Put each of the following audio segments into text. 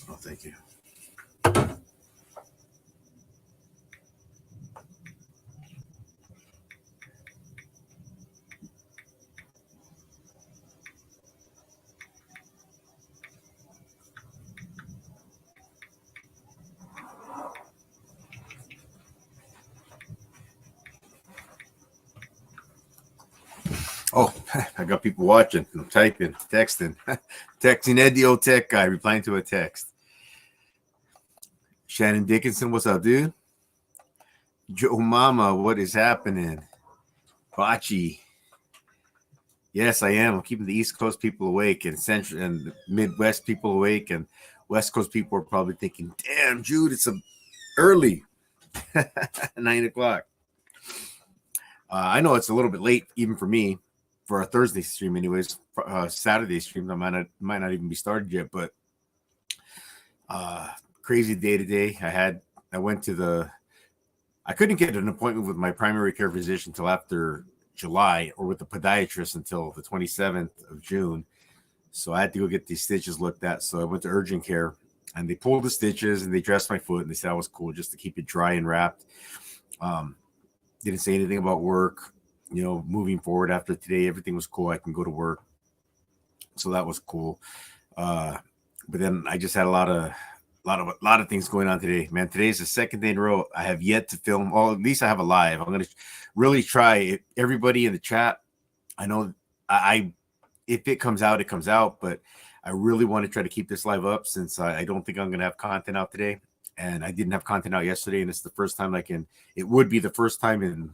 Oh, thank you. Oh, I got people watching. I'm typing, texting, texting Ed, the old tech guy, replying to a text. Shannon Dickinson, what's up, dude? Joe Mama, what is happening? Bachi. Yes, I am. I'm keeping the East Coast people awake and Central and Midwest people awake, and West Coast people are probably thinking, "Damn, Jude, it's early, 9 o'clock." I know it's a little bit late even for me for a Thursday stream, anyways. Saturday stream, might not even be started yet, but crazy day today. I couldn't get an appointment with my primary care physician until after July, or with the podiatrist until the 27th of June. So I had to go get these stitches looked at. So I went to urgent care, and they pulled the stitches and they dressed my foot, and they said I was cool just to keep it dry and wrapped. Didn't say anything about work. Moving forward after today, everything was cool. I can go to work. So that was cool. But then I just had a lot of things going on today, man. Today's the second day in a row I have yet to film. Well, at least I have a live. I'm gonna really try. Everybody in the chat, I know if it comes out, it comes out, but I really want to try to keep this live up, since I don't think I'm gonna have content out today, and I didn't have content out yesterday, and it's the first time it would be the first time in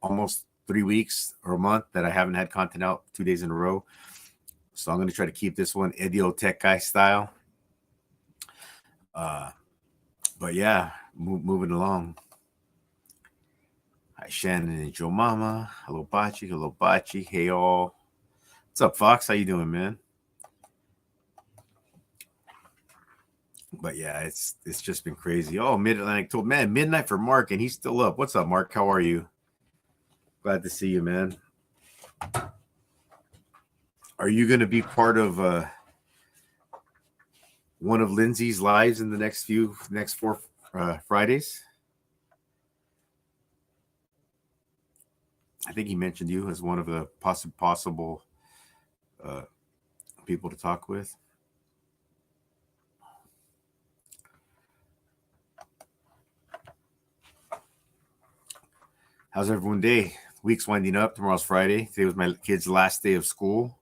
almost 3 weeks or a month that I haven't had content out 2 days in a row. So I'm going to try to keep this one Idio Tech Guy style. But yeah, moving along. Hi, Shannon and Joe Mama. Hello, Bachi. Hello, Bachi. Hey, all. What's up, Fox? How you doing, man? But yeah, it's just been crazy. Oh, Mid-Atlantic told, man, midnight for Mark, and he's still up. What's up, Mark? How are you? Glad to see you, man. Are you going to be part of one of Lindsay's lives in the next 4 Fridays? I think he mentioned you as one of the possible people to talk with. How's everyone day? Week's winding up. Tomorrow's Friday. Today was my kid's last day of school.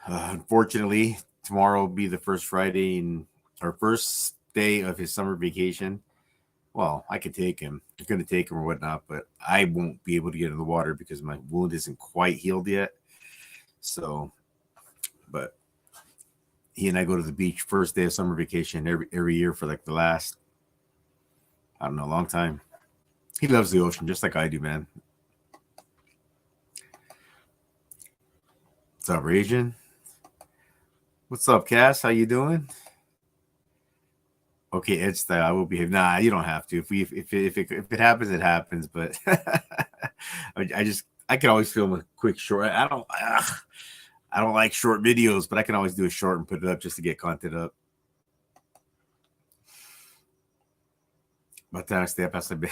Unfortunately, tomorrow will be the first Friday our first day of his summer vacation. Well, I could take him. I'm going to take him or whatnot, but I won't be able to get in the water because my wound isn't quite healed yet. So, but he and I go to the beach first day of summer vacation every year for like the last, I don't know, a long time. He loves the ocean just like I do, man. What's up, Ragin? What's up, Cass? How you doing? Okay, Ed style. I will behave. Nah, you don't have to. If it happens, it happens. But I can always film a quick short. I don't like short videos, but I can always do a short and put it up just to get content up. By the time I stay up, I said, you're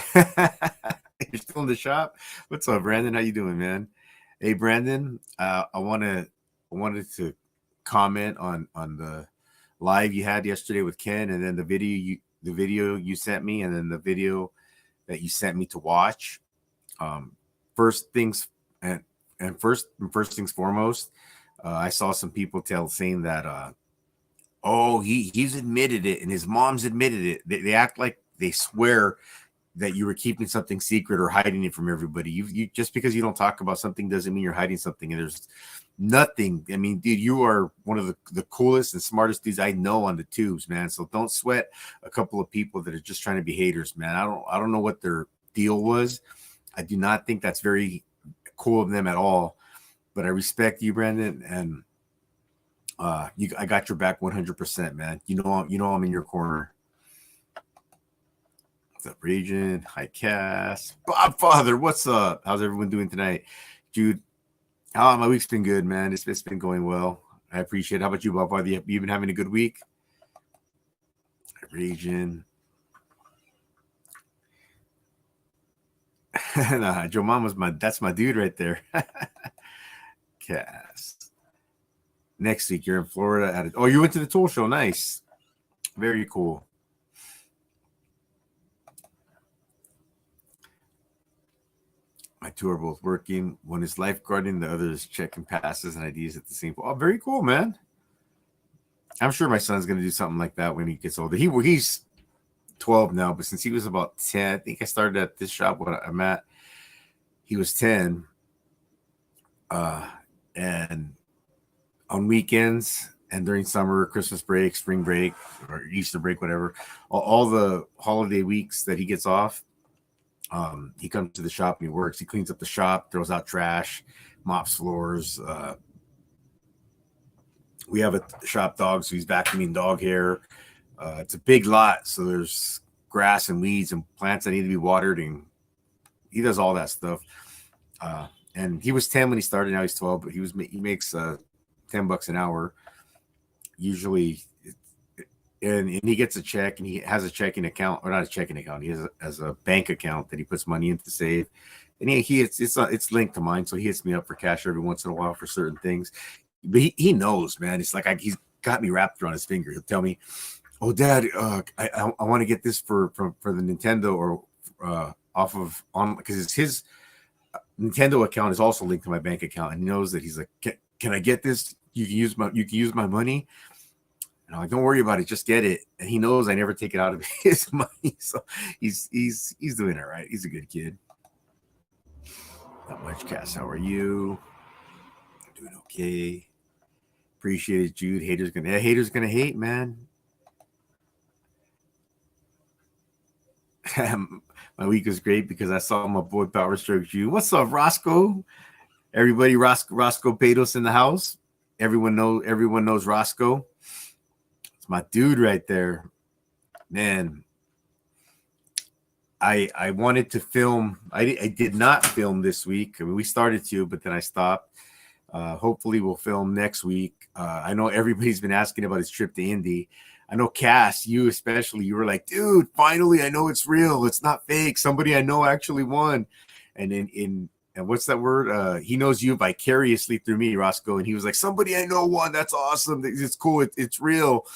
still in the shop? What's up, Brandon? How you doing, man? Hey, Brandon, I wanted to comment on the live you had yesterday with Ken, and then the video you sent me, and then the video that you sent me to watch. First things foremost, I saw some people saying that he's admitted it and his mom's admitted it. They act like they swear that you were keeping something secret or hiding it from everybody. You just because you don't talk about something doesn't mean you're hiding something. And there's nothing. I mean, dude, you are one of the coolest and smartest dudes I know on the tubes, man. So don't sweat a couple of people that are just trying to be haters, man. I don't know what their deal was. I do not think that's very cool of them at all. But I respect you, Brandon, and I got your back 100%, man. You know I'm in your corner. What's up, Region? Hi, Cass. Bob Father, what's up? How's everyone doing tonight? Dude, my week's been good, man. It's been going well. I appreciate it. How about you, Bob? Have you been having a good week? Region. Nah, Joe Mama's that's my dude right there. Cast. Next week, you're in Florida. Oh, you went to the tool show. Nice. Very cool. My two are both working. One is lifeguarding, the other is checking passes and IDs at the same. Oh, very cool, man. I'm sure my son's going to do something like that when he gets older. He's 12 now, but since he was about 10, I think I started at this shop when I'm at. He was 10. And on weekends and during summer, Christmas break, spring break, or Easter break, whatever, all the holiday weeks that he gets off, he comes to the shop and he works. He cleans up the shop, throws out trash, mops floors. We have a shop dog, so he's vacuuming dog hair. It's a big lot, so there's grass and weeds and plants that need to be watered, and he does all that stuff. And he was 10 when he started. Now he's 12, but he makes $10 an hour usually, and he gets a check, and he has a checking account, or not a checking account. He has a bank account that he puts money in to save, and it's linked to mine, so he hits me up for cash every once in a while for certain things. But he knows, man. It's like he's got me wrapped around his finger. He'll tell me, "Oh, Dad, I want to get this for the Nintendo or off of on because his Nintendo account is also linked to my bank account, and he knows that he's like, can I get this? You can use my money." And I'm like, "Don't worry about it, just get it." And he knows I never take it out of his money, so he's doing it right. He's a good kid. Not much, Cass. How are you? Doing okay. Appreciate it, Jude. Haters gonna hate, man. My week was great because I saw my boy Power Stroke Jude. What's up, Roscoe? Everybody, Roscoe Patos in the house. Everyone knows Roscoe. It's my dude right there. Man, I wanted to film. I did not film this week. I mean, we started to, but then I stopped. Hopefully we'll film next week. I know everybody's been asking about his trip to Indy. I know Cass, you especially, you were like, "Dude, finally, I know it's real. It's not fake. Somebody I know actually won." And and what's that word? He knows you vicariously through me, Roscoe. And he was like, "Somebody I know won. That's awesome. It's cool. It's real."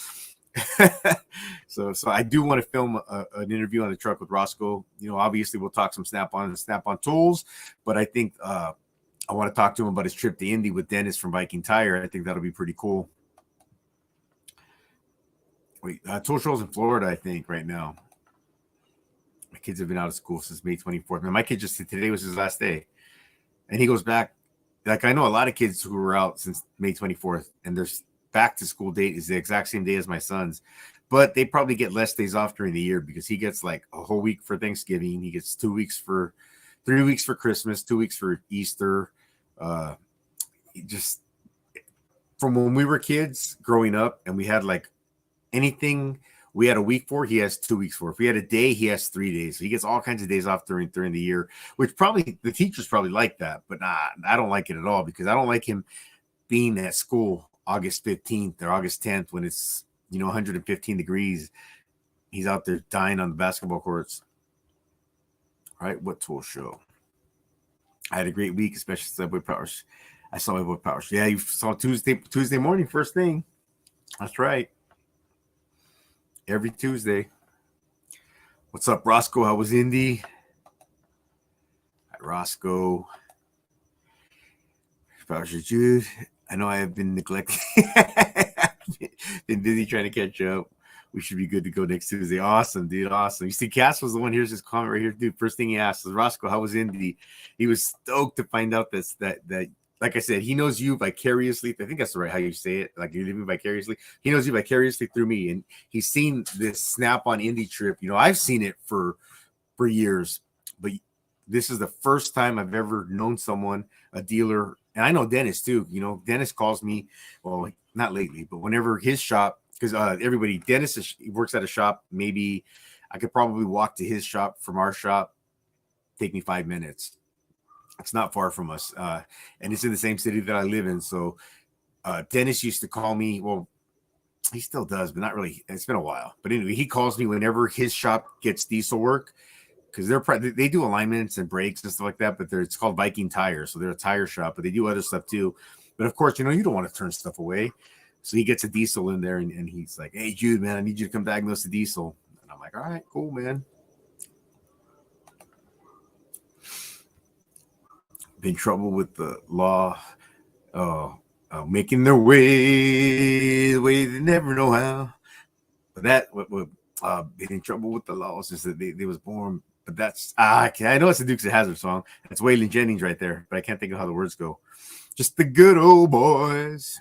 So I do want to film an interview on the truck with Roscoe. You know, obviously we'll talk some Snap-on tools, but I think I want to talk to him about his trip to Indy with Dennis from Viking Tire. I think that'll be pretty cool. Wait, tool shows in Florida, I think, right now. My kids have been out of school since May 24th. Man, my kid today was his last day. And he goes back. Like, I know a lot of kids who were out since May 24th, and their back to school date is the exact same day as my son's. But they probably get less days off during the year because he gets like a whole week for Thanksgiving. He gets 3 weeks for Christmas, 2 weeks for Easter. Just from when we were kids growing up, and we had like anything we had a week for, he has 2 weeks for. If we had a day, he has 3 days. So he gets all kinds of days off during the year, which probably the teachers probably like that, but I don't like it at all because I don't like him being at school August 15th or August 10th when it's 115 degrees. He's out there dying on the basketball courts. All right, what tool show? I had a great week, especially Subway Powers. I saw my boy Powers. Yeah, you saw Tuesday morning, first thing. That's right. Every Tuesday. What's up, Roscoe? How was Indy? Hi, Roscoe. Powers, Jude. I know I have been neglecting. Been busy trying to catch up. We should be good to go next Tuesday. Awesome, dude. Awesome. You see, Cass was the one. Here's his comment right here, dude. First thing he asked was, "Roscoe, how was Indy?" He was stoked to find out that like I said, he knows you vicariously. I think that's the right how you say it. Like, you're living vicariously. He knows you vicariously through me, and he's seen this Snap-on Indy trip. I've seen it for years, but this is the first time I've ever known someone, a dealer, and I know Dennis too. Dennis calls me. Well, not lately, but whenever his shop. Because Dennis works at a shop. Maybe I could probably walk to his shop from our shop. Take me 5 minutes. It's not far from us. And it's in the same city that I live in. So Dennis used to call me. Well, he still does, but not really. It's been a while. But anyway, he calls me whenever his shop gets diesel work because they do alignments and brakes and stuff like that. But it's called Viking Tires, so they're a tire shop, but they do other stuff too. But of course, you don't want to turn stuff away. So he gets a diesel in there, and he's like, "Hey, Jude, man, I need you to come diagnose the diesel." And I'm like, "All right, cool, man." Been in trouble with the law. Making their way the way they never know how. But that been in trouble with the law since they was born. But that's I know it's the Dukes of Hazzard song. That's Waylon Jennings right there, but I can't think of how the words go. Just the good old boys,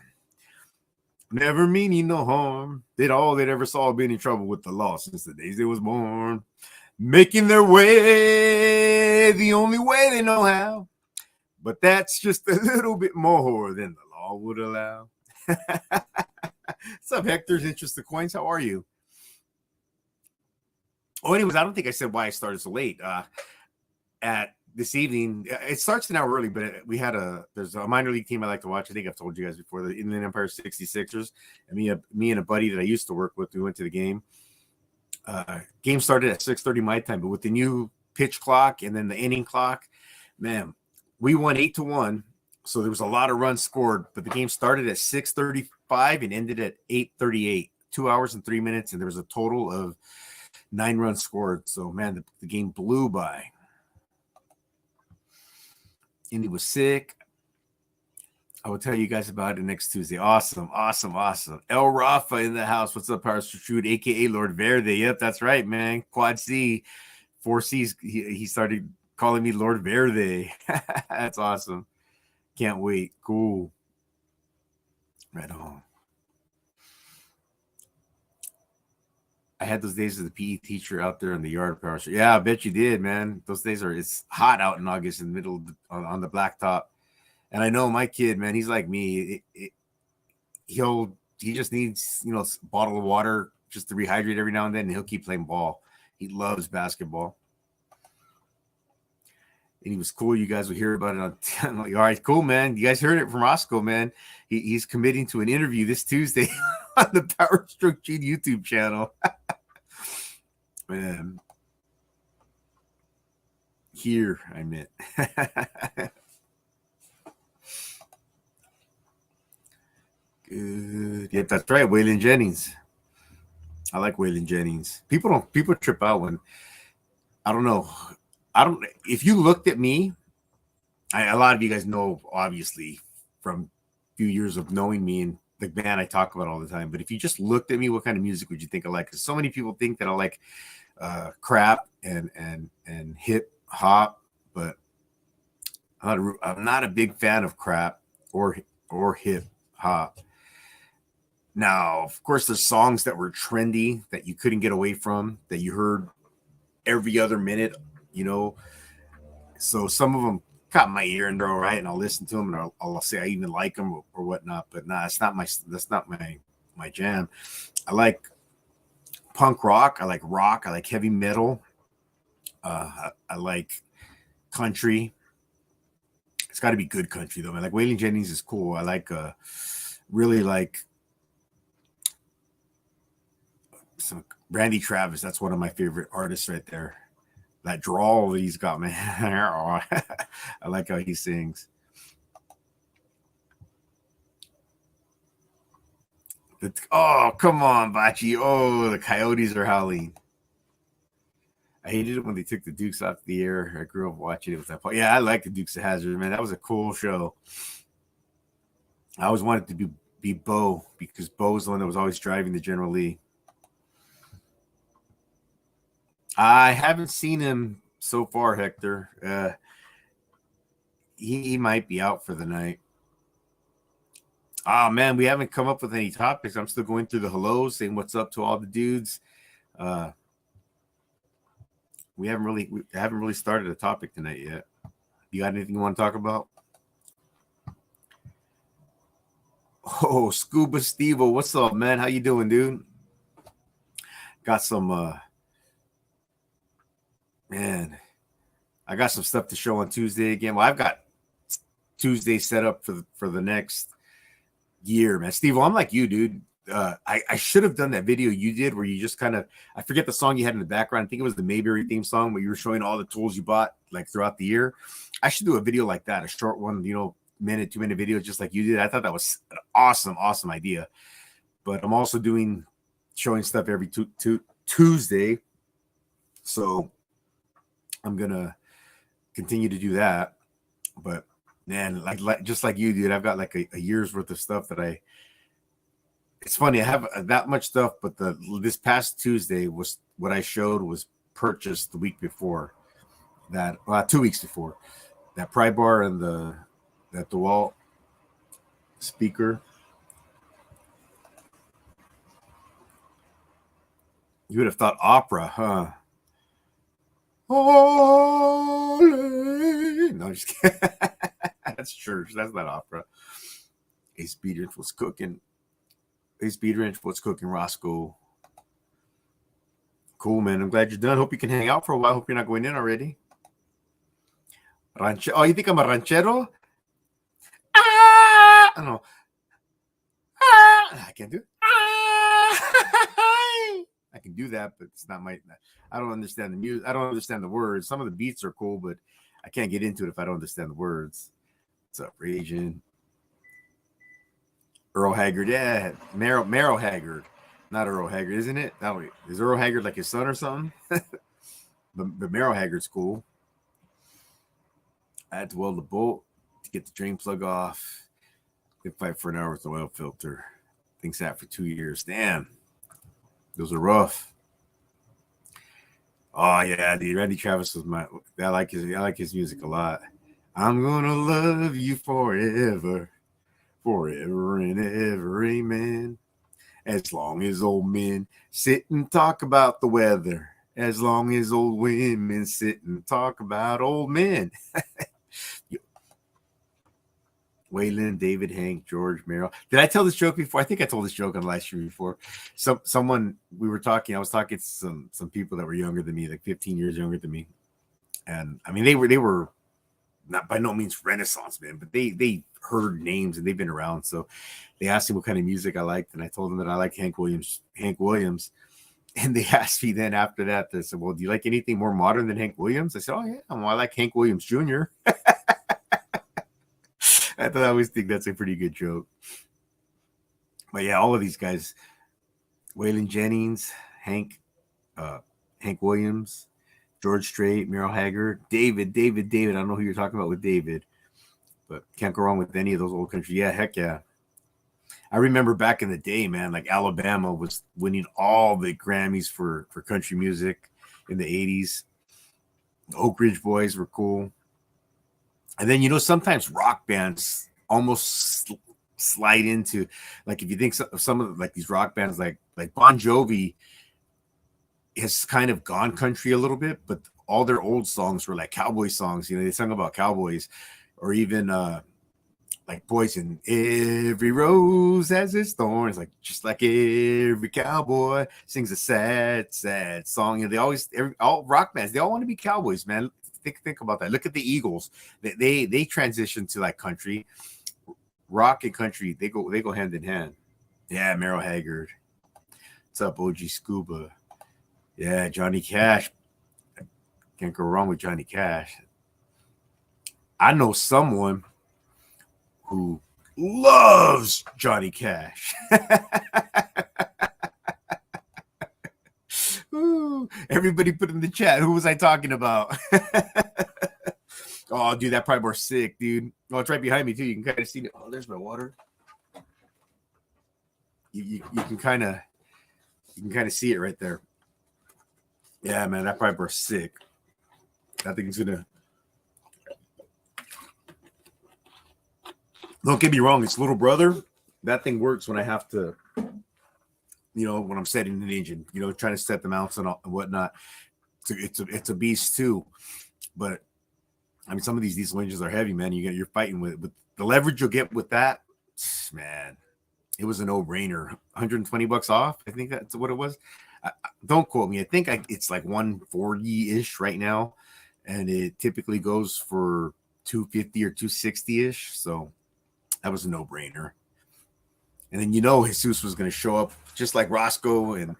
never meaning no harm. Did all they'd ever saw been in trouble with the law since the days they was born. Making their way the only way they know how. But that's just a little bit more than the law would allow. What's up, Hector's Interest of Coins? How are you? Oh, anyways, I don't think I said why I started so late. At this evening, it starts an hour early, but there's a minor league team I like to watch. I think I've told you guys before, the Inland Empire 66ers. And me and a buddy that I used to work with, we went to the game. Game started at 6:30 my time, but with the new pitch clock and then the inning clock, man, we won 8-1. So there was a lot of runs scored, but the game started at 6:35 and ended at 8:38, 2 hours and 3 minutes. And there was a total of 9 runs scored. So, man, the game blew by. Indy was sick. I will tell you guys about it next Tuesday. Awesome. El Rafa in the house. What's up, Power Shoot, a.k.a. Lord Verde? Yep, that's right, man. Quad C, 4 C's. He started calling me Lord Verde. That's awesome. Can't wait. Cool. Right on. I had those days as the PE teacher out there in the yard. Power Shoot. Yeah, I bet you did, man. Those days it's hot out in August in the middle on the blacktop. And I know my kid, man, he's like me. He just needs, a bottle of water just to rehydrate every now and then, and he'll keep playing ball. He loves basketball. And he was cool. You guys will hear about it on. Like, all right, cool, man. You guys heard it from Roscoe, man. He's committing to an interview this Tuesday on the Power Stroke Gene YouTube channel. Man. Here, I meant. Good. Yep, that's right. Waylon Jennings. I like Waylon Jennings. People trip out when I don't know. If you looked at me, a lot of you guys know, obviously, from a few years of knowing me and the band I talk about all the time. But if you just looked at me, what kind of music would you think I like? Because so many people think that I like crap and hip hop, but I'm not a big fan of crap or hip hop. Now, of course, there's songs that were trendy that you couldn't get away from, that you heard every other minute, So some of them caught my ear and they're all right, and I'll listen to them and I'll say I even like them or whatnot. But nah, that's not my jam. I like punk rock. I like rock. I like heavy metal. I like country. It's got to be good country though, man. Like Waylon Jennings is cool. I like really like some Randy Travis. That's one of my favorite artists right there. That drawl that he's got, man. I like how he sings. Oh, come on, Bachi. Oh, the Coyotes are howling. I hated it when they took the Dukes off the air. I grew up watching it with that. Yeah, I like the Dukes of Hazzard, man. That was a cool show. I always wanted to be Bo, because Bo's the one that was always driving the General Lee. I haven't seen him so far, Hector. He might be out for the night. Oh, man, we haven't come up with any topics. I'm still going through the hellos, saying what's up to all the dudes. We haven't really started a topic tonight yet. You got anything you want to talk about? Oh, Scuba Steve-O, what's up, man? How you doing, dude? Got some man, I got some stuff to show on Tuesday again. Well, I've got Tuesday set up for the next year, man. Steve, I'm like you, dude. I should have done that video you did where you just kind of, I forget the song you had in the background. I think it was the Mayberry theme song where you were showing all the tools you bought like throughout the year. I should do a video like that, a short one, minute, 2 minute video, just like you did. I thought that was an awesome idea. But I'm also showing stuff every Tuesday. So I'm going to continue to do that. But man, like just like you, dude, I've got like a year's worth of stuff that it's funny. I have that much stuff, but this past Tuesday was what I showed was purchased the week before that. 2 weeks before that pry bar and that DeWalt speaker. You would have thought opera, huh? Holy. No, I'm just kidding. That's church. That's not opera. A speed wrench was cooking. Roscoe. Cool, man. I'm glad you're done. Hope you can hang out for a while. Hope you're not going in already. Oh, you think I'm a ranchero? I don't know. I can't do it. I can do that, but it's not my. I don't understand the music. I don't understand the words. Some of the beats are cool, but I can't get into it if I don't understand the words. What's up, Raging? Earl Haggard, yeah, Merrill Haggard, not Earl Haggard, isn't it? No, is Earl Haggard like his son or something? but Merrill Haggard's cool. I had to weld the bolt to get the drain plug off. Good fight for an hour with the oil filter. Things sat for 2 years. Damn, those are rough. Oh yeah, dude, Randy Travis was I like his music a lot. I'm gonna love you forever. Forever and ever, amen. As long as old men sit and talk about the weather. As long as old women sit and talk about old men. Waylon, David, Hank, George, Merrill. Did I tell this joke before? I think I told this joke on last stream before. Someone we were talking. I was talking to some people that were younger than me, like 15 years younger than me, and I mean they were not by no means Renaissance men, but they heard names and they've been around. So they asked me what kind of music I liked, and I told them that I like Hank Williams. And they asked me then after that, they said, well, do you like anything more modern than Hank Williams? I said, oh yeah, well, I like Hank Williams Jr. I always think that's a pretty good joke. But yeah, all of these guys, Waylon Jennings, Hank Williams, George Strait, Merrill Haggard, David. I don't know who you're talking about with David, but can't go wrong with any of those old country. Yeah, heck yeah. I remember back in the day, man, like Alabama was winning all the Grammys for country music in the 80s. The Oak Ridge Boys were cool. And then, sometimes rock bands almost slide into, like, if you think of some of like these rock bands, like Bon Jovi has kind of gone country a little bit, but all their old songs were like cowboy songs. They sung about cowboys, or even like Poison. Every rose has its thorns, like just like every cowboy sings a sad song. And they always, all rock bands, they all want to be cowboys, man. Think about that. Look at the Eagles. They transition to like country, rock and country. They go hand in hand. Yeah, Merrill Haggard. What's up, OG Scuba? Yeah, Johnny Cash. Can't go wrong with Johnny Cash. I know someone who loves Johnny Cash. Ooh, everybody put in the chat, who was I talking about? Oh, dude, that probably more sick, dude. Oh, it's right behind me too. You can kind of see it. Oh, there's my water. You can kind of see it right there. Yeah, man, that probably more sick. I think it's gonna. Don't get me wrong, it's little brother. That thing works when I have to, when I'm setting an engine, trying to set the mounts and whatnot. It's a beast too. But I mean, some of these diesel engines are heavy, man. You're fighting with the leverage you'll get with that, man. It was a no-brainer. $120 off. I think that's what it was. Don't quote me. I think it's like 140-ish right now, and it typically goes for 250 or 260-ish. So that was a no-brainer. And then, you know, Jesus was going to show up just like Roscoe and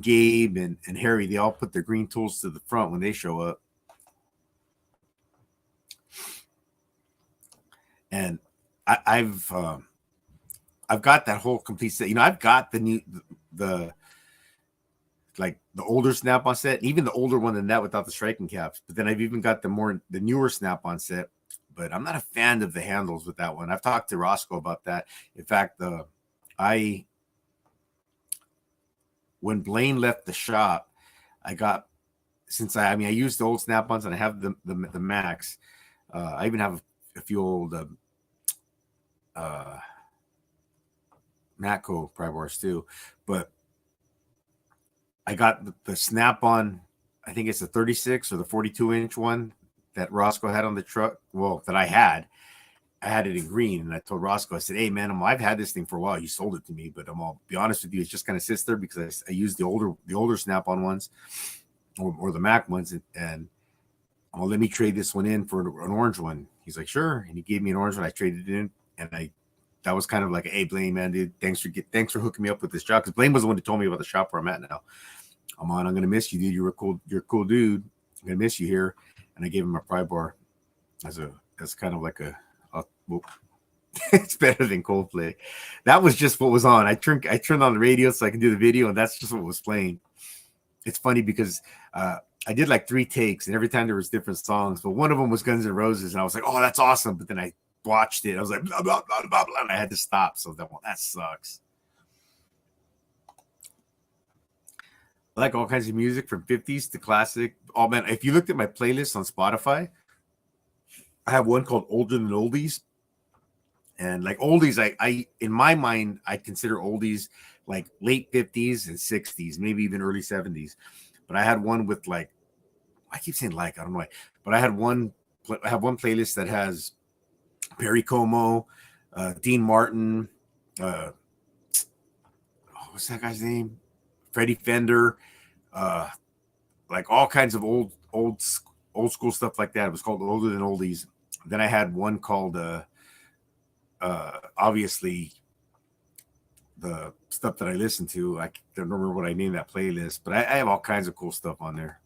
Gabe and Harry. They all put their green tools to the front when they show up. And I've got that whole complete set. You know, I've got the like the older Snap-on set, even the older one than that without the striking caps. But then I've even got the newer Snap-on set. But I'm not a fan of the handles with that one. I've talked to Roscoe about that. In fact, when Blaine left the shop, I used the old Snap-ons and I have the Max. I even have a few old Matco pry bars too, but I got the Snap-on. I think it's the 36 or the 42-inch one that Roscoe had on the truck. Well, that I had it in green, and I told Roscoe, I said, "Hey man, I've had this thing for a while. You sold it to me, but I'll be honest with you, it just kind of sits there because I use the older Snap-on ones or the Mac ones, and let me trade this one in for an orange one." He's like, "Sure," and he gave me an orange one. I traded it in, and that was kind of like, "Hey Blaine, man, dude, thanks for hooking me up with this job," because Blaine was the one who told me about the shop where I'm at now. I'm gonna miss you, dude. You're a cool dude. I'm gonna miss you here. And I gave him a pry bar as kind of like it's better than Coldplay. That was just what was on. I turned on the radio so I can do the video, and that's just what was playing. It's funny because I did like 3 takes, and every time there was different songs, but one of them was Guns N' Roses, and I was like, "Oh, that's awesome!" But then I watched it, I was like, blah, blah, blah, blah, blah, and I had to stop. So that sucks. I like all kinds of music from 50s to classic. Oh man, if you looked at my playlist on Spotify, I have one called Older Than Oldies. And like oldies, I in my mind, I consider oldies like late 50s and 60s, maybe even early 70s. But I had one with like, I keep saying like, I don't know why, but I have one playlist that has Perry Como, Dean Martin, what's that guy's name? Freddie Fender, like all kinds of old school stuff like that. It was called Older Than Oldies. Then I had one called obviously the stuff that I listen to. I don't remember what I named that playlist, but I have all kinds of cool stuff on there.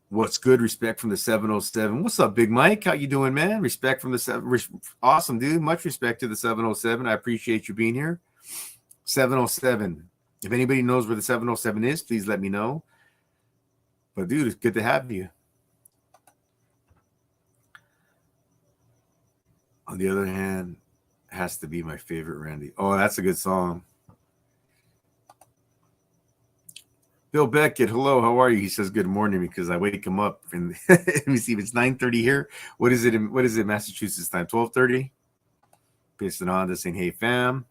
What's good? Respect from the 707. What's up, Big Mike? How you doing, man? Respect from the awesome, dude. Much respect to the 707. I appreciate you being here. 707. If anybody knows where the 707 is, please let me know. But dude, it's good to have you. On the other hand, has to be my favorite Randy. Oh, that's a good song. Bill Beckett, hello, how are you? He says good morning because I wake him up. And let me see if it's 9:30 here. What is it Massachusetts time? 12:30? Piston on this saying, hey fam.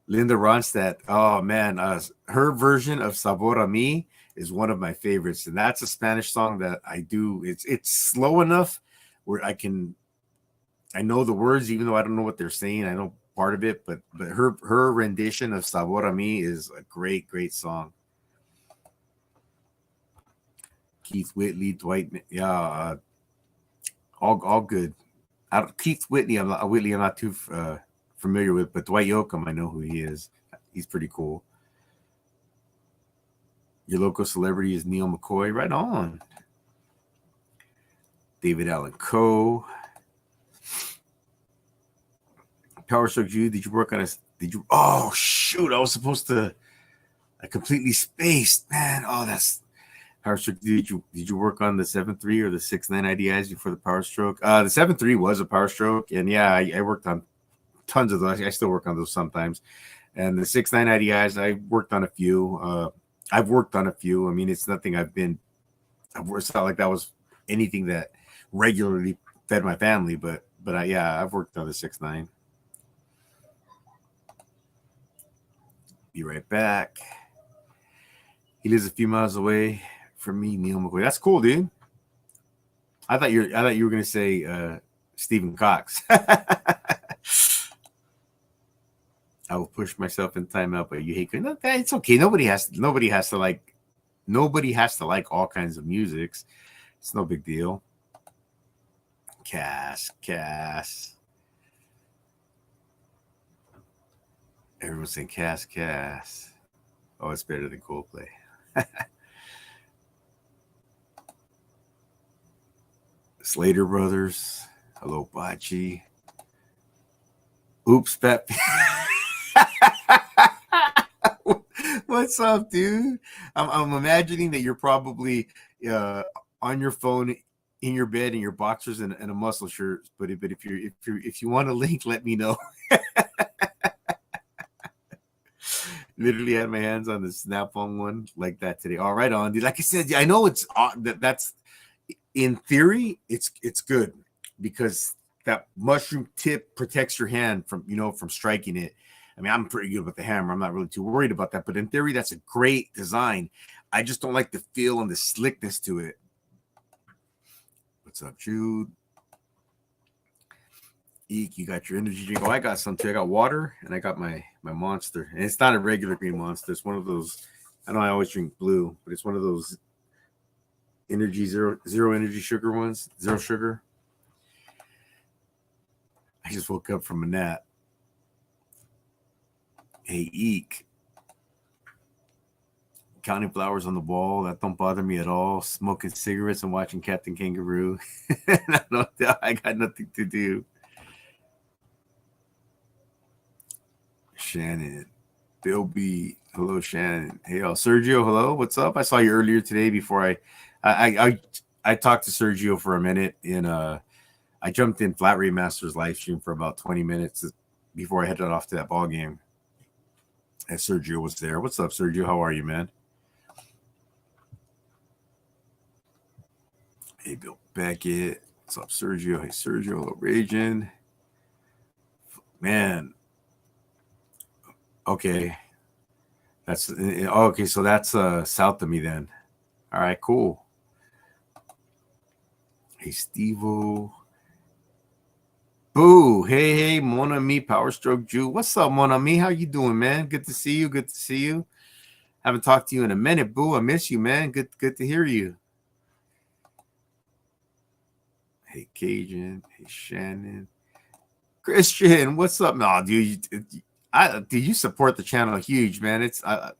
Linda Ronstadt. Oh man, her version of Sabor a Mi is one of my favorites. And that's a Spanish song that I do. It's slow enough where I know the words, even though I don't know what they're saying. I know part of it, but her rendition of Sabor a Mi is a great song. Keith Whitley, Dwight, yeah, all good. Keith Whitley, I'm not too familiar with, but Dwight Yoakam, I know who he is. He's pretty cool. Your local celebrity is Neil McCoy. Right on. David Allen Coe. Power Stroke Jude, did you work on oh shoot, I was supposed to, I completely spaced, man. Oh, that's Power Stroke. Did you work on the 7.3 or the 6.9 IDIs before the Power Stroke? The 7.3 was a Power Stroke, and yeah, I worked on tons of those. I still work on those sometimes. And the 6.9 IDIs, I worked on a few. I've worked on a few. I mean, it's nothing it's not like that was anything that regularly fed my family, but I've worked on the 6.9. Be right back. He lives a few miles away from me, Neil McCoy. That's cool, dude. I thought you were gonna say Stephen Cox. I will push myself in timeout, but you hate it. It's okay. Nobody has to like all kinds of musics. It's no big deal. Cass. Everyone's saying Cass. Oh, it's better than Coldplay. Slater Brothers. Hello, Bachi. Oops, Pep. What's up, dude? I'm imagining that you're probably on your phone in your bed in your boxers and a muscle shirt. But if you want a link, let me know. Literally had my hands on the Snap-on one like that today. All right, on, dude. Like I said, I know it's that's in theory it's good because that mushroom tip protects your hand from from striking it. I mean, I'm pretty good with the hammer. I'm not really too worried about that. But in theory, that's a great design. I just don't like the feel and the slickness to it. What's up, Jude? Eek, you got your energy drink. Oh, I got some too. I got water and I got my Monster. And it's not a regular green Monster. It's one of those. I know I always drink blue, but it's one of those energy zero energy sugar ones. Zero sugar. I just woke up from a nap. Hey, Eek. Counting flowers on the wall. That don't bother me at all. Smoking cigarettes and watching Captain Kangaroo. I got nothing to do. Shannon. Bill B. Hello, Shannon. Hey, Sergio. Hello. What's up? I saw you earlier today before I talked to Sergio for a minute. I jumped in Flat Rate Masters live stream for about 20 minutes before I headed off to that ball game. And Sergio was there. What's up, Sergio? How are you, man? Hey, Bill Beckett. What's up, Sergio? Hey, Sergio. Hello, Raging. Man. Okay. That's okay. So that's south of me then. All right, cool. Hey, Steve-O. Boo. Hey, Mon Ami, Power Stroke Jew. What's up, Mon Ami? How you doing, man? Good to see you. Haven't talked to you in a minute, Boo. I miss you, man. Good to hear you. Hey, Cajun. Hey, Shannon. Christian, what's up? No, dude, you support the channel huge, man.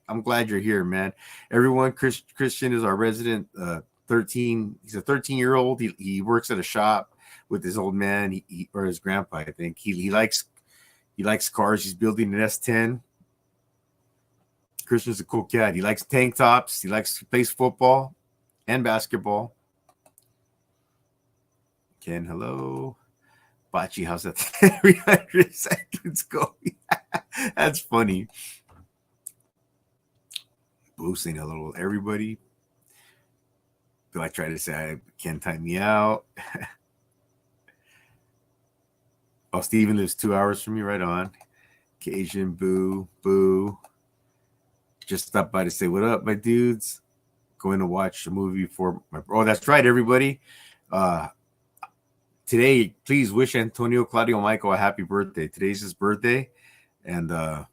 I'm glad you're here, man. Everyone, Christian is our resident 13. He's a 13-year-old. He works at a shop with his old man, or his grandpa, I think. He likes cars. He's building an S10. Christian's a cool cat. He likes tank tops. He plays football and basketball. Ken, hello. Bachi, how's that 300 seconds going? That's funny. Blue saying hello to everybody. Do I try to say I can't time me out? Oh, Steven lives 2 hours from me. Right on. Cajun, boo. Just stopped by to say what up, my dudes. Going to watch a movie for my. Oh, that's right, everybody. Today, please wish Antonio Claudio Michael a happy birthday. Today's his birthday, and I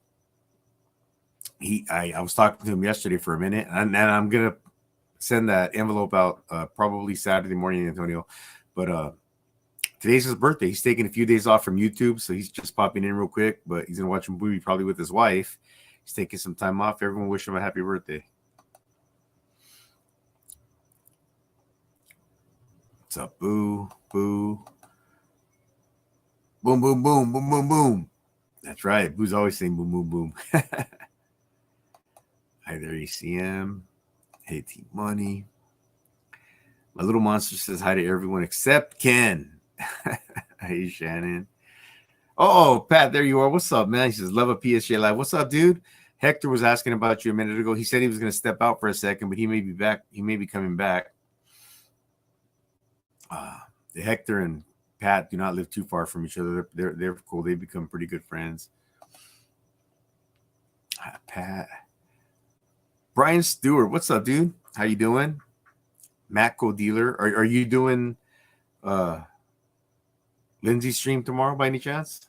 was talking to him yesterday for a minute, and I'm gonna send that envelope out probably Saturday morning, Antonio. But today's his birthday. He's taking a few days off from YouTube, so he's just popping in real quick. But he's gonna watch a movie probably with his wife. He's taking some time off. Everyone wish him a happy birthday. What's up, boo? Boom, boom, boom, boom, boom, boom. That's right. Boo's always saying boom, boom, boom. Hi there, ECM. Hey, Team Money. My little monster says hi to everyone except Ken. Hey, Shannon. Oh, Pat, there you are. What's up, man? He says, love a PSJ Live. What's up, dude? Hector was asking about you a minute ago. He said he was going to step out for a second, but he may be back. He may be coming back. Hector and Pat do not live too far from each other. They're cool. They become pretty good friends. Pat. Brian Stewart, what's up, dude? How you doing? Matco Dealer. Are you doing Lindsay's stream tomorrow by any chance?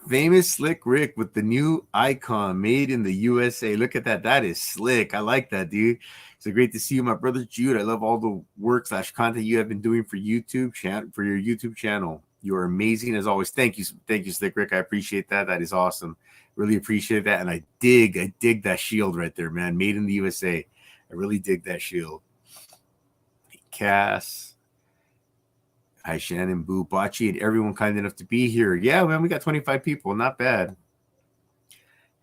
Famous Slick Rick with the new icon made in the USA. Look at that. That is slick. I like that, dude. So great to see you, my brother Jude. I love all the work / content you have been doing for YouTube for your YouTube channel. You're amazing as always. Thank you, Slick Rick. I appreciate that. That is awesome. Really appreciate that. And I dig that shield right there, man. Made in the USA. I really dig that shield. Cass. Hi, Shannon, Boo, Bocce, and everyone kind enough to be here. Yeah, man, we got 25 people. Not bad.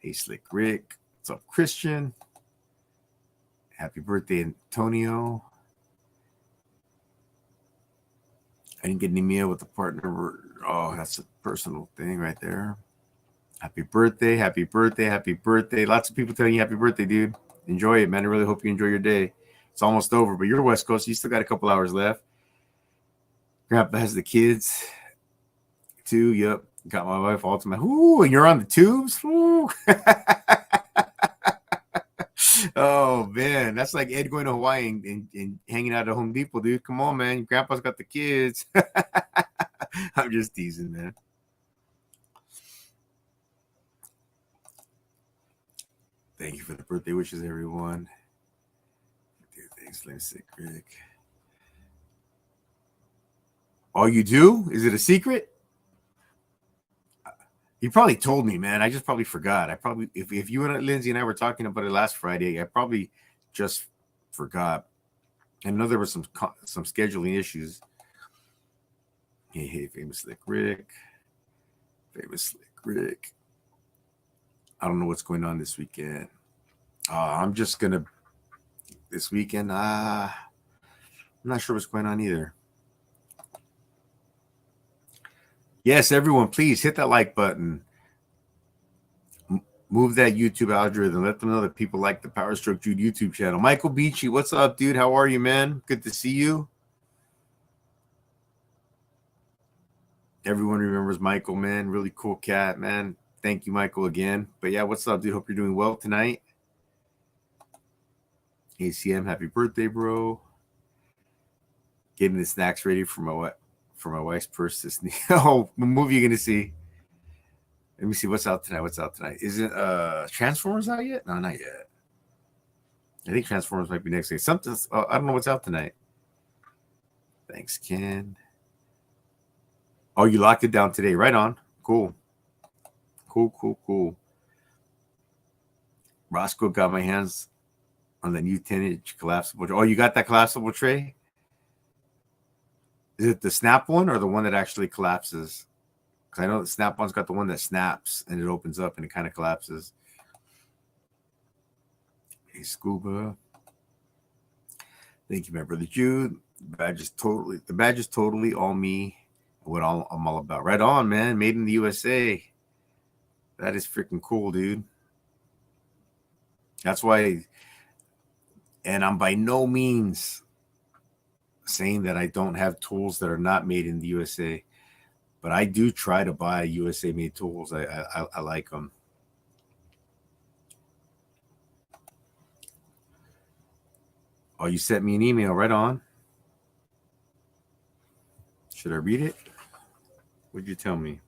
Hey, Slick Rick. What's up, Christian? Happy birthday, Antonio. I didn't get any meal with the partner. Oh, that's a personal thing right there. Happy birthday, happy birthday, happy birthday. Lots of people telling you happy birthday, dude. Enjoy it, man. I really hope you enjoy your day. It's almost over, but you're West Coast. You still got a couple hours left. Grandpa has the kids too. Yep. Got my wife all to my. Ooh, and you're on the tubes. Ooh. Oh man, that's like Ed going to Hawaii and hanging out at Home Depot, dude. Come on, man. Grandpa's got the kids. I'm just teasing, man. Thank you for the birthday wishes, everyone. Thanks, Sick Rick. Oh, you do? Is it a secret? You probably told me, man. I just probably forgot. I probably, if you and Lindsay and I were talking about it last Friday, I probably just forgot. I know there were some scheduling issues. Hey, famous Slick Rick. Famous Slick Rick. I don't know what's going on this weekend. I'm just going to, this weekend, I'm not sure what's going on either. Yes, everyone, please hit that like button. Move that YouTube algorithm. Let them know that people like the Power Stroke Jude YouTube channel. Michael Beachy, what's up, dude? How are you, man? Good to see you. Everyone remembers Michael, man. Really cool cat, man. Thank you, Michael, again. But yeah, what's up, dude? Hope you're doing well tonight. ACM, happy birthday, bro. Getting the snacks ready for my wife's purse. Oh, what movie are you gonna see? Let me see what's out tonight. Is it Transformers out yet? No, not yet. I think Transformers might be next week. Something. I don't know what's out tonight. Thanks, Ken. Oh, you locked it down today. Right on. Cool. Roscoe got my hands on the new 10-inch collapsible. Oh, you got that collapsible tray? Is it the Snap one or the one that actually collapses? Because I know the Snap one's got the one that snaps and it opens up and it kind of collapses. Hey, Scuba. Thank you, my brother Jude. The badge is totally all me. What I'm all about. Right on, man. Made in the USA. That is freaking cool, dude. That's why. And I'm by no means saying that I don't have tools that are not made in the USA, but I do try to buy USA made tools. I like them. Oh, you sent me an email. Right on. Should I read it? What'd you tell me?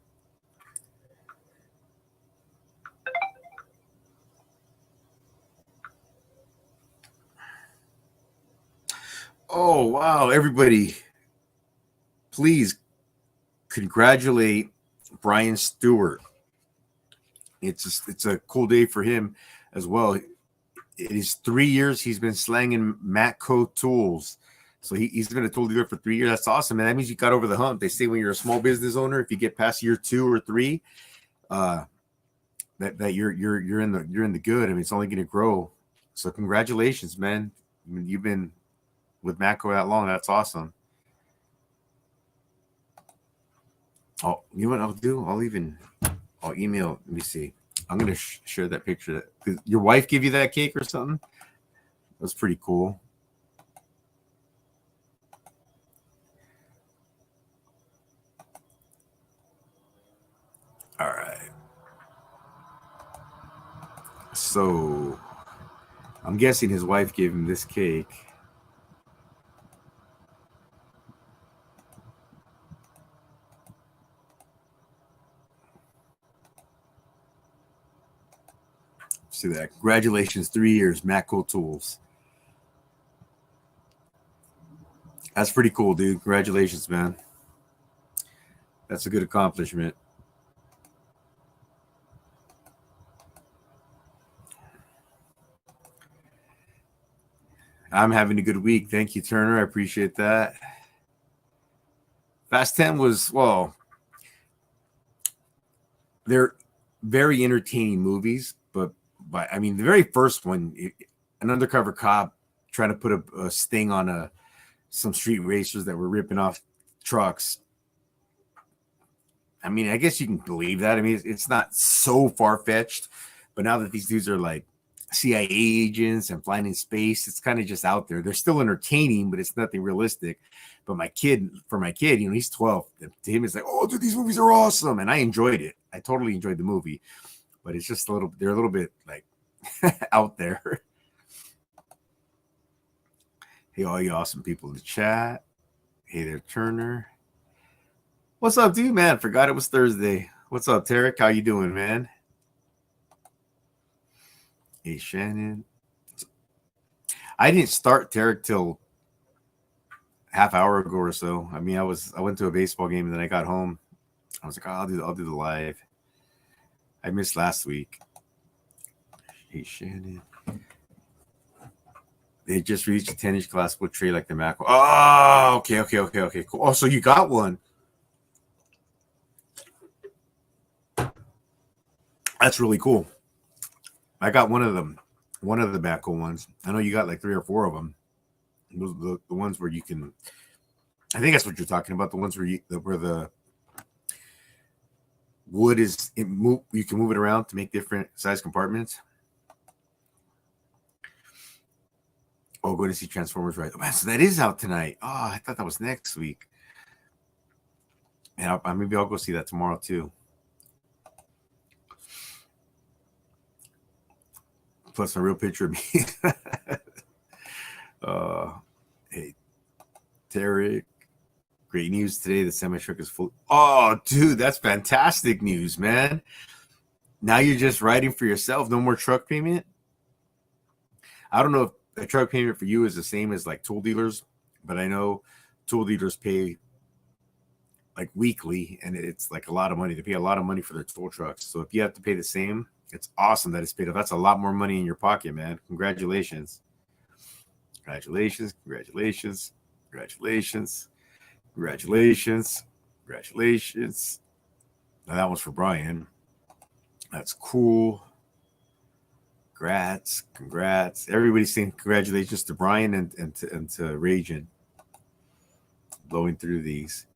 Oh, wow. Everybody, please congratulate Brian Stewart. It's a cool day for him as well. It is 3 years he's been slanging Matco tools. So he's been a tool dealer for 3 years. That's awesome, man. That means you got over the hump. They say when you're a small business owner, if you get past year 2 or 3, that you're in the good. I mean, it's only going to grow. So congratulations, man. I mean, you've been with Matco that long. That's awesome. Oh, you know what I'll do? I'll email. Let me see. I'm going to share that picture. Your wife give you that cake or something? That's pretty cool. All right. So I'm guessing his wife gave him this cake. See that? Congratulations, 3 years, Matco Tools. That's pretty cool, dude. Congratulations, man. That's a good accomplishment. I'm having a good week. Thank you, Turner. I appreciate that. Fast 10 was, well, they're very entertaining movies, but I mean, the very first one, an undercover cop trying to put a sting on some street racers that were ripping off trucks. I mean, I guess you can believe that. I mean, it's not so far fetched, but now that these dudes are like CIA agents and flying in space, it's kind of just out there. They're still entertaining, but it's nothing realistic. But my kid, he's 12. To him, it's like, oh, dude, these movies are awesome, and I enjoyed it. I totally enjoyed the movie, but it's just they're a little bit like out there. Hey, all you awesome people in the chat. Hey there, Turner. What's up, dude, man? Forgot it was Thursday. What's up, Tarek? How you doing, man? Hey, Shannon. I didn't start Tarek till half hour ago or so. I mean, I went to a baseball game and then I got home. I was like, oh, I'll do the live. I missed last week. Hey, Shannon. They just reached a 10-inch collapsible tray like the Mac. Oh, okay, cool. Oh, so you got one. That's really cool. I got one of them, one of the Macco ones. I know you got like 3 or 4 of them. Those are the ones where you can. I think that's what you're talking about. The ones where the wood is you can move it around to make different size compartments. Oh, go to see Transformers, right? Oh, man, so that is out tonight. Oh, I thought that was next week. And maybe I'll go see that tomorrow too. Plus a real picture of me. Hey, Tarek. Great news today. The semi-truck is full. Oh, dude, that's fantastic news, man. Now you're just riding for yourself. No more truck payment. I don't know if a truck payment for you is the same as like tool dealers, but I know tool dealers pay like weekly, and it's like a lot of money. They pay a lot of money for their tool trucks. So if you have to pay the same, it's awesome that it's paid off. That's a lot more money in your pocket, man. Congratulations. Congratulations. Congratulations. Congratulations. Congratulations. Congratulations. Now that one's for Brian. That's cool. Congrats. Everybody's saying congratulations to Brian and to Ragin. Blowing through these.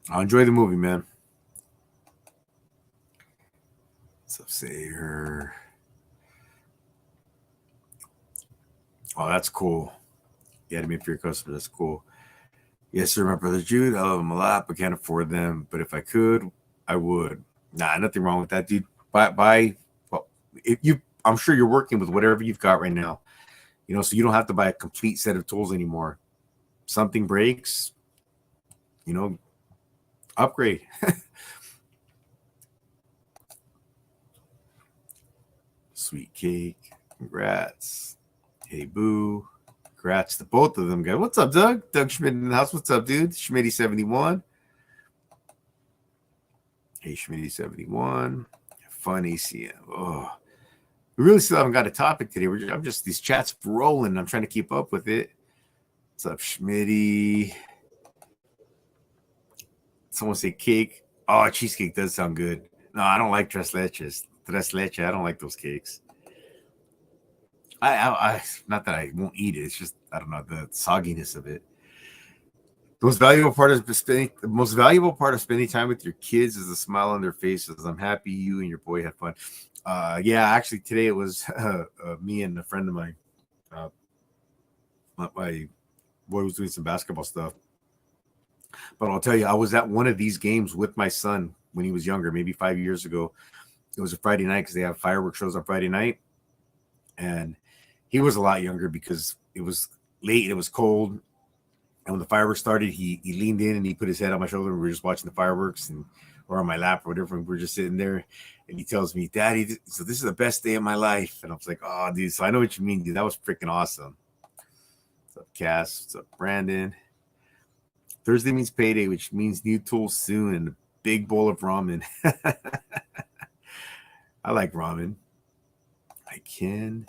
I'll enjoy the movie, man. What's up, Sayer? Oh, that's cool. You had to make for your customers. That's cool. Yes, sir, my brother Jude. I love them a lot, but can't afford them. But if I could, I would. Nah, nothing wrong with that, dude. Buy. Well, I'm sure you're working with whatever you've got right now. So you don't have to buy a complete set of tools anymore. Something breaks, upgrade. Sweet cake. Congrats. Hey, boo. Congrats to both of them, guys. What's up, Doug? Doug Schmidt in the house. What's up, dude? Schmitty71. Hey, Schmitty71. Fun ACM. Oh, we really still haven't got a topic today. I'm just, these chats rolling. I'm trying to keep up with it. What's up, Schmitty? Someone say cake. Oh, cheesecake does sound good. No, I don't like tres leches. Tres leche. I don't like those cakes. I not that I won't eat it. It's just, I don't know, the sogginess of it. The most valuable part of spending time with your kids is the smile on their faces. I'm happy you and your boy had fun. Yeah, actually today it was me and a friend of mine. My boy was doing some basketball stuff. But I'll tell you, I was at one of these games with my son when he was younger, maybe 5 years ago. It was a Friday night because they have fireworks shows on Friday night. And he was a lot younger because it was late and it was cold. And when the fireworks started, he leaned in and he put his head on my shoulder. And we were just watching the fireworks or on my lap or whatever. And we were just sitting there. And he tells me, Daddy, so this is the best day of my life. And I was like, oh, dude, so I know what you mean, dude. That was freaking awesome. What's up, Cass? What's up, Brandon? Thursday means payday, which means new tools soon and a big bowl of ramen. I like ramen. I can.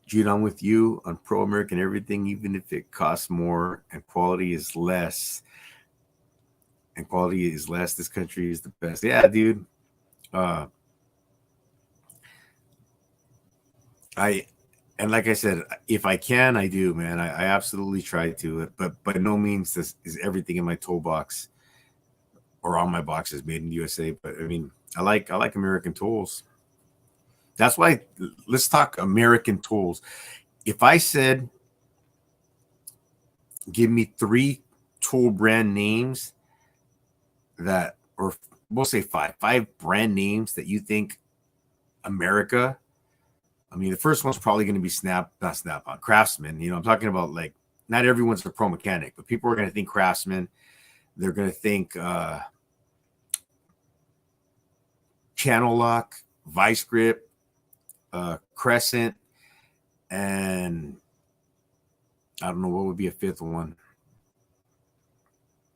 Jude, I'm with you on pro-American everything, even if it costs more and quality is less. This country is the best. Yeah, dude. And like I said, if I can, I do, man. I absolutely try to, but by no means is everything in my toolbox or on my boxes made in the USA. But I mean, I like American tools. That's why let's talk American tools. If I said, give me 3 tool brand names that, or we'll say 5 brand names that you think America. I mean, the first one's probably going to be Craftsman. You know, I'm talking about, like, not everyone's a pro mechanic, but people are going to think Craftsman. They're going to think Channel Lock, Vice Grip, Crescent, and I don't know what would be a 5th one.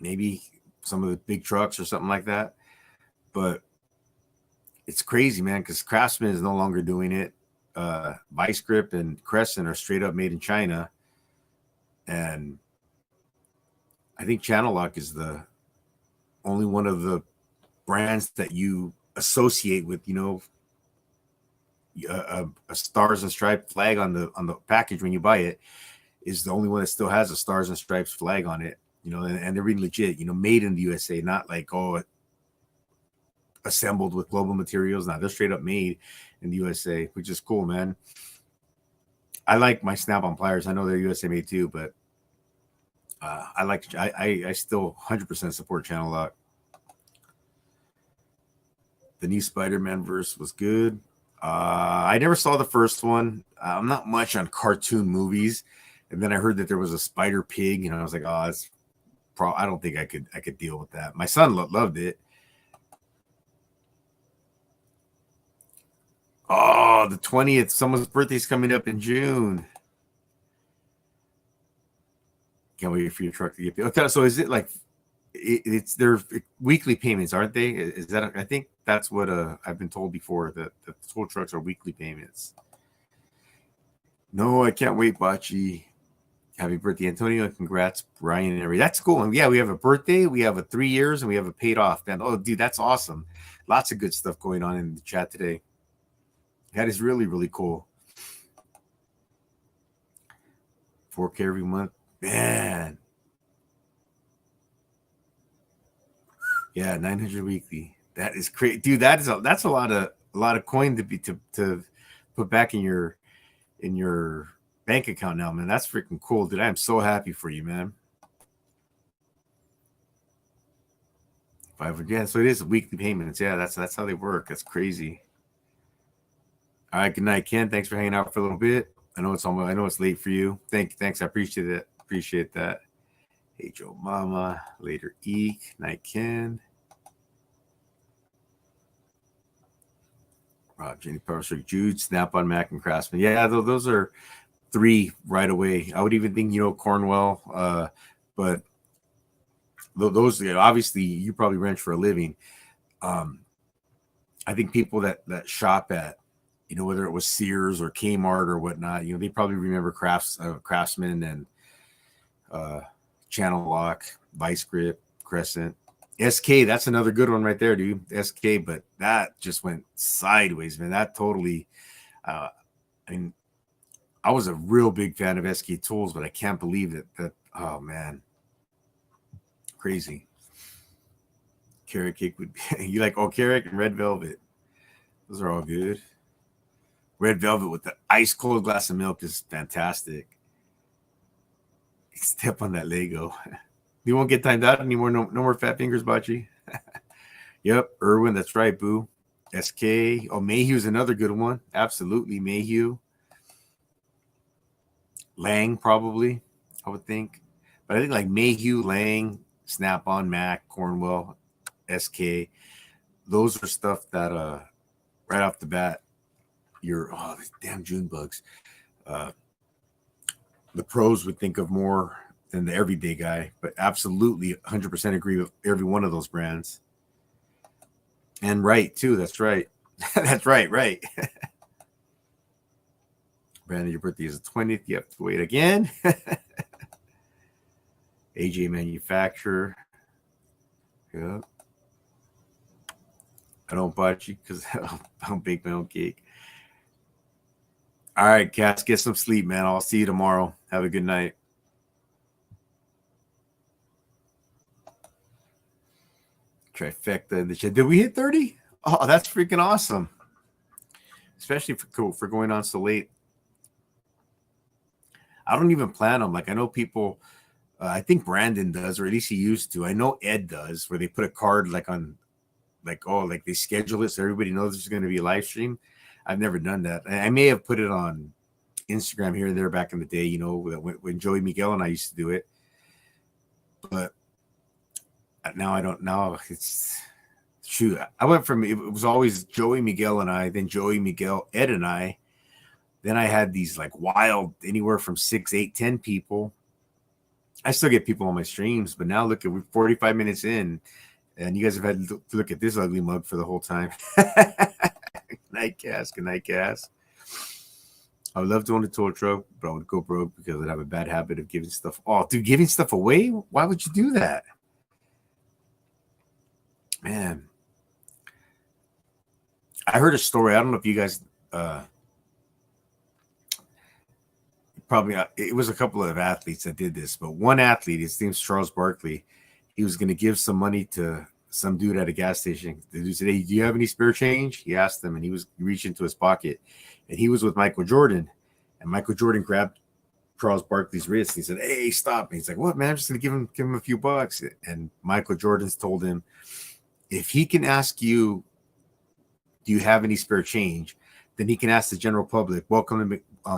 Maybe some of the big trucks or something like that. But it's crazy, man, because Craftsman is no longer doing it. Vice Grip and Crescent are straight up made in China, and I think Channel Lock is the only one of the brands that you associate with, you know, a stars and stripes flag on the package when you buy it, is the only one that still has a stars and stripes flag on it, you know, and they're really legit, you know, made in the USA, not like, assembled with global materials. Now they're straight up made in the USA, which is cool, man. I like my Snap-on pliers. I know they're USA made too, but I still 100% support Channel Lock. The new Spider-Man verse was good. I never saw the first one. I'm not much on cartoon movies, and then I heard that there was a Spider Pig, and I was like, oh, I don't think I could deal with that. My son loved it. Oh, the 20th. Someone's birthday's coming up in June. Can't wait for your truck to get paid. Okay, so is it like it's their weekly payments, aren't they? Is that, I think that's what I've been told before, that the tool trucks are weekly payments. No, I can't wait, Bachi. Happy birthday, Antonio. Congrats, Brian and everybody. That's cool. And yeah, we have a birthday, we have a 3 years, and we have a paid off band. Oh, dude, that's awesome. Lots of good stuff going on in the chat today. That is really, really cool. 4K every month. Man. Yeah, 900 weekly. That is crazy. Dude, that's a lot of coin to put back in your bank account now, man. That's freaking cool, dude. I am so happy for you, man. 500. Yeah, so it is weekly payments. Yeah, that's how they work. That's crazy. All right, good night, Ken. Thanks for hanging out for a little bit. I know it's late for you. Thanks. I appreciate it. Appreciate that. Hey, Joe Mama. Later, Eek. Night, Ken. Jenny Power Street, Jude, Snap-on, Mac, and Craftsman. Yeah, those are 3 right away. I would even think, Cornwell. But those, obviously, you probably wrench for a living. I think people that shop at, whether it was Sears or Kmart or whatnot, they probably remember Craftsman and Channel Lock, Vice Grip, Crescent. SK, that's another good one right there, dude. SK, but that just went sideways, man. That totally, I was a real big fan of SK tools, but I can't believe that, oh, man. Crazy. Carrot cake would be, you like, carrot and red velvet. Those are all good. Red velvet with the ice cold glass of milk is fantastic. Step on that Lego. You won't get timed out anymore. No more fat fingers, Bachi. Yep, Irwin, that's right, boo. SK. Oh, Mayhew's another good one. Absolutely, Mayhew. Lang, probably, I would think. But I think like Mayhew, Lang, Snap-on, Mac, Cornwell, SK. Those are stuff that right off the bat, these damn June bugs. The pros would think of more than the everyday guy, but absolutely 100% agree with every one of those brands. And right too. That's right. That's right. Right. Brandon, your birthday is the 20th. You have to wait again. AJ Manufacturer. Yeah. I don't bite you because I don't bake my own cake. All right, Cass, get some sleep, man. I'll see you tomorrow. Have a good night. Trifecta in the chat. Did we hit 30? Oh, that's freaking awesome. Especially for going on so late. I don't even plan them. Like, I know people, I think Brandon does, or at least he used to. I know Ed does, where they put a card like on, like, oh, like they schedule it so everybody knows there's going to be a live stream. I've never done that. I may have put it on Instagram here and there back in the day, you know, when Joey Miguel and I used to do it. But now I don't know. It's shoot. I went from, it was always Joey Miguel and I, then Joey Miguel, Ed and I. Then I had these like wild, anywhere from 6, 8, 10 people. I still get people on my streams, but now look at, we're 45 minutes in, and you guys have had to look at this ugly mug for the whole time. Night Cass, good night, Cass. I would love to own a tow truck, but I would go broke because I'd have a bad habit of giving stuff. Oh, dude, giving stuff away? Why would you do that? Man. I heard a story. I don't know if you guys probably, it was a couple of athletes that did this, but one athlete, his name's Charles Barkley, he was going to give some money to some dude at a gas station. The dude said, hey, do you have any spare change? He asked him, and he reached into his pocket, and he was with Michael Jordan, and Michael Jordan grabbed Charles Barkley's wrist. He said, hey, stop. And he's like, what, man? I'm just going to give him a few bucks. And Michael Jordan's told him, if he can ask you, do you have any spare change? Then he can ask the general public,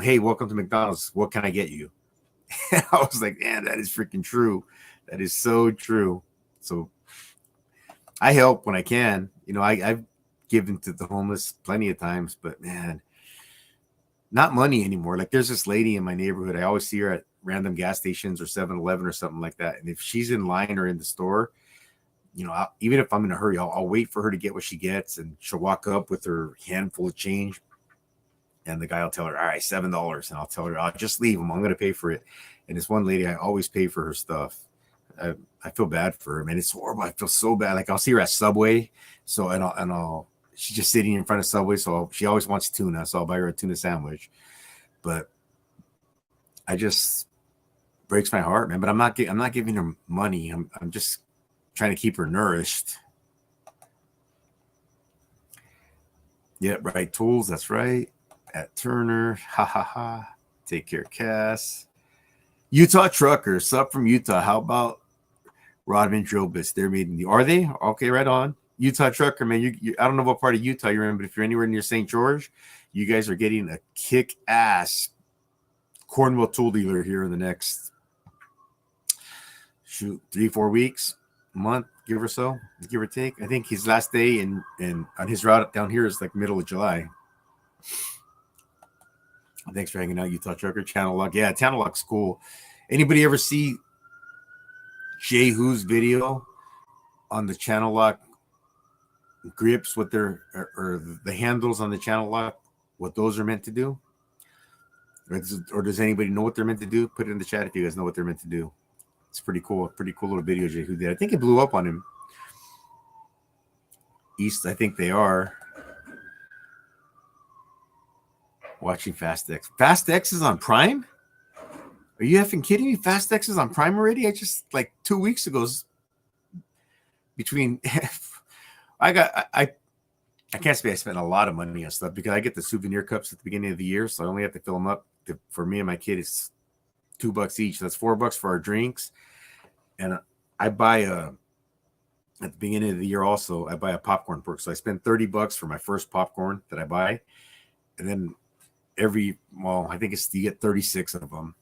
hey, welcome to McDonald's. What can I get you? And I was like, man, that is freaking true. That is so true. So I help when I can. You know, I've given to the homeless plenty of times, but man, not money anymore. Like there's this lady in my neighborhood. I always see her at random gas stations or 7-Eleven or something like that. And if she's in line or in the store, you know, even if I'm in a hurry, I'll wait for her to get what she gets, and she'll walk up with her handful of change. And the guy will tell her, all right, $7. And I'll tell her, I'll just leave them. I'm going to pay for it. And this one lady, I always pay for her stuff. I feel bad for her, man. It's horrible. I feel so bad. Like I'll see her at Subway. So, she's just sitting in front of Subway. So she always wants tuna. So I'll buy her a tuna sandwich. But I just breaks my heart, man. But I'm not giving her money. I'm just trying to keep her nourished. Yeah, right. Tools. That's right. At Turner. Ha ha ha. Take care, Cass. Utah Truckers. Sub from Utah. How about Rodman Drill Bits? They're made in the. Are they? Okay, right on. Utah Trucker, man. You I don't know what part of Utah you're in, but if you're anywhere near St. George, you guys are getting a kick-ass Cornwall tool dealer here in the next 3-4 weeks, month, give or so, give or take. I think his last day in on his route down here is like middle of July. Thanks for hanging out, Utah Trucker. Channel Lock. Yeah, Channel Lock's cool. Anybody ever see Jay Who's video on the Channel Lock grips, what they're, or the handles on the Channel Lock, what those are meant to do? Or does anybody know what they're meant to do? Put it in the chat if you guys know what they're meant to do. It's pretty cool. Pretty cool little video Jay Who did. I think it blew up on him. East, I think they are. Watching Fast X. Fast X is on Prime? Are you effing kidding me? Fast X is on Prime already? I just, like 2 weeks ago, between I can't say I spent a lot of money on stuff because I get the souvenir cups at the beginning of the year, so I only have to fill them up. For me and my kid, it's $2 each. That's $4 for our drinks. And I buy at the beginning of the year also, I buy a popcorn perk. So I spend $30 for my first popcorn that I buy. And then I think you get 36 of them.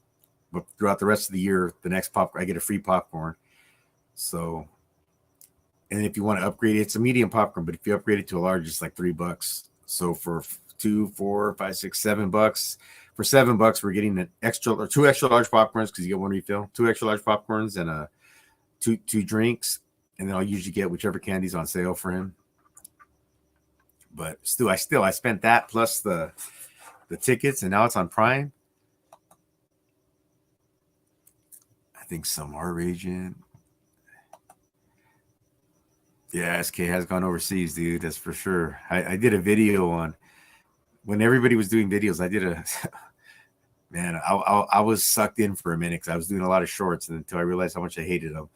But throughout the rest of the year, the next I get a free popcorn. So, and if you want to upgrade it, it's a medium popcorn, but if you upgrade it to a large, it's like $3. So for $2, $4, $5, $6, $7 for $7, we're getting an extra or 2 extra large popcorns because you get one refill, 2 extra large popcorns and two drinks, and then I'll usually get whichever candy's on sale for him. But still, I spent that plus the tickets, and now it's on Prime. I think some are raging. Yeah, SK has gone overseas, dude. That's for sure. I did a video on when everybody was doing videos. I did a man. I was sucked in for a minute because I was doing a lot of shorts, and until I realized how much I hated them.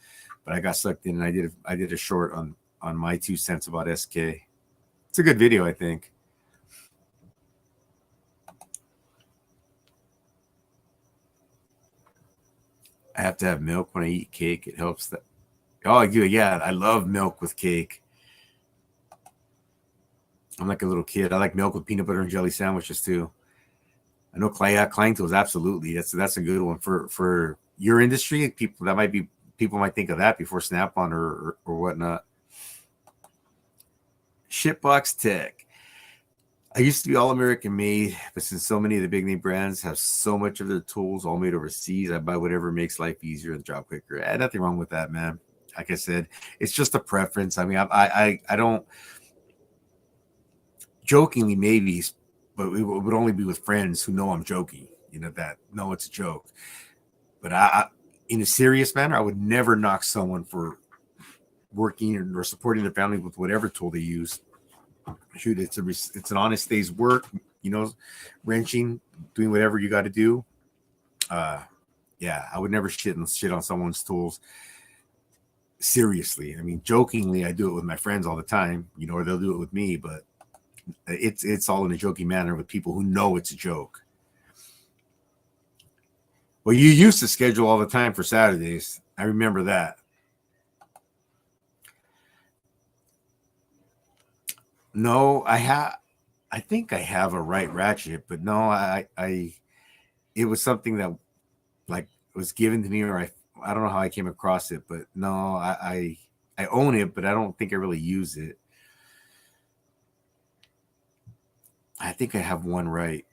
But I got sucked in, and I did a short on my 2 cents about SK. It's a good video, I think. I have to have milk when I eat cake. It helps that. Oh, yeah. I love milk with cake. I'm like a little kid. I like milk with peanut butter and jelly sandwiches too. I know Kleintos, absolutely. That's a good one for your industry. People might think of that before Snap-on or whatnot. Shitbox Tech. I used to be all American made, but since so many of the big name brands have so much of their tools all made overseas, I buy whatever makes life easier and job quicker. Nothing wrong with that, man. Like I said, it's just a preference. I mean, I don't jokingly maybe, but it would only be with friends who know I'm joking. You know that no, it's a joke. But I in a serious manner, I would never knock someone for working or supporting their family with whatever tool they use. Shoot, it's an honest day's work, you know, wrenching, doing whatever you got to do. Yeah, I would never shit on someone's tools. Seriously, I mean, jokingly, I do it with my friends all the time, you know, or they'll do it with me, but it's all in a joking manner with people who know it's a joke. Well, you used to schedule all the time for Saturdays. I remember that. No, I think I have a right ratchet, but no, it was something that like was given to me, or I don't know how I came across it, but no, I own it, but I don't think I really use it. I think I have one right.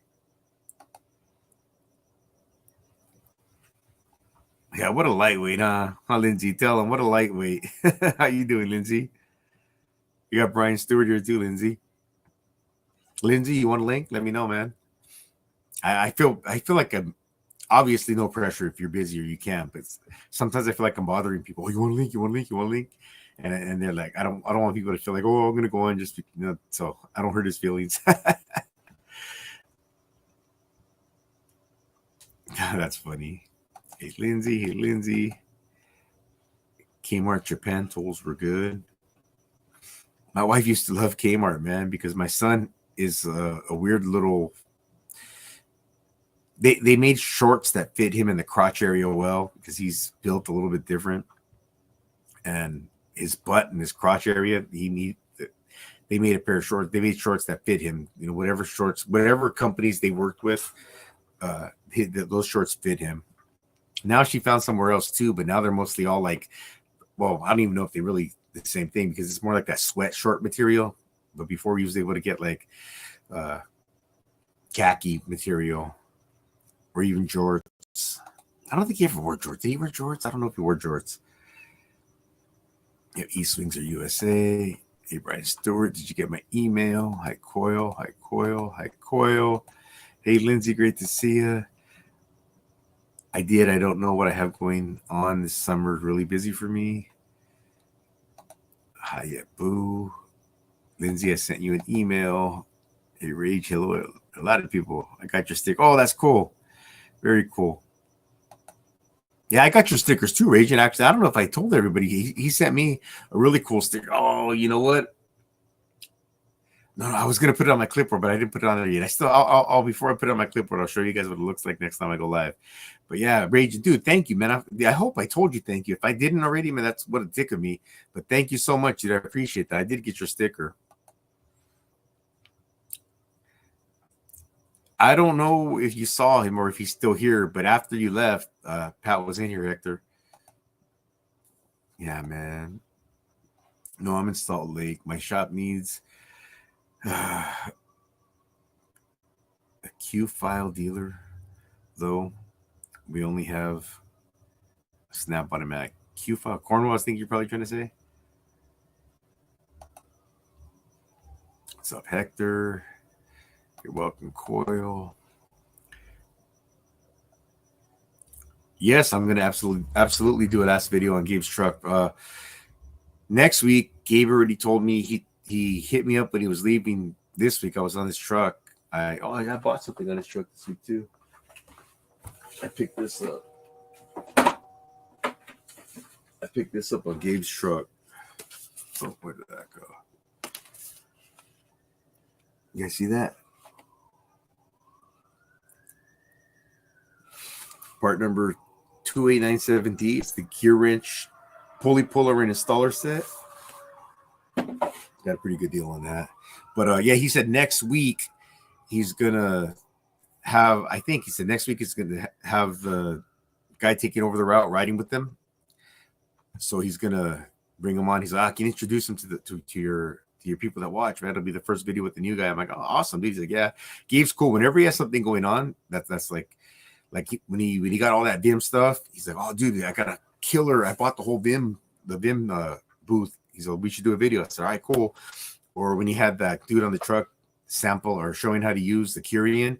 Yeah, what a lightweight, huh? Huh, Lindsay? Tell him what a lightweight. How you doing, Lindsay? You got Brian Stewart here too, Lindsay. Lindsay, you want a link? Let me know, man. I feel like I'm obviously no pressure if you're busy or you can, but sometimes I feel like I'm bothering people. Oh, you want a link? You want a link? You want a link? And they're like, I don't want people to feel like, oh, I'm gonna go on just so I don't hurt his feelings. That's funny. Hey Lindsay. Kmart Japan tools were good. My wife used to love Kmart, man, because my son is a weird little. They made shorts that fit him in the crotch area well because he's built a little bit different, and his butt and his crotch area they made a pair of shorts. They made shorts that fit him. You know, whatever companies they worked with, those shorts fit him. Now she found somewhere else too, but now they're mostly all like, well, I don't even know if they really the same thing because it's more like that sweat short material. But before we was able to get like khaki material or even jorts. I don't think he ever wore jorts. Did he wear jorts? I don't know if he wore jorts. Yeah, East Wings or USA. Hey, Brian Stewart, did you get my email? Hi, Coil. Hey, Lindsay, great to see you. I did. I don't know what I have going on this summer. Really busy for me. Hi, boo. Lindsay, I sent you an email. Hey, Rage, hello. A lot of people. I got your stick. Oh, that's cool. Very cool. Yeah, I got your stickers too, Rage. And actually, I don't know if I told everybody. He sent me a really cool sticker. Oh, you know what? No, I was gonna put it on my clipboard, but I didn't put it on there yet. I'll before I put it on my clipboard, I'll show you guys what it looks like next time I go live. But yeah, Rage, dude, thank you, man. I hope I told you thank you. If I didn't already, man, that's what a dick of me. But thank you so much, dude. I appreciate that. I did get your sticker. I don't know if you saw him or if he's still here, but after you left, Pat was in here, Hector. Yeah, man. No, I'm in Salt Lake. My shop needs a Q file dealer, though. We only have a snap automatic Q file. Cornwall, I think you're probably trying to say. What's up, Hector? You're welcome, Coil. Yes, I'm gonna absolutely do a last video on Gabe's truck. Next week, Gabe already told me he hit me up when he was leaving this week. I was on his truck. I bought something on his truck this week too. I picked this up. I picked this up on Gabe's truck. Oh, where did that go? You guys see that? Part number 2897D. It's the gear wrench pulley puller and installer set. Got a pretty good deal on that. But yeah, he said next week he's gonna have, I think he said next week he's gonna have the guy taking over the route riding with them. So he's gonna bring him on. He's like, I can introduce him to your people that watch, man. It'll be the first video with the new guy. I'm like, oh, awesome. He's like, yeah, Gabe's cool. Whenever he has something going on, that's like when he got all that Vim stuff, he's like, oh, dude, I got a killer. I bought the whole Vim booth. He's like, we should do a video. I said, all right, cool. Or when he had that dude on the truck sample or showing how to use the Curian,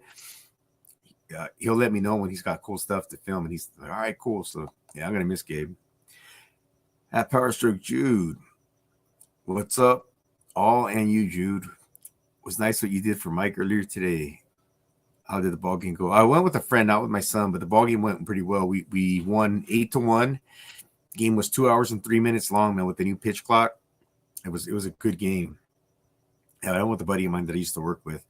he'll let me know when he's got cool stuff to film. And he's like, all right, cool. So yeah, I'm gonna miss Gabe. At Power Stroke Jude, what's up? All and you, Jude. It was nice what you did for Mike earlier today. How did the ball game go? I went with a friend, not with my son, but the ball game went pretty well. We won 8-1. Game was 2 hours and 3 minutes long, man, with the new pitch clock. It was a good game. Yeah, I went with a buddy of mine that I used to work with.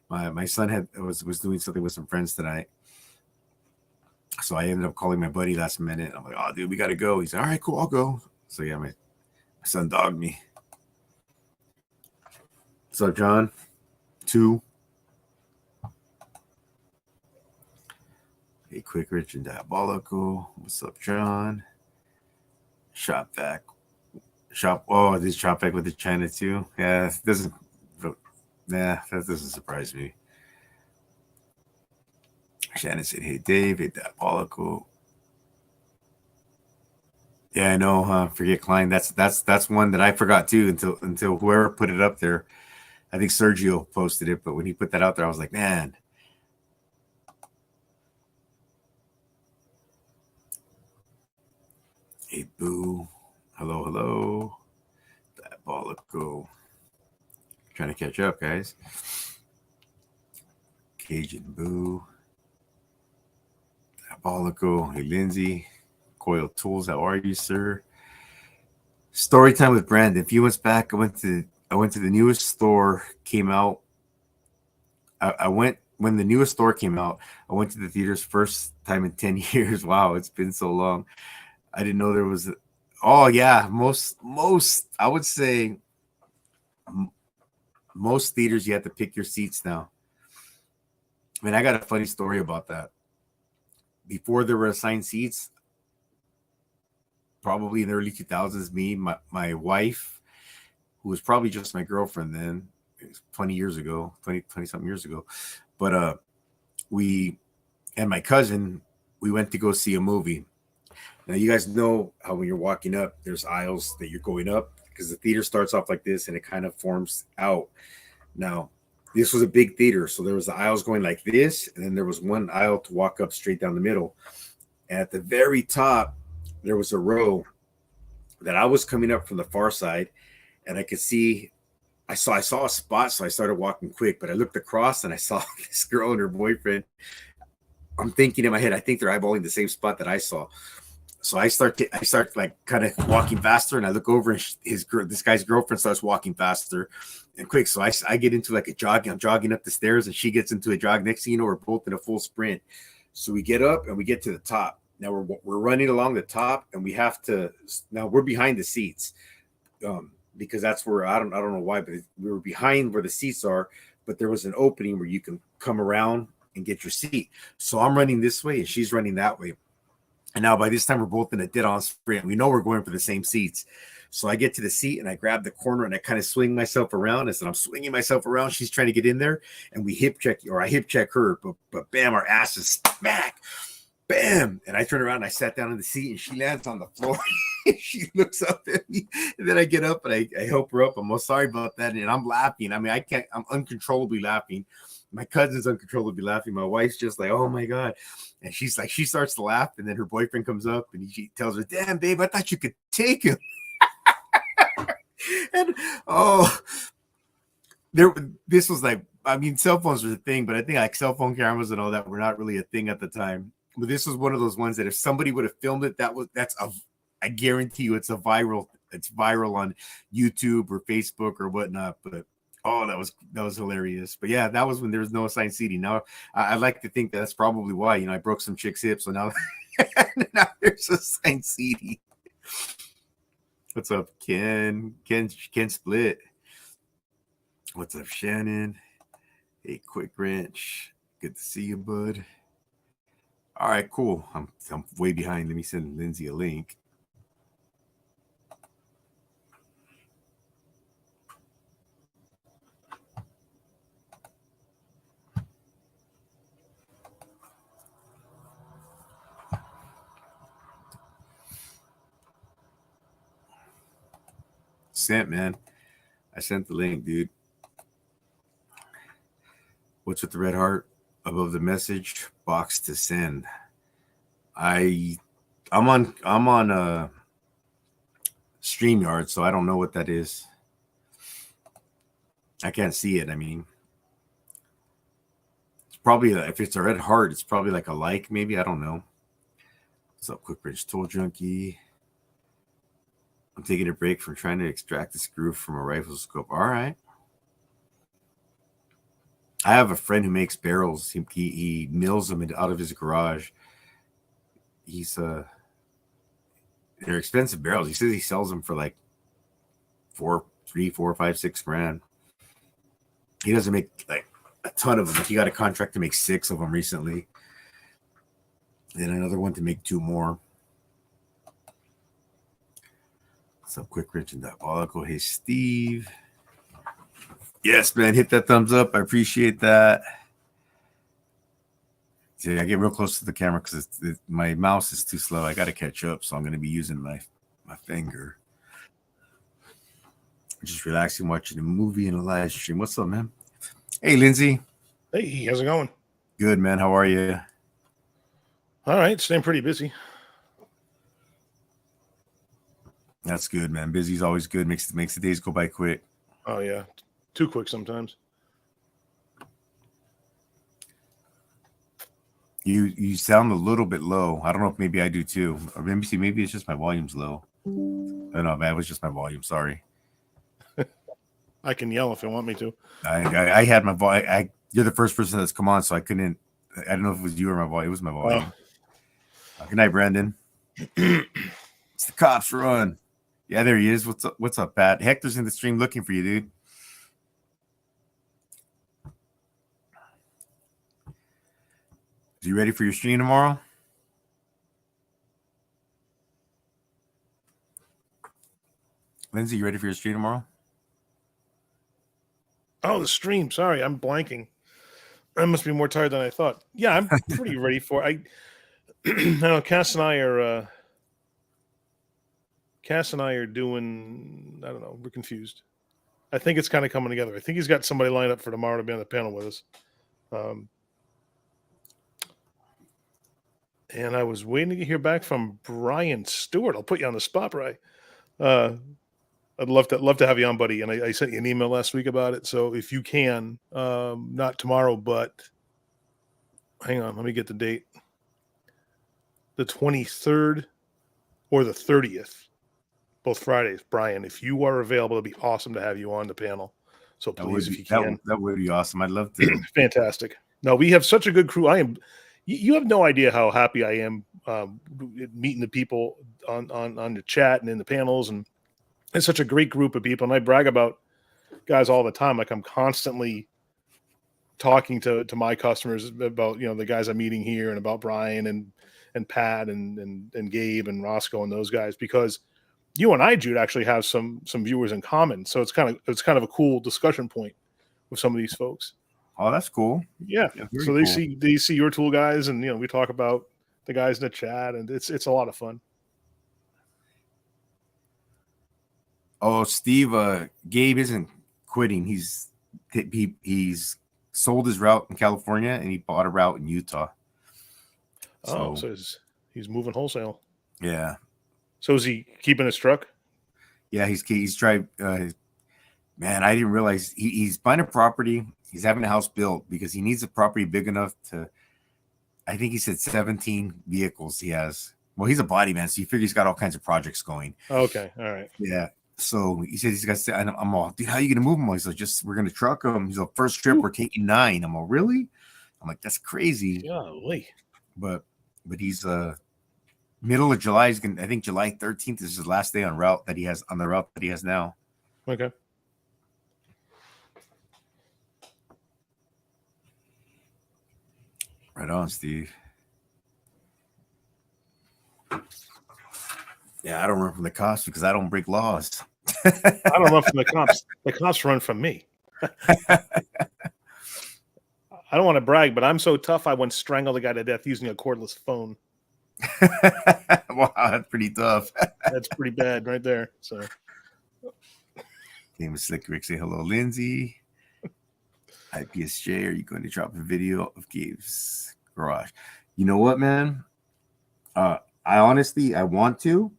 My son was doing something with some friends tonight. So I ended up calling my buddy last minute. I'm like, oh, dude, we got to go. He's like, all right, cool, I'll go. So yeah, my son dogged me. What's up, John? 2. Hey, Quick, Rich, and Diabolical. What's up, John? Shop back. Oh, this shop back with the China too. Yeah, that doesn't surprise me. Shannon said, hey, Dave. Hey, Diabolical. Yeah, I know, huh? Forget Klein. That's one that I forgot too until whoever put it up there. I think Sergio posted it, but when he put that out there, I was like, man. Hey, Boo. Hello. Diabolical. Trying to catch up, guys. Cajun Boo. Diabolical. Hey, Lindsay. Coil Tools. How are you, sir? Story time with Brandon. A few months back, I went to the newest store came out. I went when the newest store came out. I went to the theaters first time in 10 years. Wow, it's been so long. I didn't know there was. Oh yeah, most I would say most theaters you have to pick your seats now. I mean, I got a funny story about that. Before there were assigned seats, probably in the early 2000s, me, my wife, who was probably just my girlfriend then, it was 20 years ago, 20 something years ago. But we and my cousin, we went to go see a movie. Now, you guys know how when you're walking up, there's aisles that you're going up because the theater starts off like this and it kind of forms out. Now, this was a big theater, so there was the aisles going like this, and then there was one aisle to walk up straight down the middle. And at the very top, there was a row that I was coming up from the far side, and I could see, I saw a spot, so I started walking quick, but I looked across and I saw this girl and her boyfriend. I'm thinking in my head, I think they're eyeballing the same spot that I saw. So I start like kind of walking faster, and I look over, and this guy's girlfriend starts walking faster and quick. So I get into like a jogging. I'm jogging up the stairs, and she gets into a jog. Next thing you know, we're both in a full sprint. So we get up and we get to the top. Now we're running along the top, and we have to. Now we're behind the seats, because that's where I don't know why, but we were behind where the seats are. But there was an opening where you can come around and get your seat. So I'm running this way, and she's running that way. And now by this time, we're both in a dead-on sprint. We know we're going for the same seats. So I get to the seat and I grab the corner and I kind of swing myself around. As I'm swinging myself around, she's trying to get in there, and we hip check, or I hip check her, but bam, our asses smack, bam. And I turn around and I sat down in the seat and she lands on the floor. She looks up at me, and then I get up and I help her up. I'm most sorry about that. And I'm laughing. I mean, I'm uncontrollably laughing. My cousin's uncontrollably laughing. My wife's just like, oh my God. And she's like, she starts to laugh. And then her boyfriend comes up and he tells her, damn, babe, I thought you could take him. And this was like, I mean, cell phones were a thing, but I think like cell phone cameras and all that were not really a thing at the time. But this was one of those ones that if somebody would have filmed it, I guarantee you it's viral on YouTube or Facebook or whatnot. But that was hilarious. But yeah, that was when there was no assigned seating. Now I like to think that's probably why, I broke some chick's hip, so now there's assigned seating. What's up, Ken Split? What's up, Shannon? Hey, Quick Wrench. Good to see you, bud. All right, cool. I'm way behind. Let me send Lindsay a link. Sent, man. I sent the link, dude. What's with the red heart above the message box to send? I'm on StreamYard, so I don't know what that is. I can't see it. I mean, it's probably, if it's a red heart, it's probably like a like, maybe. I don't know. What's up, Quick Bridge Tool Junkie? I'm taking a break from trying to extract the screw from a rifle scope. All right. I have a friend who makes barrels. He mills them out of his garage. They're expensive barrels. He says he sells them for like $3, $4, $5, $6 grand. He doesn't make like a ton of them. He got a contract to make 6 of them recently. Then another one to make 2 more. What's up, Quick Rich and Diabolical? Hey, Steve. Yes, man. Hit that thumbs up. I appreciate that. See, I get real close to the camera because my mouse is too slow. I got to catch up, so I'm going to be using my finger. Just relaxing, watching a movie and a live stream. What's up, man? Hey, Lindsay. Hey, how's it going? Good, man. How are you? All right, staying pretty busy. That's good, man. Busy's always good. Makes the days go by quick. Oh yeah, too quick sometimes. You sound a little bit low. I don't know if maybe I do too. Or maybe it's just my volume's low. Oh no, man, it was just my volume. Sorry. I can yell if you want me to. I had my volume. You're the first person that's come on, so I couldn't. I don't know if it was you or my volume. It was my volume. Good night, Brandon. It's the cops run. Yeah, there he is. What's up, Pat? Hector's in the stream looking for you, dude. You ready for your stream tomorrow? Lindsay, you ready for your stream tomorrow? Oh, the stream. Sorry, I'm blanking. I must be more tired than I thought. Yeah, I'm pretty ready for it. I know Cass and I are doing, I don't know, we're confused. I think it's kind of coming together. I think he's got somebody lined up for tomorrow to be on the panel with us. And I was waiting to hear back from Brian Stewart. I'll put you on the spot, Brian. I'd love to have you on, buddy. And I sent you an email last week about it. So if you can, not tomorrow, but hang on, let me get the date. The 23rd or the 30th, both Fridays. Brian, if you are available, it'd be awesome to have you on the panel. So please, if you can. That would be awesome. I'd love to. Fantastic. No, we have such a good crew. You have no idea how happy I am meeting the people on the chat and in the panels, and it's such a great group of people. And I brag about guys all the time. Like I'm constantly talking to my customers about, the guys I'm meeting here and about Brian and Pat and Gabe and Roscoe and those guys, because you and I, Jude, actually have some viewers in common. So it's kind of a cool discussion point with some of these folks. Oh, that's cool. Yeah. Yeah, very So cool. they see your tool guys, and we talk about the guys in the chat, and it's a lot of fun. Oh, Steve, Gabe isn't quitting. He's sold his route in California and he bought a route in Utah. So he's moving wholesale. Yeah. So is he keeping his truck? Yeah, he's tried. Man, I didn't realize he's buying a property. He's having a house built because he needs a property big enough to. I think he said 17 vehicles he has. Well, he's a body man, so you figure he's got all kinds of projects going. Okay, all right. Yeah. So he said he's got. I'm all, dude, how are you gonna move him? He's like, we're gonna truck him. He's like, first trip we're taking 9. I'm all, really? I'm like, that's crazy. Golly. But he's middle of July. He's gonna. I think July 13th is his last day on the route that he has now. Okay. Right on, Steve. Yeah, I don't run from the cops because I don't break laws. I don't run from the cops. The cops run from me. I don't want to brag, but I'm so tough I once strangled a guy to death using a cordless phone. Wow, that's pretty tough. That's pretty bad right there. So Name is Slick Rick. Say hello, Lindsay. IPSJ, are you going to drop a video of Gabe's garage? You know what, man? I want to.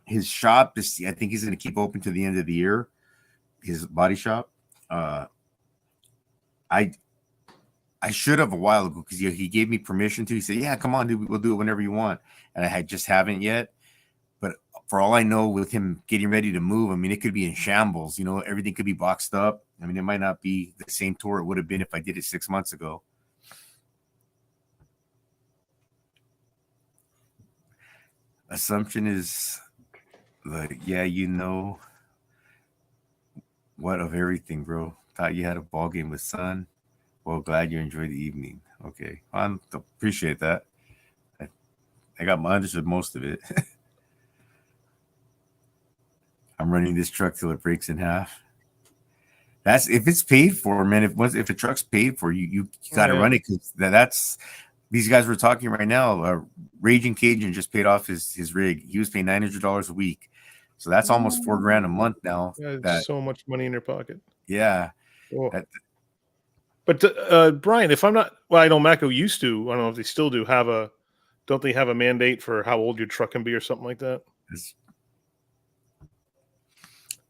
His shop is, I think he's going to keep open to the end of the year. His body shop. I should have a while ago because he gave me permission to. He said, "Yeah, come on, dude, we'll do it whenever you want." And I just haven't yet. But for all I know, with him getting ready to move, I mean, it could be in shambles. Everything could be boxed up. I mean, it might not be the same tour it would have been if I did it 6 months ago. Assumption is like, yeah, what of everything, bro. Thought you had a ball game with Sun. Well, glad you enjoyed the evening. Okay, I appreciate that. I understood most of it. I'm running this truck till it breaks in half. That's if it's paid for, man. If a truck's paid for, you got to run it because that's. These guys we're talking right now. Raging Cajun just paid off his rig. He was paying $900 a week, so that's almost $4,000 a month now. That's so much money in your pocket. Yeah. Oh. But Brian, if I'm not, well, I know Mako used to. I don't know if they still do have don't they have a mandate for how old your truck can be or something like that?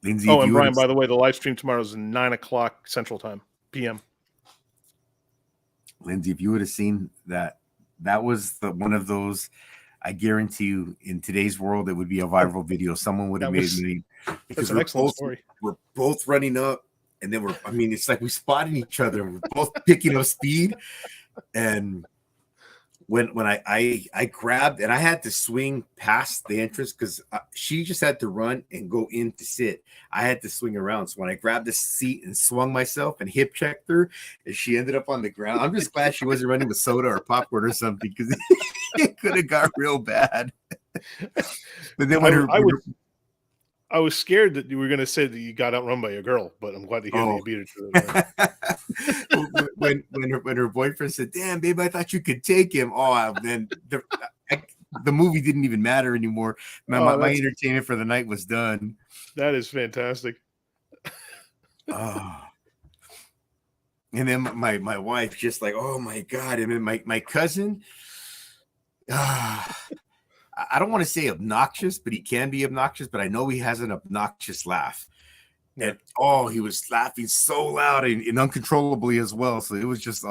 Lindsay, and Brian, by the way, the live stream tomorrow is 9:00 Central Time, PM. Lindsay, if you would have seen that was one of those. I guarantee you, in today's world, it would be a viral video. Someone would have made me because that's an excellent story. We're both running up, and then it's like we spotted each other. And we're both picking up speed, and when I grabbed, and I had to swing past the entrance because she just had to run and go in to sit. I had to swing around. So when I grabbed the seat and swung myself and hip checked her, and she ended up on the ground. I'm just glad she wasn't running with soda or popcorn or something because it could have got real bad. But then when I was scared that you were going to say that you got outrun by a girl, but I'm glad to hear that you beat her to the when her boyfriend said, "Damn, babe, I thought you could take him." Oh, then the movie didn't even matter anymore. My entertainment for the night was done. That is fantastic. Oh. And then my wife just like, oh my God. And then my cousin, I don't want to say obnoxious, but he can be obnoxious, but I know he has an obnoxious laugh. Yeah. And he was laughing so loud and uncontrollably as well. So it was just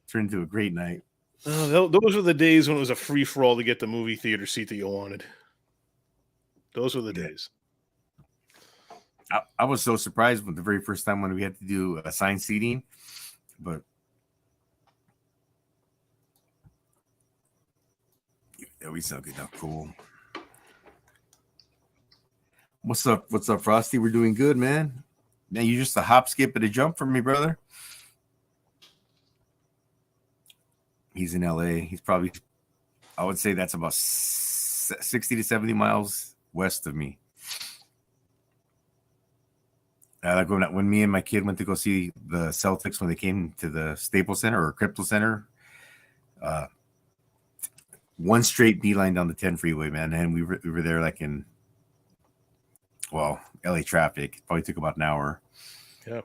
turned into a great night. Those were the days when it was a free for all to get the movie theater seat that you wanted. Those were the days. I was so surprised with the very first time when we had to do assigned seating, but we still good enough. Cool. What's up, Frosty? We're doing good, man. Man, you're just a hop, skip, and a jump from me, brother. He's in LA. He's probably, I would say that's about 60 to 70 miles west of me. Like when me and my kid went to go see the Celtics when they came to the Staples Center or Crypto Center, one straight beeline down the 10 freeway, man. And we were there like in, well, LA traffic. Probably took about an hour. Yeah.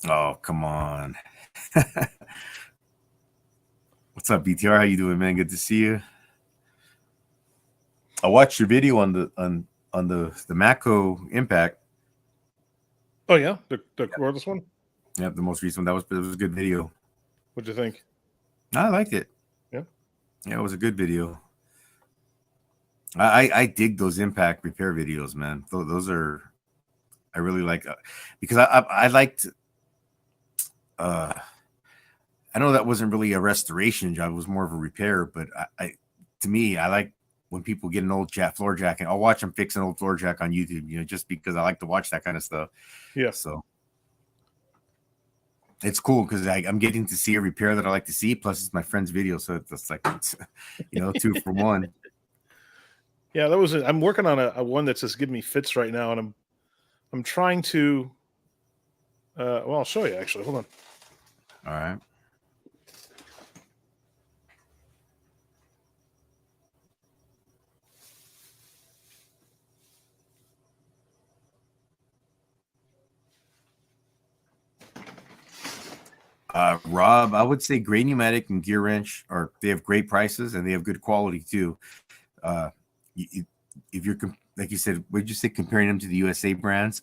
Oh, come on. What's up, BTR? How you doing, man? Good to see you. I watched your video on the Mako Impact. Oh yeah, the cordless one. Yeah, the most recent one. It was a good video. What'd you think? I liked it. Yeah, it was a good video. I dig those impact repair videos, man. Those are, I really like, because I liked. I know that wasn't really a restoration job; it was more of a repair. But to me, I like when people get an old floor jack, and I'll watch them fix an old floor jack on YouTube. Just because I like to watch that kind of stuff. Yeah. So it's cool because I'm getting to see a repair that I like to see. Plus, it's my friend's video, so it's like, 2 for 1. Yeah, that was. I'm working on a one that's just giving me fits right now, and I'm trying to. Well, I'll show you actually. Hold on. All right. Rob, I would say Gray Pneumatic and Gear Wrench they have great prices and they have good quality too. If you're like you said, would you say comparing them to the USA brands?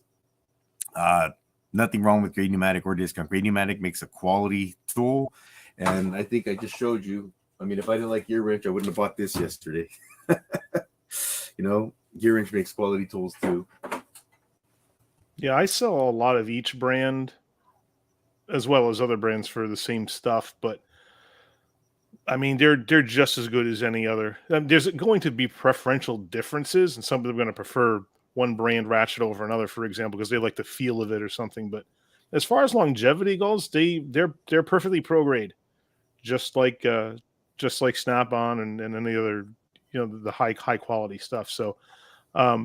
Nothing wrong with Gray Pneumatic or Discount. Gray Pneumatic makes a quality tool, and I think I just showed you. I mean, if I didn't like Gear Wrench, I wouldn't have bought this yesterday. Gear Wrench makes quality tools too. Yeah, I sell a lot of each brand as well as other brands for the same stuff, but I mean, they're just as good as any other. There's going to be preferential differences, and some of them are going to prefer one brand ratchet over another, for example, because they like the feel of it or something. But as far as longevity goes, they're perfectly pro grade, just like Snap-on and any other, the high quality stuff. So a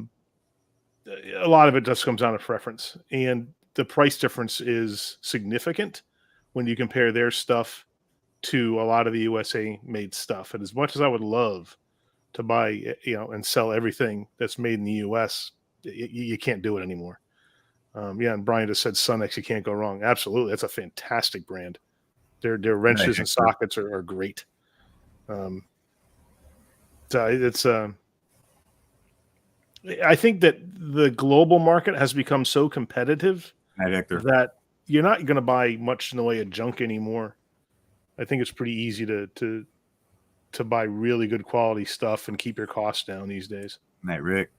lot of it just comes down to preference, and the price difference is significant when you compare their stuff to a lot of the USA made stuff. And as much as I would love to buy, and sell everything that's made in the US, you can't do it anymore. And Brian just said Sunex, you can't go wrong. Absolutely. That's a fantastic brand. Their wrenches and sockets are great. So it's, I think that the global market has become so competitive that you're not going to buy much in the way of junk anymore. I think it's pretty easy to buy really good quality stuff and keep your costs down these days. Night, Rick.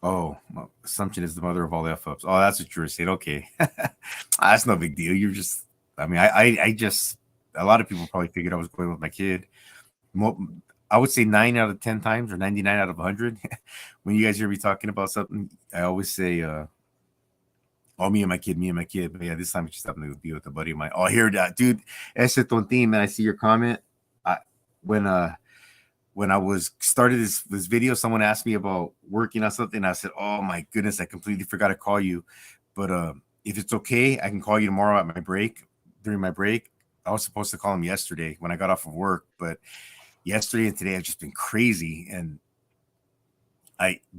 Oh, assumption is the mother of all F-ups. Oh, that's what you were saying. Okay. That's no big deal. You're just, I mean, I just, a lot of people probably figured I was going with my kid. I would say 9 out of 10 times or 99 out of 100. When you guys hear me talking about something, I always say, me and my kid. But yeah, this time it just happened to be with a buddy of mine. Oh, here, dude. Ese tontín, man. I see your comment. When I was started this video, someone asked me about working on something. I said, oh my goodness, I completely forgot to call you. But if it's okay, I can call you tomorrow at my break. During my break, I was supposed to call him yesterday when I got off of work, but yesterday and today I've just been crazy. And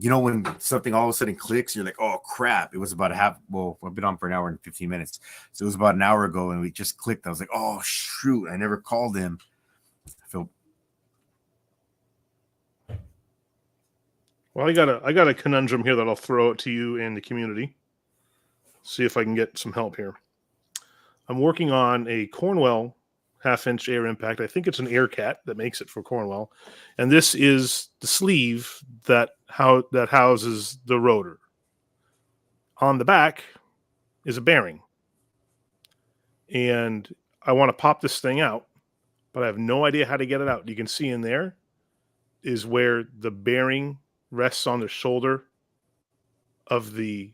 when something all of a sudden clicks, you're like, oh crap. It was about I've been on for an hour and 15 minutes. So it was about an hour ago and we just clicked. I was like, oh shoot, I never called him. I feel. Well, I got a conundrum here that I'll throw out to you and the community. See if I can get some help here. I'm working on a Cornwell 1/2-inch air impact. I think it's an Aircat that makes it for Cornwell. And this is the sleeve that houses the rotor. On the back is a bearing. And I want to pop this thing out, but I have no idea how to get it out. You can see in there is where the bearing rests on the shoulder of the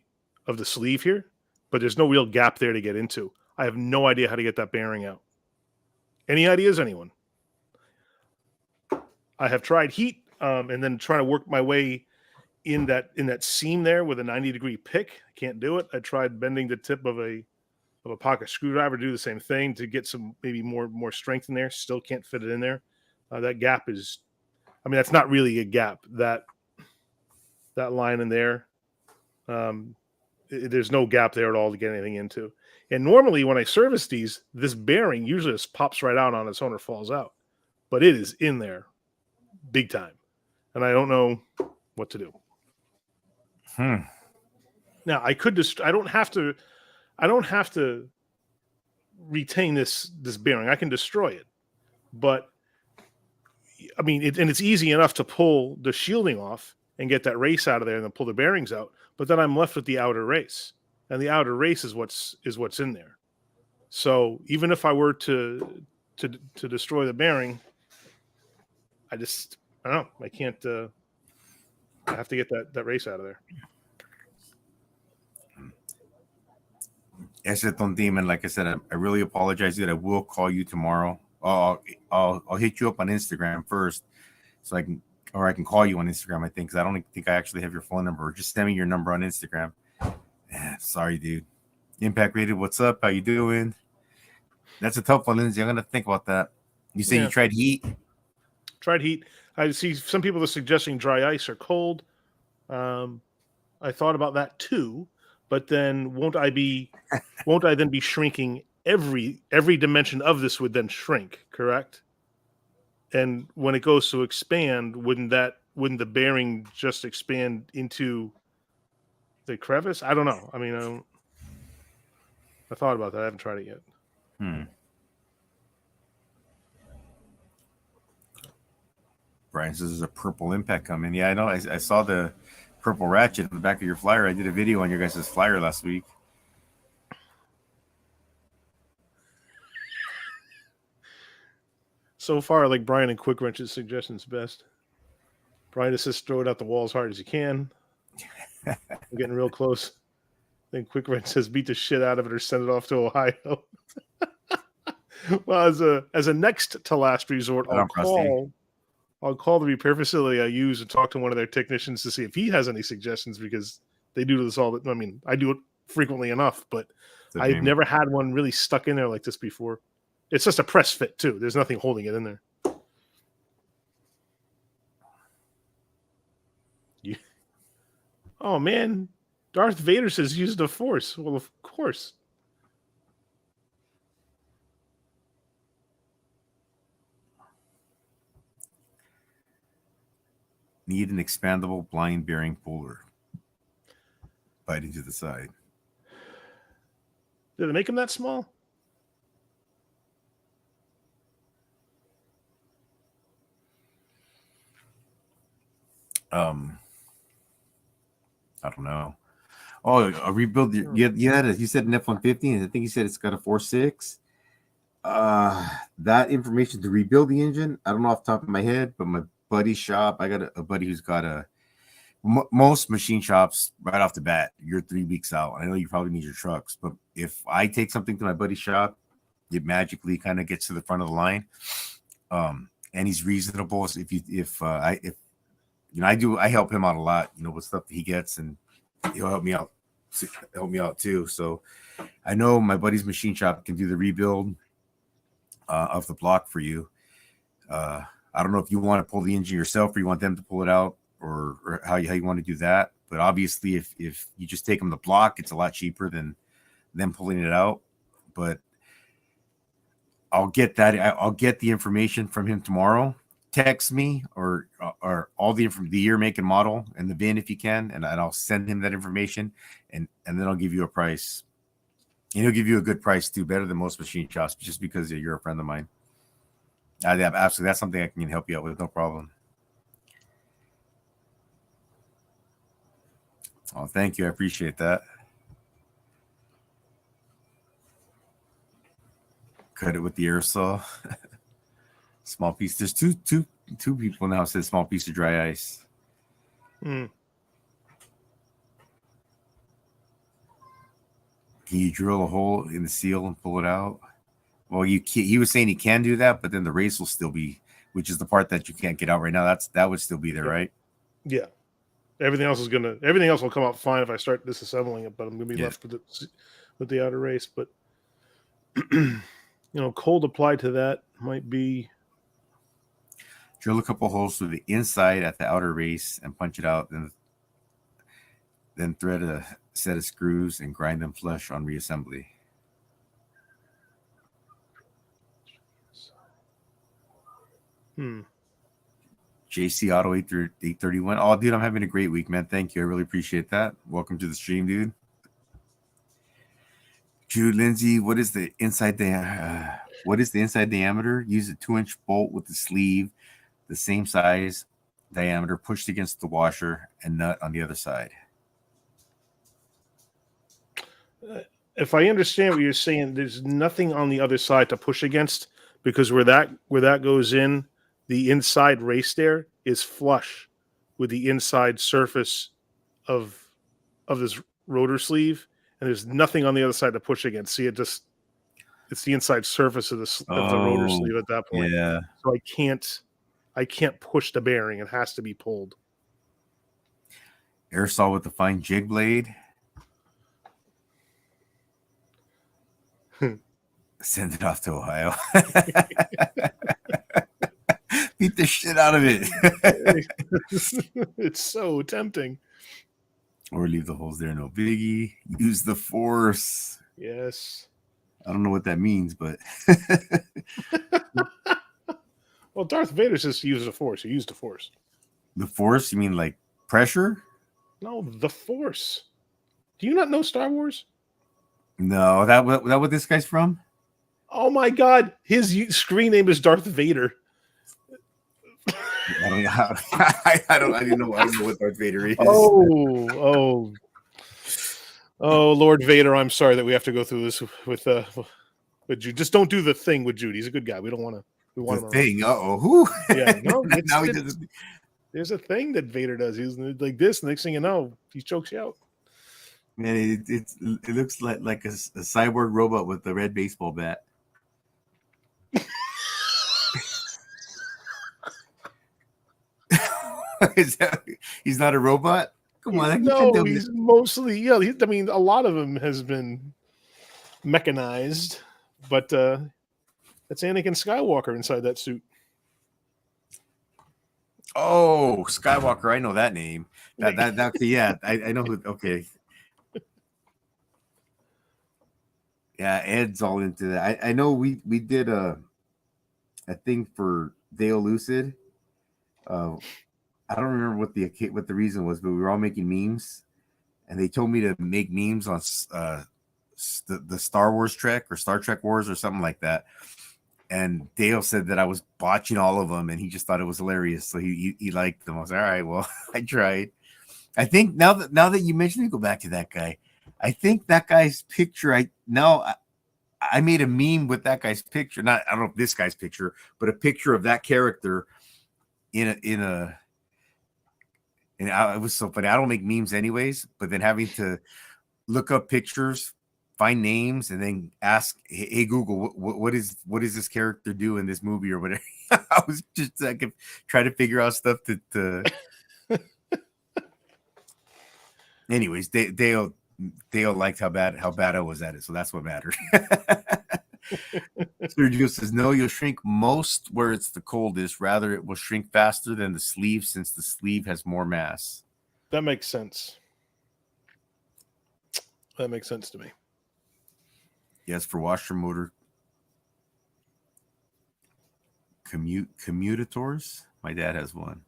sleeve here, but there's no real gap there to get into. I have no idea how to get that bearing out. Any ideas, anyone? I have tried heat, and then trying to work my way in that seam there with a 90-degree pick. I can't do it. I tried bending the tip of a pocket screwdriver to do the same thing to get some maybe more strength in there. Still can't fit it in there. That gap is, I mean, that's not really a gap. That line in there, there's no gap there at all to get anything into. And normally when I service these, this bearing usually just pops right out on its own or falls out, but it is in there big time, and I don't know what to do. Now I could just, I don't have to retain this bearing. I can destroy it, but I mean, it's easy enough to pull the shielding off and get that race out of there and then pull the bearings out. But then I'm left with the outer race, and the outer race is what's in there. So even if I were to destroy the bearing, I don't know. I can't. I have to get that race out of there. Ese Don Demon, like I said, I really apologize, dude. I will call you tomorrow. I'll hit you up on Instagram first, so I can call you on Instagram. I think, because I don't think I actually have your phone number. Just send me your number on Instagram. Sorry, dude. Impact Rated, what's up? How you doing? That's a tough one, Lindsay. I'm gonna think about that. You say you tried heat? Tried heat. I see some people are suggesting dry ice or cold. I thought about that too, but then won't I then be shrinking every dimension of this would then shrink, correct? And when it goes to expand, wouldn't the bearing just expand into the crevice? I don't know. I mean, I thought about that. I haven't tried it yet. Brian says there's a purple impact coming. Yeah, I know. I saw the purple ratchet in the back of your flyer. I did a video on your guys' flyer last week. So far, I like Brian and Quick Wrench's suggestions best. Brian just says throw it out the wall as hard as you can. I'm getting real close. Then Quick Wrench says beat the shit out of it or send it off to Ohio. Well, as a next to last resort, I'll call the repair facility I use and talk to one of their technicians to see if he has any suggestions, because they do this all. I mean, I do it frequently enough, but I've never had one really stuck in there like this before. It's just a press fit too. There's nothing holding it in there. Oh man, Darth Vader says use the Force. Well, of course. Need an expandable blind bearing puller. Biting to the side. Did they make them that small? I don't know. Oh, a rebuild. You said an F-150, and I think you said it's got a 4.6. That information to rebuild the engine, I don't know off the top of my head, but my buddy's shop, I got a buddy who's got most machine shops right off the bat, you're 3 weeks out. I know you probably need your trucks, but if I take something to my buddy's shop, it magically kind of gets to the front of the line. And he's reasonable. So I help him out a lot, with stuff that he gets, and he'll help me out too. So I know my buddy's machine shop can do the rebuild of the block for you. I don't know if you want to pull the engine yourself or you want them to pull it out, or how you want to do that. But obviously, if you just take them the block, it's a lot cheaper than them pulling it out. But I'll get the information from him tomorrow. Text me or all the year, make, and model, and the VIN if you can, and I'll send him that information, and then I'll give you a price. And he'll give you a good price too, better than most machine shops, just because you're a friend of mine. Absolutely, that's something I can help you out with, no problem. Oh, thank you, I appreciate that. Cut it with the aerosol. Small piece. There's two people now said small piece of dry ice. Can you drill a hole in the seal and pull it out? Well, you can't, he was saying he can do that, but then the race will still be, which is the part that you can't get out right now. That would still be there, right? Yeah. Everything else will come out fine if I start disassembling it, but I'm gonna be left with the outer race. But cold applied to that might be. Drill a couple holes through the inside at the outer race and punch it out, then thread a set of screws and grind them flush on reassembly. JC Auto 831. Oh, dude, I'm having a great week, man. Thank you. I really appreciate that. Welcome to the stream, dude. Jude Lindsay, what is the inside diameter? Use a 2-inch bolt with the sleeve, the same size diameter, pushed against the washer and nut on the other side. If I understand what you're saying, there's nothing on the other side to push against, because where that goes in, the inside race there is flush with the inside surface of this rotor sleeve, and there's nothing on the other side to push against. See, it's the inside surface of the rotor sleeve at that point. Yeah. So I can't push the bearing. It has to be pulled. Air saw with the fine jig blade. Send it off to Ohio. Beat the shit out of it. It's so tempting. Or leave the holes there, no biggie. Use the force. Yes. I don't know what that means, but well, Darth Vader says to use the force. He used the force. The force? You mean like pressure? No, the force. Do you not know Star Wars? No, that what this guy's from? Oh my God, his screen name is Darth Vader. I don't know. I don't know what Darth Vader is. Oh, Lord Vader, I'm sorry that we have to go through this with Jude. Just don't do the thing with Jude. He's a good guy. We want the thing. Who? Yeah, no. Now he does. There's a thing that Vader does. He's like this. Next thing you know, he chokes you out. Man, it looks like a cyborg robot with a red baseball bat. He's not a robot? Come on. No, he's mostly, yeah. I mean, a lot of him has been mechanized, but that's Anakin Skywalker inside that suit. Oh, Skywalker. I know that name. That yeah, I know who. Okay. Yeah, Ed's all into that. I know we did a thing for Dale Lucid. I don't remember what the reason was, but we were all making memes, and they told me to make memes on the Star Wars Trek or Star Trek Wars or something like that. And Dale said that I was botching all of them, and he just thought it was hilarious, so he liked them. I was like, all right, well, I tried. I think now that you mentioned it, go back to that guy. I think that guy's picture. I made a meme with that guy's picture. I don't know if this guy's picture, but a picture of that character it was so funny. I don't make memes anyways, but then having to look up pictures, find names, and then ask, "Hey Google, what does this character do in this movie or whatever?" I was just trying to figure out stuff to. Anyways, Dale liked how bad I was at it, so that's what mattered. Sergio says, no, you'll shrink most where it's the coldest. Rather, it will shrink faster than the sleeve since the sleeve has more mass. That makes sense. That makes sense to me. Yes, for washer motor commutators. My dad has one.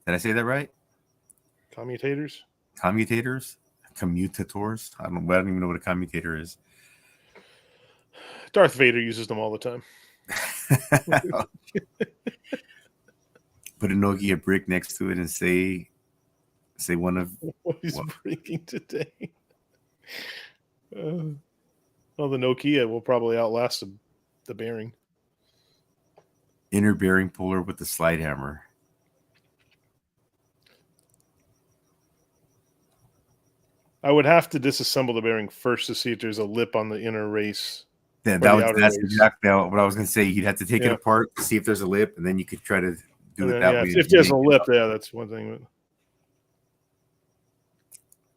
Did I say that right? Commutators? Commutators? Commutators? I don't even know what a commutator is. Darth Vader uses them all the time. Put a Nokia brick next to it and say one of what he's breaking today. Well, the Nokia will probably outlast the bearing. Inner bearing puller with the slide hammer. I would have to disassemble the bearing first to see if there's a lip on the inner race. That's exactly what I was going to say. You'd have to take it Yeah. apart to see if there's a lip, and then you could try to do And it then, that yeah, way. if there's a lip, yeah, that's one thing.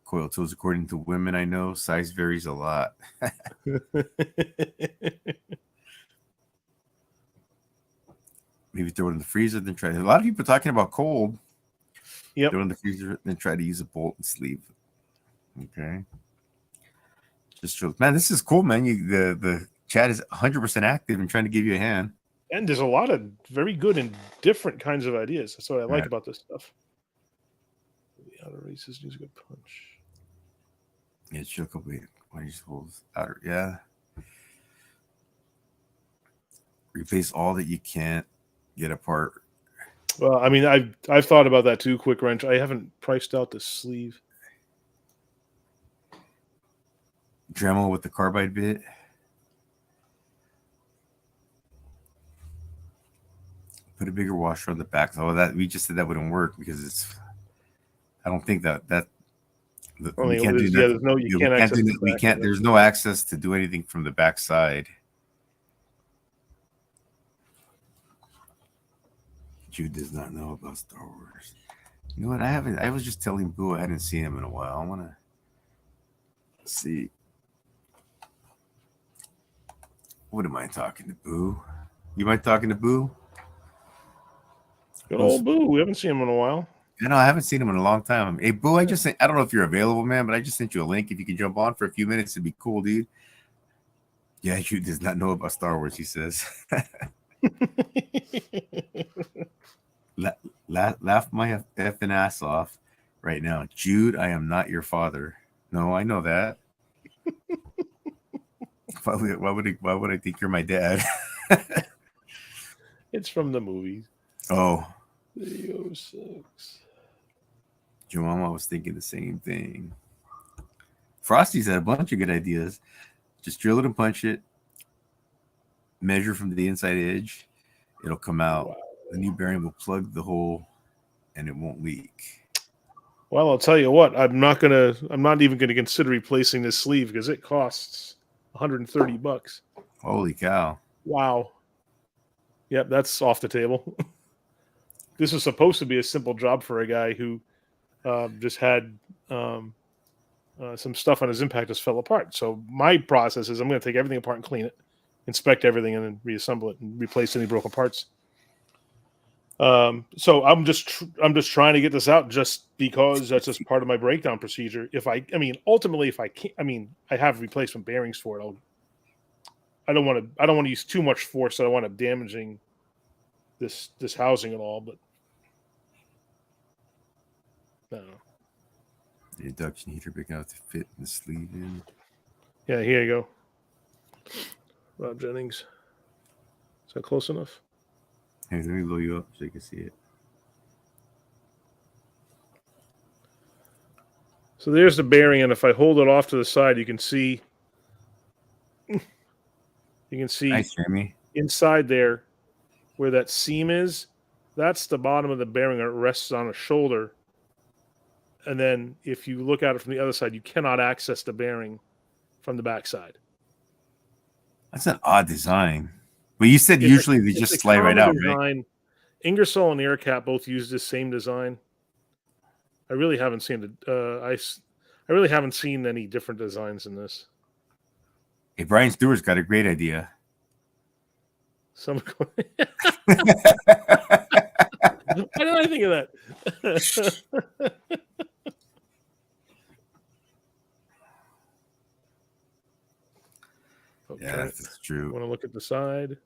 Coil tools, according to women I know, size varies a lot. Maybe throw it in the freezer, then try. A lot of people are talking about cold. Yep. Throw it in the freezer, then try to use a bolt and sleeve. Okay. Just shows, man, this is cool, man. The chat is 100% active and trying to give you a hand. And there's a lot of very good and different kinds of ideas. That's what I like about this stuff. The outer races needs a good punch. Yeah, it shook up. Why you hold outer? Yeah. Replace all that you can't get apart. Well, I mean, I've thought about that too. Quick wrench. I haven't priced out the sleeve. Dremel with the carbide bit. Put a bigger washer on the back. Oh, that we just said that wouldn't work because it's. I don't think that we can't do that. We can't. There's no access to do anything from the back side. Jude does not know about Star Wars. You know what? I was just telling Boo I hadn't seen him in a while. I want to see. What am I talking to Boo? You mind talking to Boo? Good old Boo. We haven't seen him in a while. I haven't seen him in a long time. Hey, Boo, I don't know if you're available, man, but I just sent you a link. If you can jump on for a few minutes, it'd be cool, dude. Yeah, you does not know about Star Wars, he says. Laugh my effing ass off right now. Jude, I am not your father. No, I know that. Why would I think you're my dad? It's from the movies. Oh. Video 6. Your mama was thinking the same thing. Frosty's had a bunch of good ideas. Just drill it and punch it. Measure from the inside edge. It'll come out. Wow. The new bearing will plug the hole and it won't leak. Well, I'll tell you what, I'm not even gonna consider replacing this sleeve because it costs $130. Holy cow. Wow. Yep, that's off the table. This is supposed to be a simple job for a guy who just had some stuff on his impact just fell apart. So my process is I'm going to take everything apart and clean it, inspect everything, and then reassemble it and replace any broken parts. So I'm just trying to get this out just because that's just part of my breakdown procedure. Ultimately, if I can't, I have replacement bearings for it. I don't want to use too much force. I don't want to damaging this housing at all, but I don't know. The induction heater big enough to fit the sleeve in. Yeah, here you go. Rob Jennings. Is that close enough? Hey, let me blow you up so you can see it. So there's the bearing, and if I hold it off to the side, you can see. Nice, Jeremy. Inside there, where that seam is, that's the bottom of the bearing. It rests on a shoulder. And then if you look at it from the other side, you cannot access the bearing from the back side. That's an odd design. But you said usually they just slide right out, right? Ingersoll and AirCap both use this same design. I really haven't seen it. I really haven't seen any different designs in this. Hey, Brian Stewart's got a great idea. Why did I think of that? Okay. Yeah, that's true. Want to look at the side?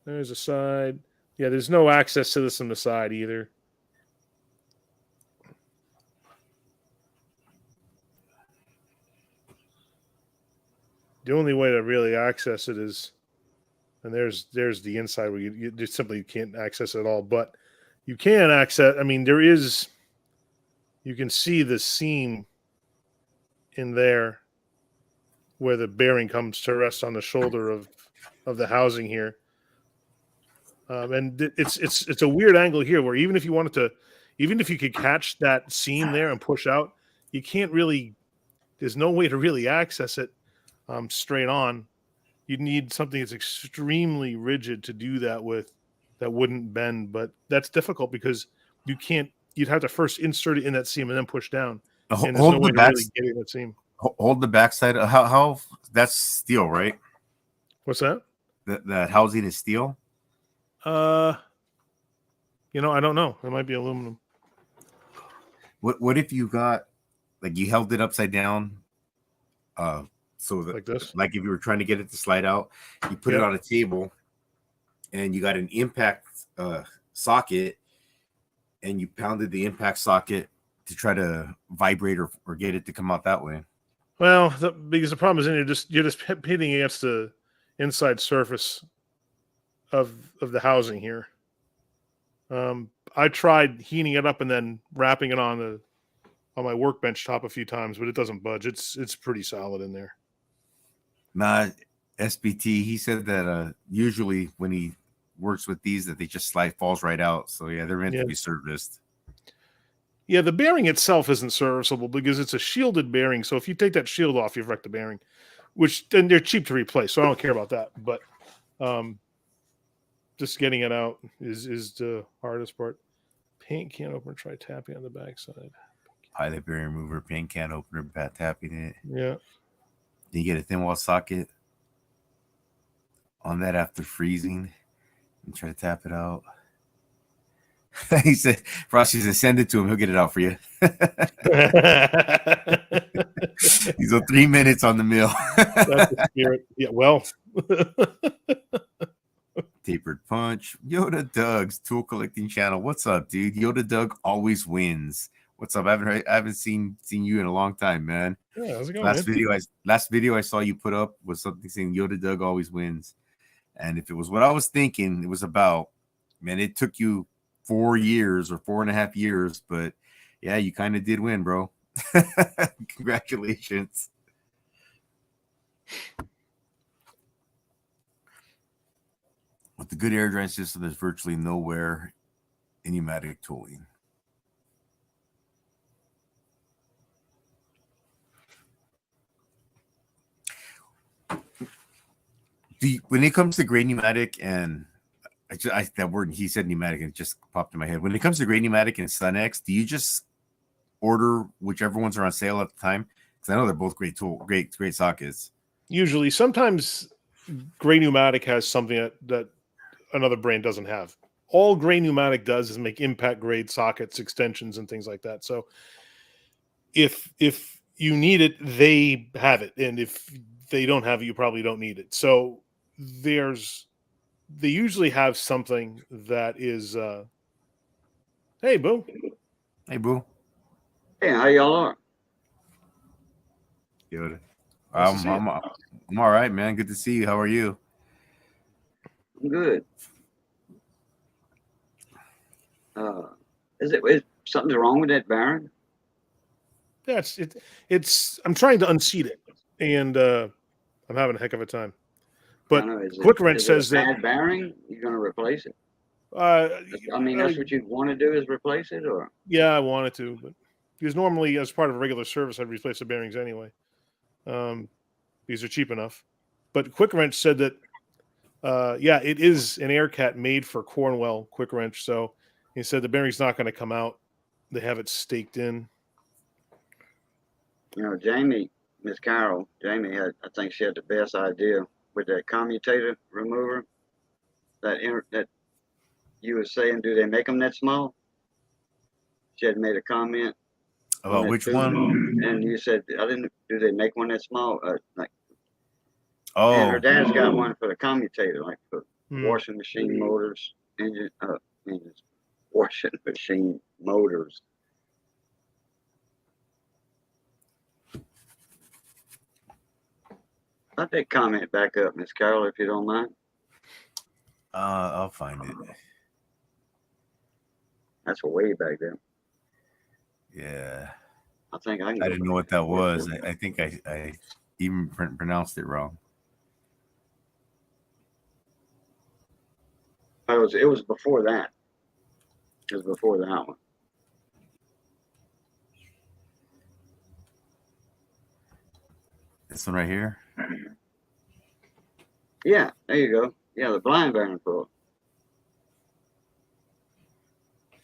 There's a side. Yeah, there's no access to this on the side either. The only way to really access it is, and there's the inside where you just simply can't access it at all. But you can access. There is. You can see the seam in there where the bearing comes to rest on the shoulder of the housing here. And it's a weird angle here where even if you wanted to, even if you could catch that seam there and push out, you can't really. There's no way to really access it straight on. You'd need something that's extremely rigid to do that with, that wouldn't bend. But that's difficult because you can't. You'd have to first insert it in that seam and then push down, and there's no Hold way the to back. really get in that seam. Hold the backside. How that's steel, right? What's that? That housing is steel. I don't know. It might be aluminum. What if you got like you held it upside down? So that Like this? like if you were trying to get it to slide out, you put it on a table, and you got an impact socket, and you pounded the impact socket to try to vibrate or get it to come out that way. Well, because the problem is you're just hitting against the inside surface of the housing here. I tried heating it up and then wrapping it on my workbench top a few times, but it doesn't budge. It's pretty solid in there. Nah, SBT. He said that usually when he works with these, that they just falls right out. So yeah, they're meant to be serviced. Yeah, the bearing itself isn't serviceable because it's a shielded bearing. So if you take that shield off, you've wrecked the bearing, which then they're cheap to replace. So I don't care about that. But just getting it out is the hardest part. Paint can opener, try tapping on the backside. Pilot bearing remover, paint can opener, tapping it. Yeah. Then you get a thin wall socket on that after freezing and try to tap it out. He said, Frosty said, send it to him. He'll get it out for you. He's on 3 minutes on the mill. That's the spirit. Yeah, well. Tapered punch. Yoda Doug's tool collecting channel. What's up, dude? Yoda Doug always wins. What's up? I haven't seen you in a long time, man. Yeah, how's it going? Last video I saw you put up was something saying Yoda Doug always wins. And if it was what I was thinking, it was about, man, it took you 4 years or 4.5 years, but yeah, you kind of did win, bro. Congratulations. With the good air drying system, there's virtually no wear in pneumatic tooling. When it comes to gray pneumatic and that word, he said pneumatic, and it just popped in my head. When it comes to gray pneumatic and SunX, do you just order whichever ones are on sale at the time? Because I know they're both great sockets. Usually, sometimes gray pneumatic has something that another brand doesn't have. All gray pneumatic does is make impact grade sockets, extensions, and things like that. So if you need it, they have it, and if they don't have it, you probably don't need it. So they usually have something that is hey boo. Hey boo. Hey, how y'all are? Good. I'm all right, man. Good to see you. How are you? I'm good. Is something's wrong with that bearing? Yeah, it's I'm trying to unseat it, and I'm having a heck of a time. But Quick Wrench says that bad bearing, you're going to replace it. I mean, that's what you'd want to do is replace it, or? Yeah, I wanted to, but because normally as part of a regular service, I'd replace the bearings anyway. These are cheap enough. But Quick Wrench said that, yeah, it is an air cat made for Cornwell Quick Wrench. So he said the bearing's not going to come out. They have it staked in. You know, Miss Carol, I think she had the best idea with that commutator remover. That you were saying, do they make them that small? She had made a comment about which one, and you said, do they make one that small? Oh, and her dad's got one for the commutator, like for washing machine motors, washing machine motors. I'll take comment back up, Miss Carol, if you don't mind. I'll find it. That's way back there. Yeah. I think I didn't know what that was. I think I even pronounced it wrong. It was before that. It was before that one. This one right here. Yeah, there you go. Yeah, the blind bearing puller.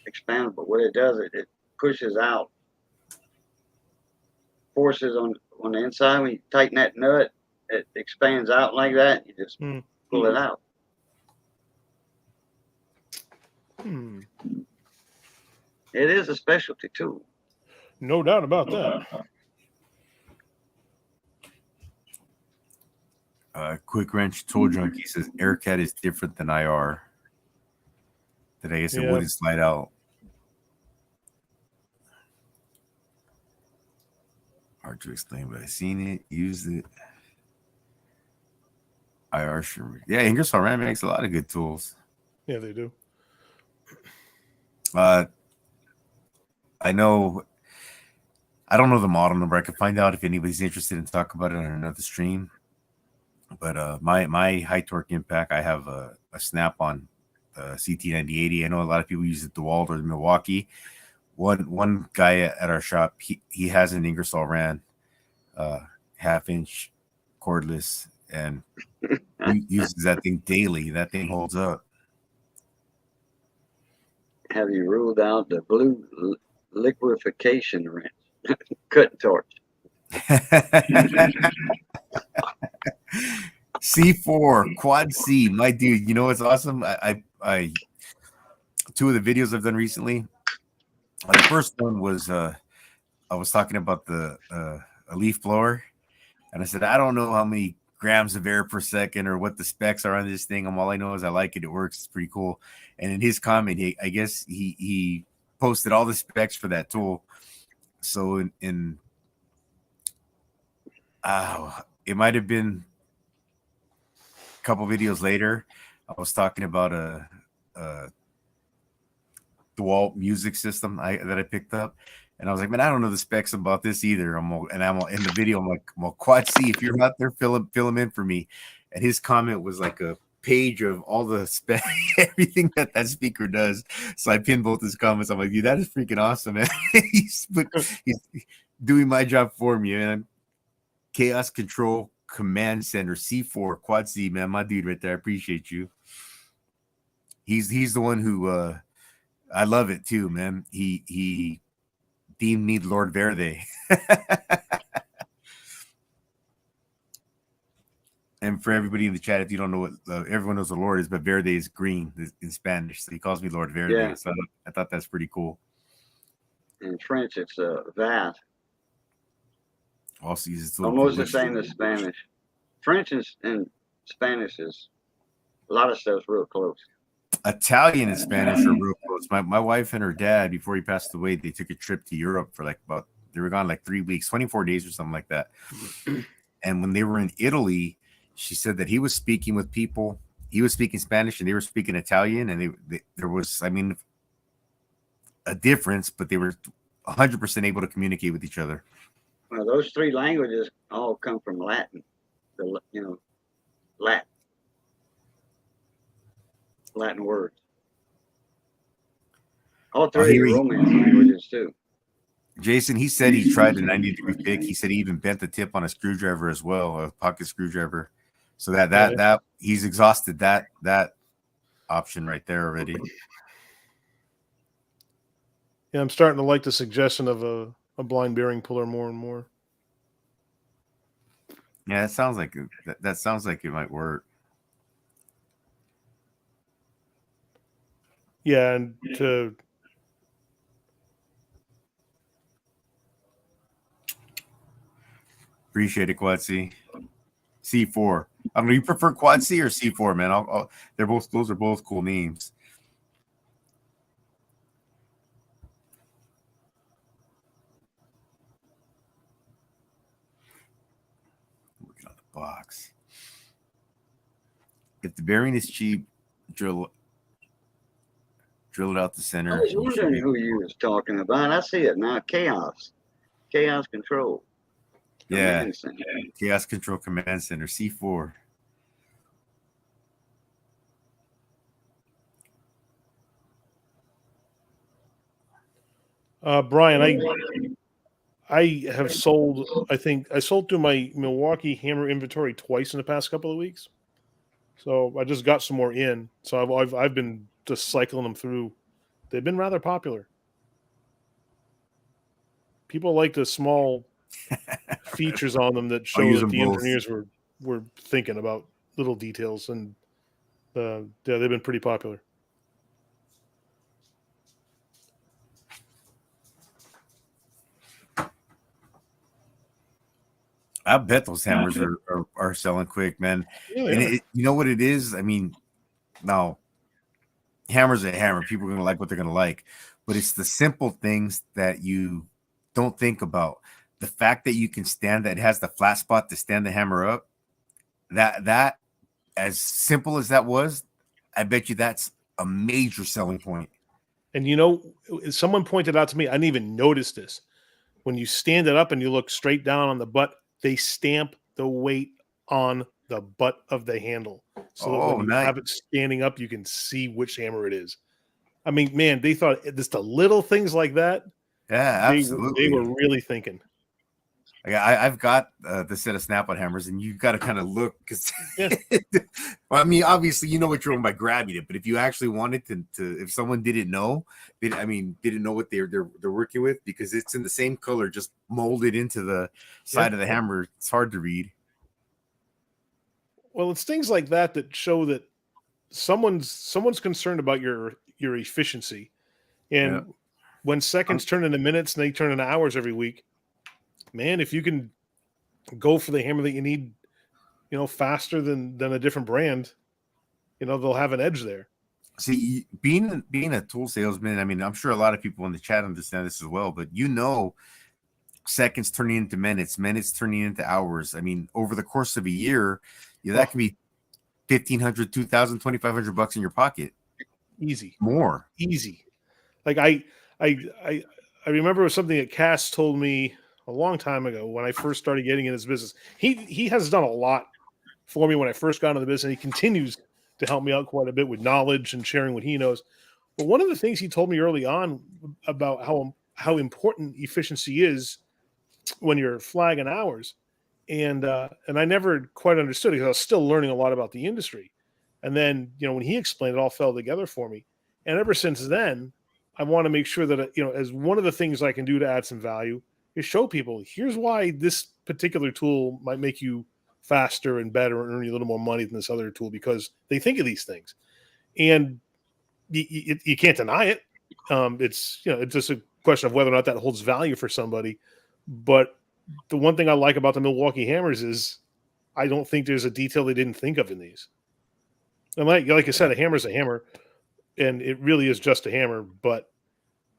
Expandable. What it does, it pushes out forces on the inside. When you tighten that nut, it expands out like that. You just pull it out. It is a specialty tool. No doubt about that. Quick Wrench Tool Junkie says AirCat is different than IR. That I guess it wouldn't slide out. Hard to explain, but I've seen it, used it. IR sure. Yeah, Ingersoll Rand makes a lot of good tools. Yeah, they do. I know. I don't know the model number. I could find out if anybody's interested in talk about it on another stream. But my high torque impact, I have a Snap-on CT9080. I know a lot of people use the DeWalt or the Milwaukee. One guy at our shop, he has an Ingersoll Rand 1/2-inch cordless, and he uses that thing daily. That thing holds up. Have you ruled out the blue liquefaction wrench? Cut torch. C4 Quad C, my dude. You know what's awesome? I 2 of the videos I've done recently. The first one was I was talking about a leaf blower, and I said I don't know how many grams of air per second or what the specs are on this thing. All I know is I like it. It works. It's pretty cool. And in his comment, I guess he posted all the specs for that tool. So it might have been a couple videos later, I was talking about a DeWalt music system that I picked up, and I was like, man, I don't know the specs about this either. I'm in the video. I'm like, well, Quad C, if you're out there, fill them in for me. And his comment was like a page of all the spec, everything that speaker does. So I pinned both his comments. I'm like, dude, that is freaking awesome, man. he's doing my job for me, man. Chaos Control Command Center C4 Quad C, man, my dude right there. I appreciate you. He's the one who I love it too, man. He deemed me Lord Verde. And for everybody in the chat, if you don't know what everyone knows what Lord is, but Verde is green in Spanish, so he calls me Lord Verde. Yeah. So I thought that's pretty cool. In French, it's Vat. Also uses Almost the same as Spanish. French and Spanish is a lot of stuff's real close. Italian and Spanish are real close. My wife and her dad, before he passed away, they took a trip to Europe for they were gone like 3 weeks, 24 days or something like that. And when they were in Italy, she said that he was speaking with people. He was speaking Spanish and they were speaking Italian, and there was, a difference, but they were 100% able to communicate with each other. Well, those 3 languages all come from Latin. Latin words. All 3 are Romance languages too. Jason, he said he tried a 90-degree pick. He said he even bent the tip on a screwdriver as well, a pocket screwdriver. So that he's exhausted that option right there already. Yeah, I'm starting to like the suggestion of a blind bearing puller more and more. Yeah, that sounds like it might work. Yeah, and to appreciate it, Quad C. C4. I don't know. You prefer Quad C or C4, man? Those are both cool names. Looking on the box. If the bearing is cheap, drill it out the center. I was wondering who you was talking about. I see it now. Chaos Control. Yeah. Chaos Control Command Center, C4. Brian, I have sold. I think I sold through my Milwaukee hammer inventory twice in the past couple of weeks. So I just got some more in. So I've been just cycling them through. They've been rather popular. People like the small features on them that I'll show use that them the both. engineers were thinking about little details, and yeah, they've been pretty popular. I bet those hammers are selling quick, man. Yeah, And yeah. you know what it is? I mean, now hammer's a hammer. People are gonna like what they're gonna like, but it's the simple things that you don't think about. The fact that you can stand that it has the flat spot to stand the hammer up. That as simple as that was, I bet you that's a major selling point. And someone pointed out to me, I didn't even notice this. When you stand it up and you look straight down on the butt, they stamp the weight on the butt of the handle so that when Oh, you nice. have it standing up, you can see which hammer it is. I mean, man, they thought just the little things like that. Yeah, They absolutely. were really thinking. I've got the set of snap-on hammers, and you got to kind of look because, Yeah. well, I mean, obviously, you know what you're doing by grabbing it, but if you actually wanted to if someone didn't know, didn't know what they're working with, because it's in the same color, just molded into the side of the hammer, it's hard to read. Well, it's things like that that show that someone's concerned about your efficiency, and Yeah. when seconds turn into minutes and they turn into hours every week, man, if you can go for the hammer that you need, faster than a different brand, they'll have an edge there. See, being a tool salesman, I mean, I'm sure a lot of people in the chat understand this as well, but seconds turning into minutes, minutes turning into hours. I mean, over the course of a year, that can be $1,500, $2,000, $2,500 in your pocket. Easy. More. Easy. Like I remember something that Cass told me a long time ago when I first started getting in his business. He has done a lot for me when I first got into the business. He continues to help me out quite a bit with knowledge and sharing what he knows. But one of the things he told me early on about how important efficiency is when you're flagging hours, and I never quite understood it because I was still learning a lot about the industry. And then when he explained, it all fell together for me. And ever since then, I want to make sure that as one of the things I can do to add some value is show people, here's why this particular tool might make you faster and better and earn you a little more money than this other tool, because they think of these things, and you can't deny it. It's just a question of whether or not that holds value for somebody. But the one thing I like about the Milwaukee hammers is I don't think there's a detail they didn't think of in these. And like I said, a hammer's a hammer, and it really is just a hammer. But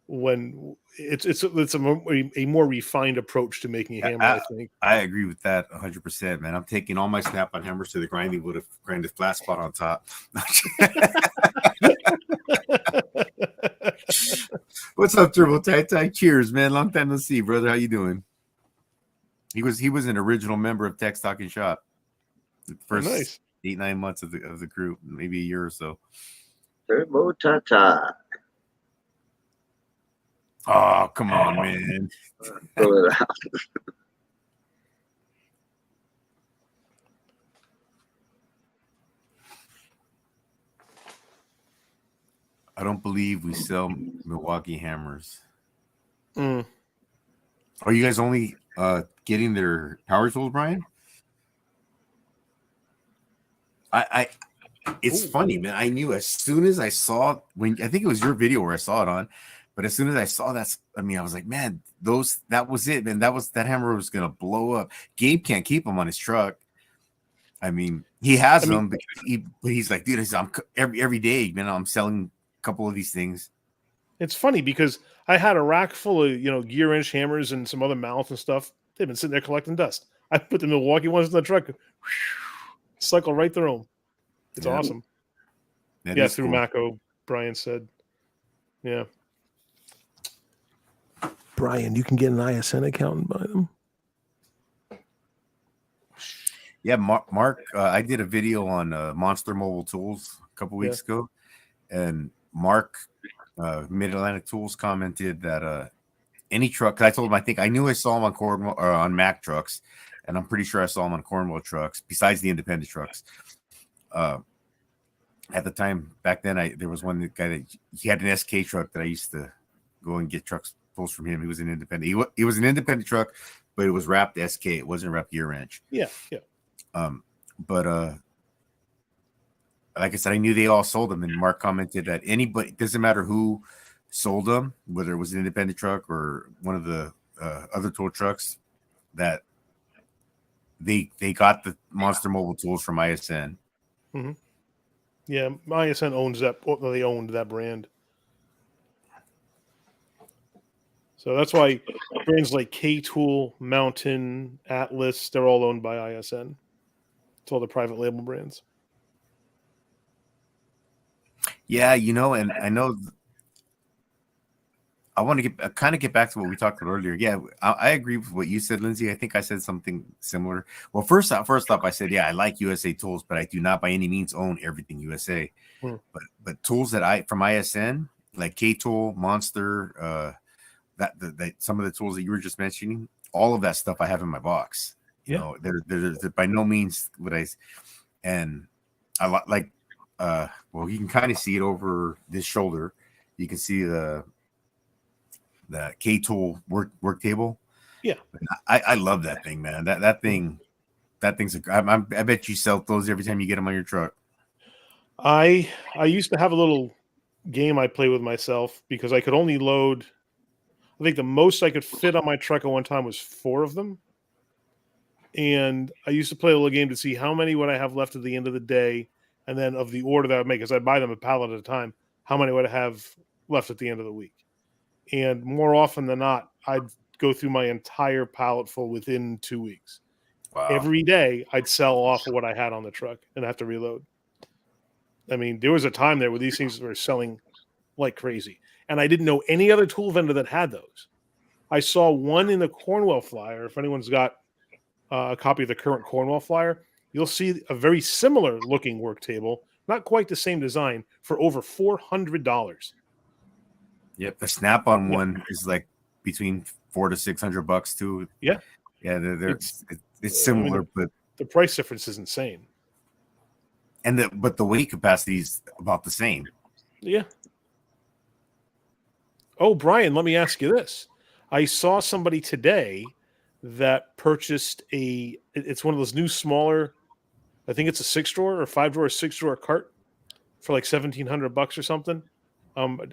when it's a more refined approach to making a hammer, I think. I agree with that 100%, man. I'm taking all my snap-on hammers to the grinding with a grinded flat spot on top. What's up, Turbo Tai? Cheers, man. Long time no see, brother. How you doing? He was an original member of Tech Talking Shop. The first nice. 8-9 months of the group, maybe a year or so. Turbo Tai. Oh, come on, man. Pull it out. I don't believe we sell Milwaukee hammers. Mm. Are you guys only getting their power tools, Brian? It's funny, man. I knew as soon as I saw, I think it was your video where I saw it on, but as soon as I saw that, I was like, man, that was it, man. That hammer was gonna blow up. Gabe can't keep them on his truck. I mean, he has them, but he's like, dude, I'm every day, man. I'm selling a couple of these things. It's funny because I had a rack full of gear inch hammers and some other mallets and stuff. They've been sitting there collecting dust. I put the Milwaukee ones in the truck, cycle right through them. It's awesome. That through cool. Mako, Brian said. Yeah. Brian, you can get an ISN account and buy them. Yeah, Mark, I did a video on Monster Mobile Tools a couple weeks ago, and Mark, Mid-Atlantic Tools, commented that any truck. 'Cause I told him I think I knew I saw them on Cornwall or on Mack trucks, and I'm pretty sure I saw them on Cornwall trucks. Besides the independent trucks, at the time back then, there was one guy that he had an SK truck that I used to go and get trucks pulls from him. He was an independent. He was an independent truck, but it was wrapped SK. It wasn't wrapped gear wrench. Yeah. But like I said, I knew they all sold them, and Mark commented that anybody, it doesn't matter who sold them, whether it was an independent truck or one of the other tool trucks, that they got the Monster Mobile tools from ISN. Mm-hmm. Yeah, ISN owns that. They owned that brand, so that's why brands like K-Tool, Mountain, Atlas, they're all owned by ISN. It's all the private label brands. Yeah, and I know I want to get back to what we talked about earlier. Yeah, I agree with what you said, Lindsay. I think I said something similar. Well, first off, I said, yeah, I like USA tools, but I do not by any means own everything USA. But tools that from ISN, like K-Tool, Monster, that some of the tools that you were just mentioning, all of that stuff I have in my box. You know, they're by no means what and I like. Well, you can kind of see it over this shoulder. You can see the K-Tool work table. Yeah, I love that thing, man. That thing's I bet you sell those every time you get them on your truck. I used to have a little game I play with myself because I could only load. I think the most I could fit on my truck at one time was 4 of them, and I used to play a little game to see how many would I have left at the end of the day, and then of the order that I would make, because I buy them a pallet at a time, how many would I have left at the end of the week. And more often than not, I'd go through my entire pallet full within 2 weeks. Wow. Every day, I'd sell off of what I had on the truck and have to reload. I mean, there was a time there where these things were selling like crazy. And I didn't know any other tool vendor that had those. I saw one in the Cornwall flyer. If anyone's got a copy of the current Cornwall flyer, you'll see a very similar looking work table, not quite the same design, for over $400. Yep, the Snap-on one is like between $400 to $600 too. Yeah, it's similar, but the price difference is insane. And but the weight capacity is about the same. Yeah. Oh, Brian, let me ask you this. I saw somebody today that purchased it's one of those new smaller, I think it's a 6-drawer or 5-drawer, 6-drawer cart for like $1,700 or something.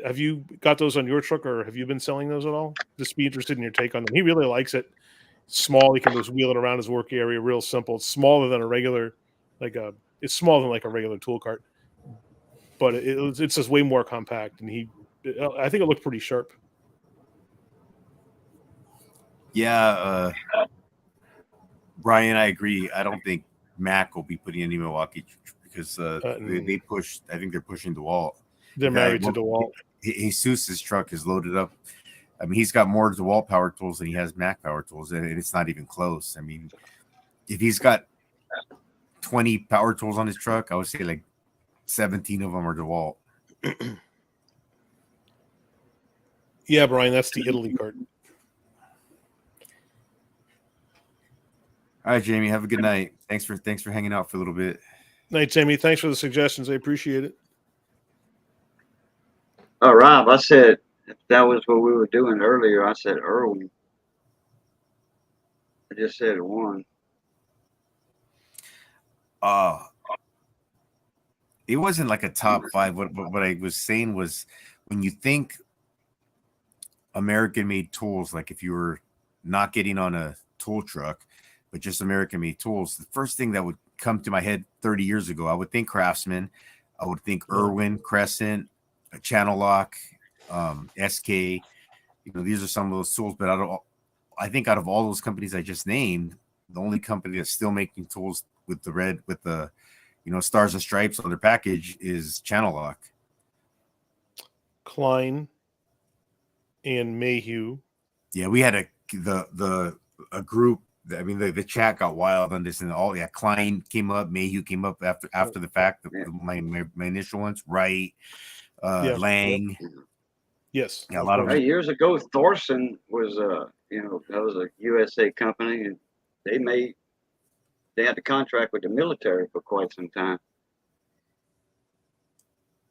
Have you got those on your truck, or have you been selling those at all? Just be interested in your take on them. He really likes it. It's small. He can just wheel it around his work area. Real simple. It's smaller than a regular, it's smaller than like a regular tool cart, but it's just way more compact. And I think it looked pretty sharp. Yeah, Brian, I agree. I don't think Mac will be putting any Milwaukee because they push. I think they're pushing DeWalt. They're married to DeWalt. Jesus's truck is loaded up. I mean, he's got more DeWalt power tools than he has Mac power tools, and it's not even close. I mean, if he's got 20 power tools on his truck, I would say like 17 of them are DeWalt. Yeah, Brian, that's the Italy cart. All right, Jamie, have a good night. Thanks for hanging out for a little bit. Night, Jamie. Thanks for the suggestions. I appreciate it. Oh, Rob, I said if that was what we were doing earlier, I said Irwin. I just said one. It wasn't like a top 5. What I was saying was, when you think American-made tools, like if you were not getting on a tool truck, but just American-made tools, the first thing that would come to my head 30 years ago, I would think Craftsman, I would think Irwin, Crescent, Channel Lock, SK. These are some of those tools. But I think out of all those companies I just named, the only company that's still making tools with the stars and stripes on their package is Channel Lock. Klein and Mayhew. Yeah, we had a group. I mean, the chat got wild on this, and Klein came up, Mayhew came up after the fact. My initial ones, Wright, Lang. Yes. Yeah, a lot of Hey, years ago, Thorson was that was a USA company, and they had the contract with the military for quite some time.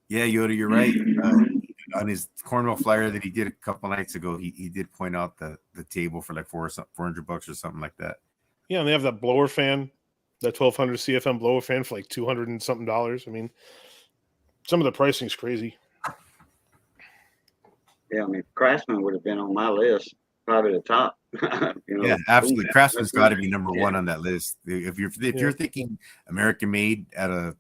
Yeah, Yoda, you're right. On his Cornwall flyer that he did a couple nights ago, he did point out the table for like $400 or something like that. Yeah, and they have that blower fan, that 1200 CFM blower fan for like $200 and something. I mean, some of the pricing is crazy. Yeah, I mean, Craftsman would have been on my list, probably the top. Yeah, absolutely. Craftsman's got to be number Yeah. one on that list. If you're thinking American made at a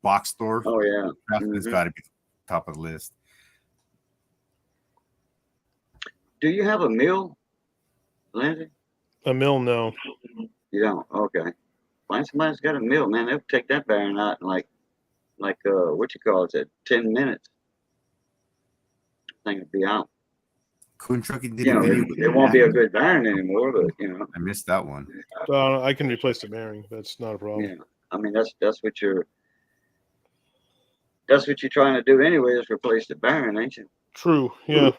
box store, Oh yeah, Craftsman's got to be top of the list. Do you have a mill, Lindsay? A mill, no. You don't? Okay. Find somebody that's got a mill, man. They'll take that bearing out in like what you call it, 10 minutes. Thing to be out. Coon Trucking did a video. It won't be a good bearing anymore, but I missed that one. I can replace the bearing. That's not a problem. yeah. I mean, that's what you're trying to do anyway, is replace the bearing, ain't you? True. Yeah.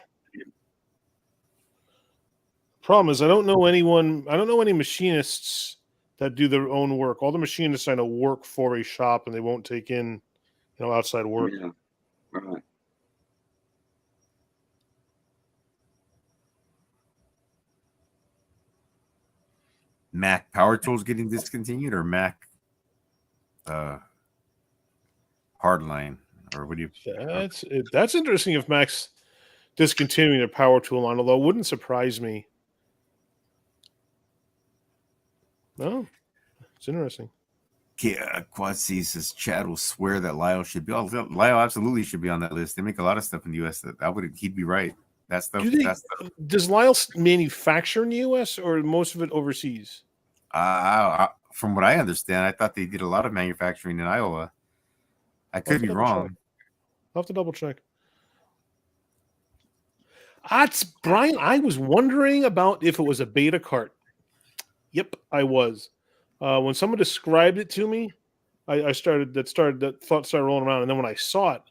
Problem is, I don't know any machinists that do their own work. All the machinists I know work for a shop, and they won't take in, outside work. Yeah. Right. Mac Power Tools getting discontinued, or Mac Hardline, or what do you? That's interesting. If Mac's discontinuing their power tool line, although it wouldn't surprise me. No, it's interesting. Quad C says Chad will swear that Lyle should be. Oh, Lyle absolutely should be on that list. They make a lot of stuff in the U.S. He'd be right. That stuff. Does Lyle manufacture in the U.S. or most of it overseas? From what I understand, I thought they did a lot of manufacturing in Iowa. I could be wrong. I'll have to double check. That's Brian. I was wondering about if it was a beta cart. Yep, I was. When someone described it to me, that thought started rolling around, and then when I saw it,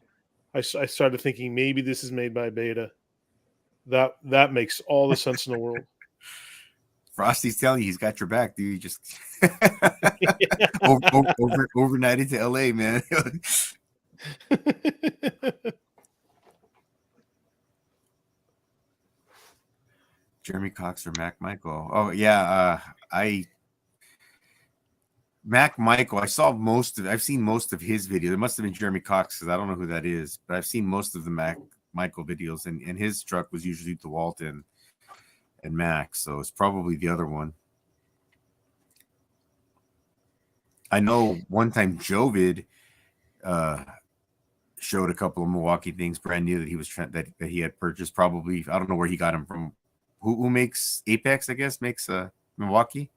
I started thinking maybe this is made by Beta. That makes all the sense in the world. Frosty's telling you he's got your back, dude. You just overnight into LA, man. Jeremy Cox or Mac Michael? Oh yeah, Mac Michael. I've seen most of his videos. It must have been Jeremy Cox, because I don't know who that is, but I've seen most of the Mac Michael videos, and his truck was usually DeWalt and Mac, so it's probably the other one. I know one time Jovid showed a couple of Milwaukee things brand new that he was that he had purchased. Probably, I don't know where he got them from. Who makes Apex? I guess makes Milwaukee,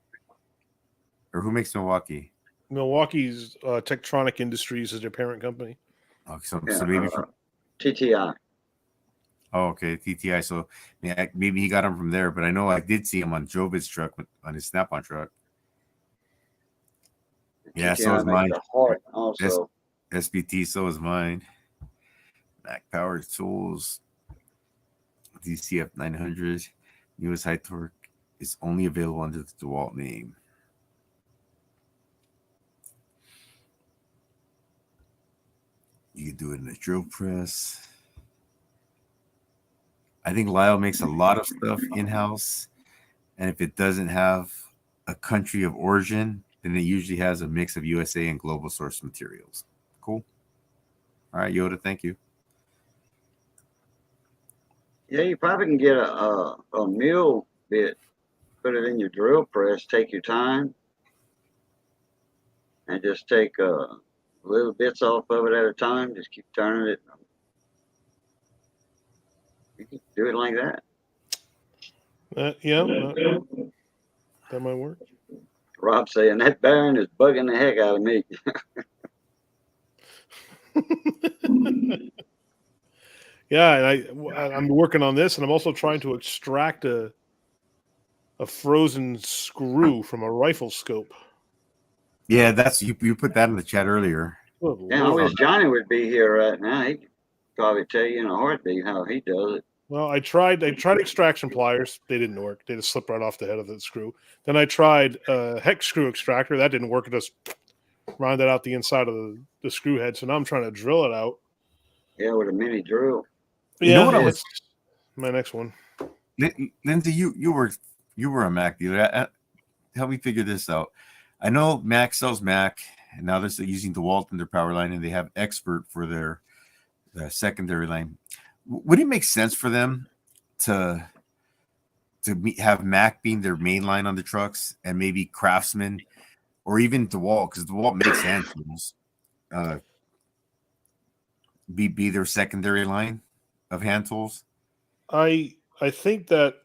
or who makes Milwaukee? Milwaukee's Tektronic Industries is their parent company. Oh, so maybe from TTI. Oh, okay, TTI. So maybe he got them from there, but I know I did see him on Jovid's truck, on his Snap-on truck. Yeah, TTI so is mine. Also. SBT, so is mine. Mac Power Tools, DCF 900, US high torque is only available under the DeWalt name. You can do it in a drill press. I think Lyle makes a lot of stuff in-house, and if it doesn't have a country of origin, then it usually has a mix of USA and global source materials. Cool. All right, Yoda, thank you. Yeah, you probably can get a mill bit, put it in your drill press, take your time, and just take little bits off of it at a time. Just keep turning it. You can do it like that. That might work. Rob saying that bearing is bugging the heck out of me. Yeah, and I'm working on this, and I'm also trying to extract a frozen screw from a rifle scope. Yeah, that's you put that in the chat earlier. Yeah, I wish Johnny would be here right now. probably tell you in a heartbeat how he does it. Well, I tried extraction pliers. They didn't work. They just slipped right off the head of the screw. Then I tried a hex screw extractor. That didn't work. It just rounded out the inside of the screw head. So now I'm trying to drill it out. Yeah, with a mini drill. You know what I that's my next one. Lindsay, you were a Mac dealer. Help me figure this out. I know Mac sells Mac, and now they're using DeWalt in their power line, and they have Expert for their secondary line. Would it make sense for them to have Mac being their main line on the trucks, and maybe Craftsman or even DeWalt, because DeWalt makes hand tools, be their secondary line of hand tools? I think that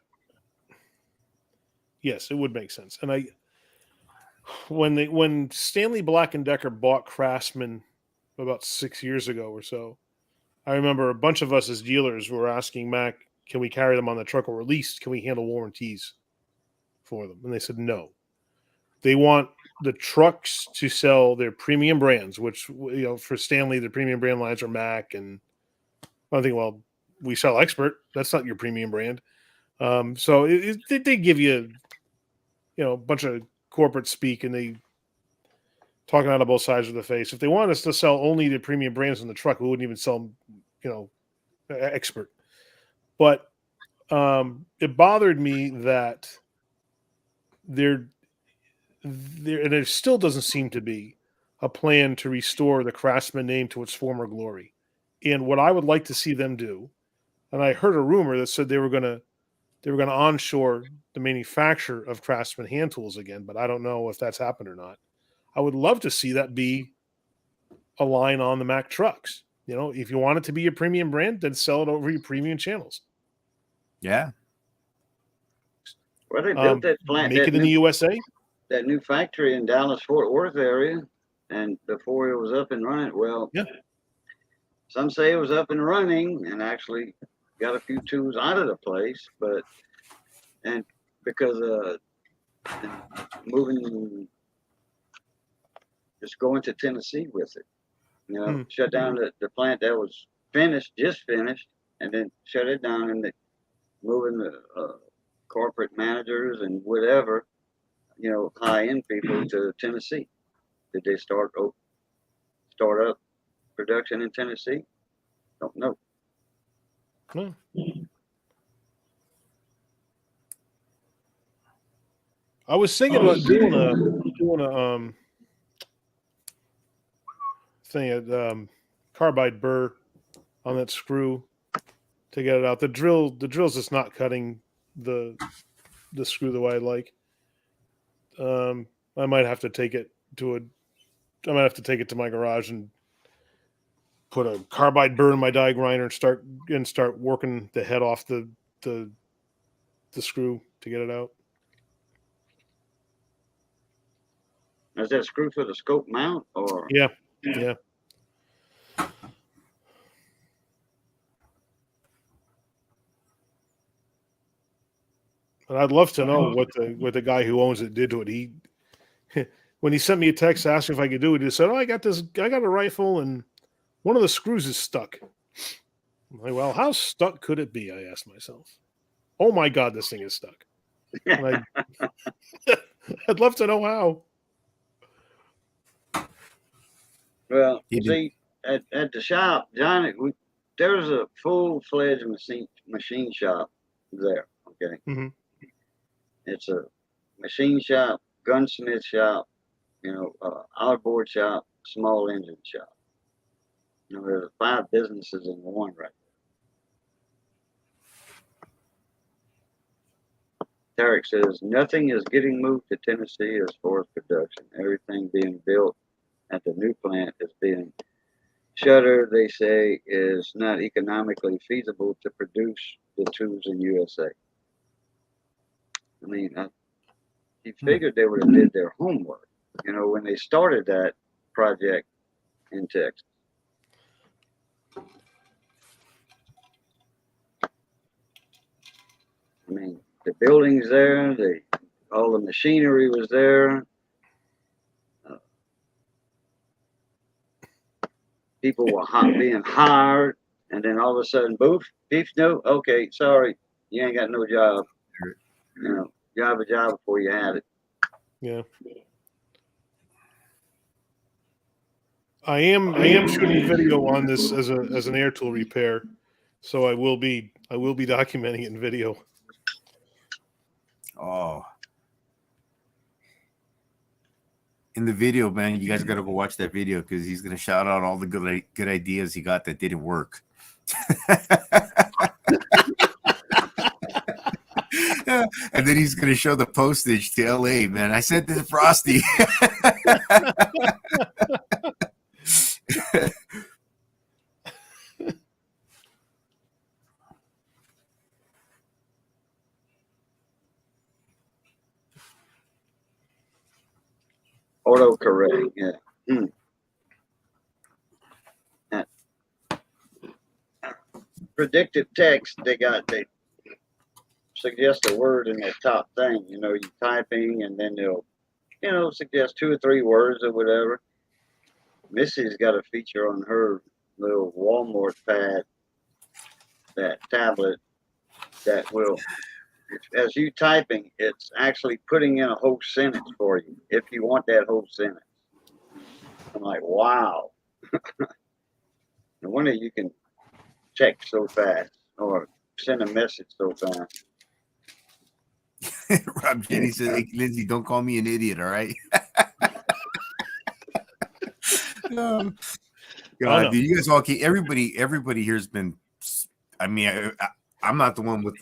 yes, it would make sense. And when Stanley Black and Decker bought Craftsman about 6 years ago or so, I remember a bunch of us as dealers were asking Mac, can we carry them on the truck, or at least can we handle warranties for them? And they said no. They want the trucks to sell their premium brands, which, for Stanley, the premium brand lines are Mac. And I think, well, we sell Expert. That's not your premium brand. So they give you, a bunch of corporate speak, and they talking out of both sides of the face. If they want us to sell only the premium brands in the truck, we wouldn't even sell, Expert. But it bothered me that there still doesn't seem to be a plan to restore the Craftsman name to its former glory. And what I would like to see them do, and I heard a rumor that said they were going to onshore the manufacture of Craftsman hand tools again, but I don't know if that's happened or not. I would love to see that be a line on the Mack trucks. If you want it to be a premium brand, then sell it over your premium channels. Yeah. Well, they built that plant. Make it in the USA. That new factory in Dallas, Fort Worth area. And before it was up and running, well, yeah. Some say it was up and running and actually got a few tools out of the place, and because moving, just going to Tennessee with it, shut down the plant that was just finished, and then shut it down, and moving the corporate managers and whatever, high-end people to Tennessee. Did they start up production in Tennessee? Don't know. No. I was thinking about doing a thing at carbide burr on that screw to get it out. The drill's just not cutting the screw the way I like. I might have to take it to my garage and put a carbide burr in my die grinder and start working the head off the screw to get it out. Is that screw for the scope mount, or? Yeah. But I'd love to know what the guy who owns it did to it. He when he sent me a text asking if I could do it, he said, "Oh, I got a rifle and one of the screws is stuck." I'm like, well, how stuck could it be? I asked myself. Oh my God, this thing is stuck. And I'd love to know how. Well, see, at the shop, John, there's a full-fledged machine shop there. Okay, Mm-hmm. It's a machine shop, gunsmith shop, outboard shop, small engine shop. There's 5 businesses in one right there. Tarek says nothing is getting moved to Tennessee as far as production. Everything being built at the new plant is being shuttered. They say is not economically feasible to produce the tools in USA. I mean, you figured they would have did their homework, when they started that project in Texas. I mean, the building's there, all the machinery was there. People were being hired and then all of a sudden, boof, beef, no, okay, sorry, you ain't got no job. You know, you have a job before you had it. Yeah. I am shooting video on this as an air tool repair, so I will be documenting it in video. Oh. In the video, man, you guys got to go watch that video because he's going to shout out all the good ideas he got that didn't work. And then he's going to show the postage to LA, man. I sent it to Frosty. Autocorrect, yeah. Predictive text, they suggest a word in the top thing. You know, you typing, and then they'll, suggest 2 or 3 words or whatever. Missy's got a feature on her little Walmart pad, that tablet, that will, as you typing, it's actually putting in a whole sentence for you if you want that whole sentence. I'm like, wow. No wonder you can text so fast or send a message so fast. Rob Jenny says, "Hey, Lindsay, don't call me an idiot, all right?" God, dude, you guys all keep, everybody here has been. I mean, I'm not the one with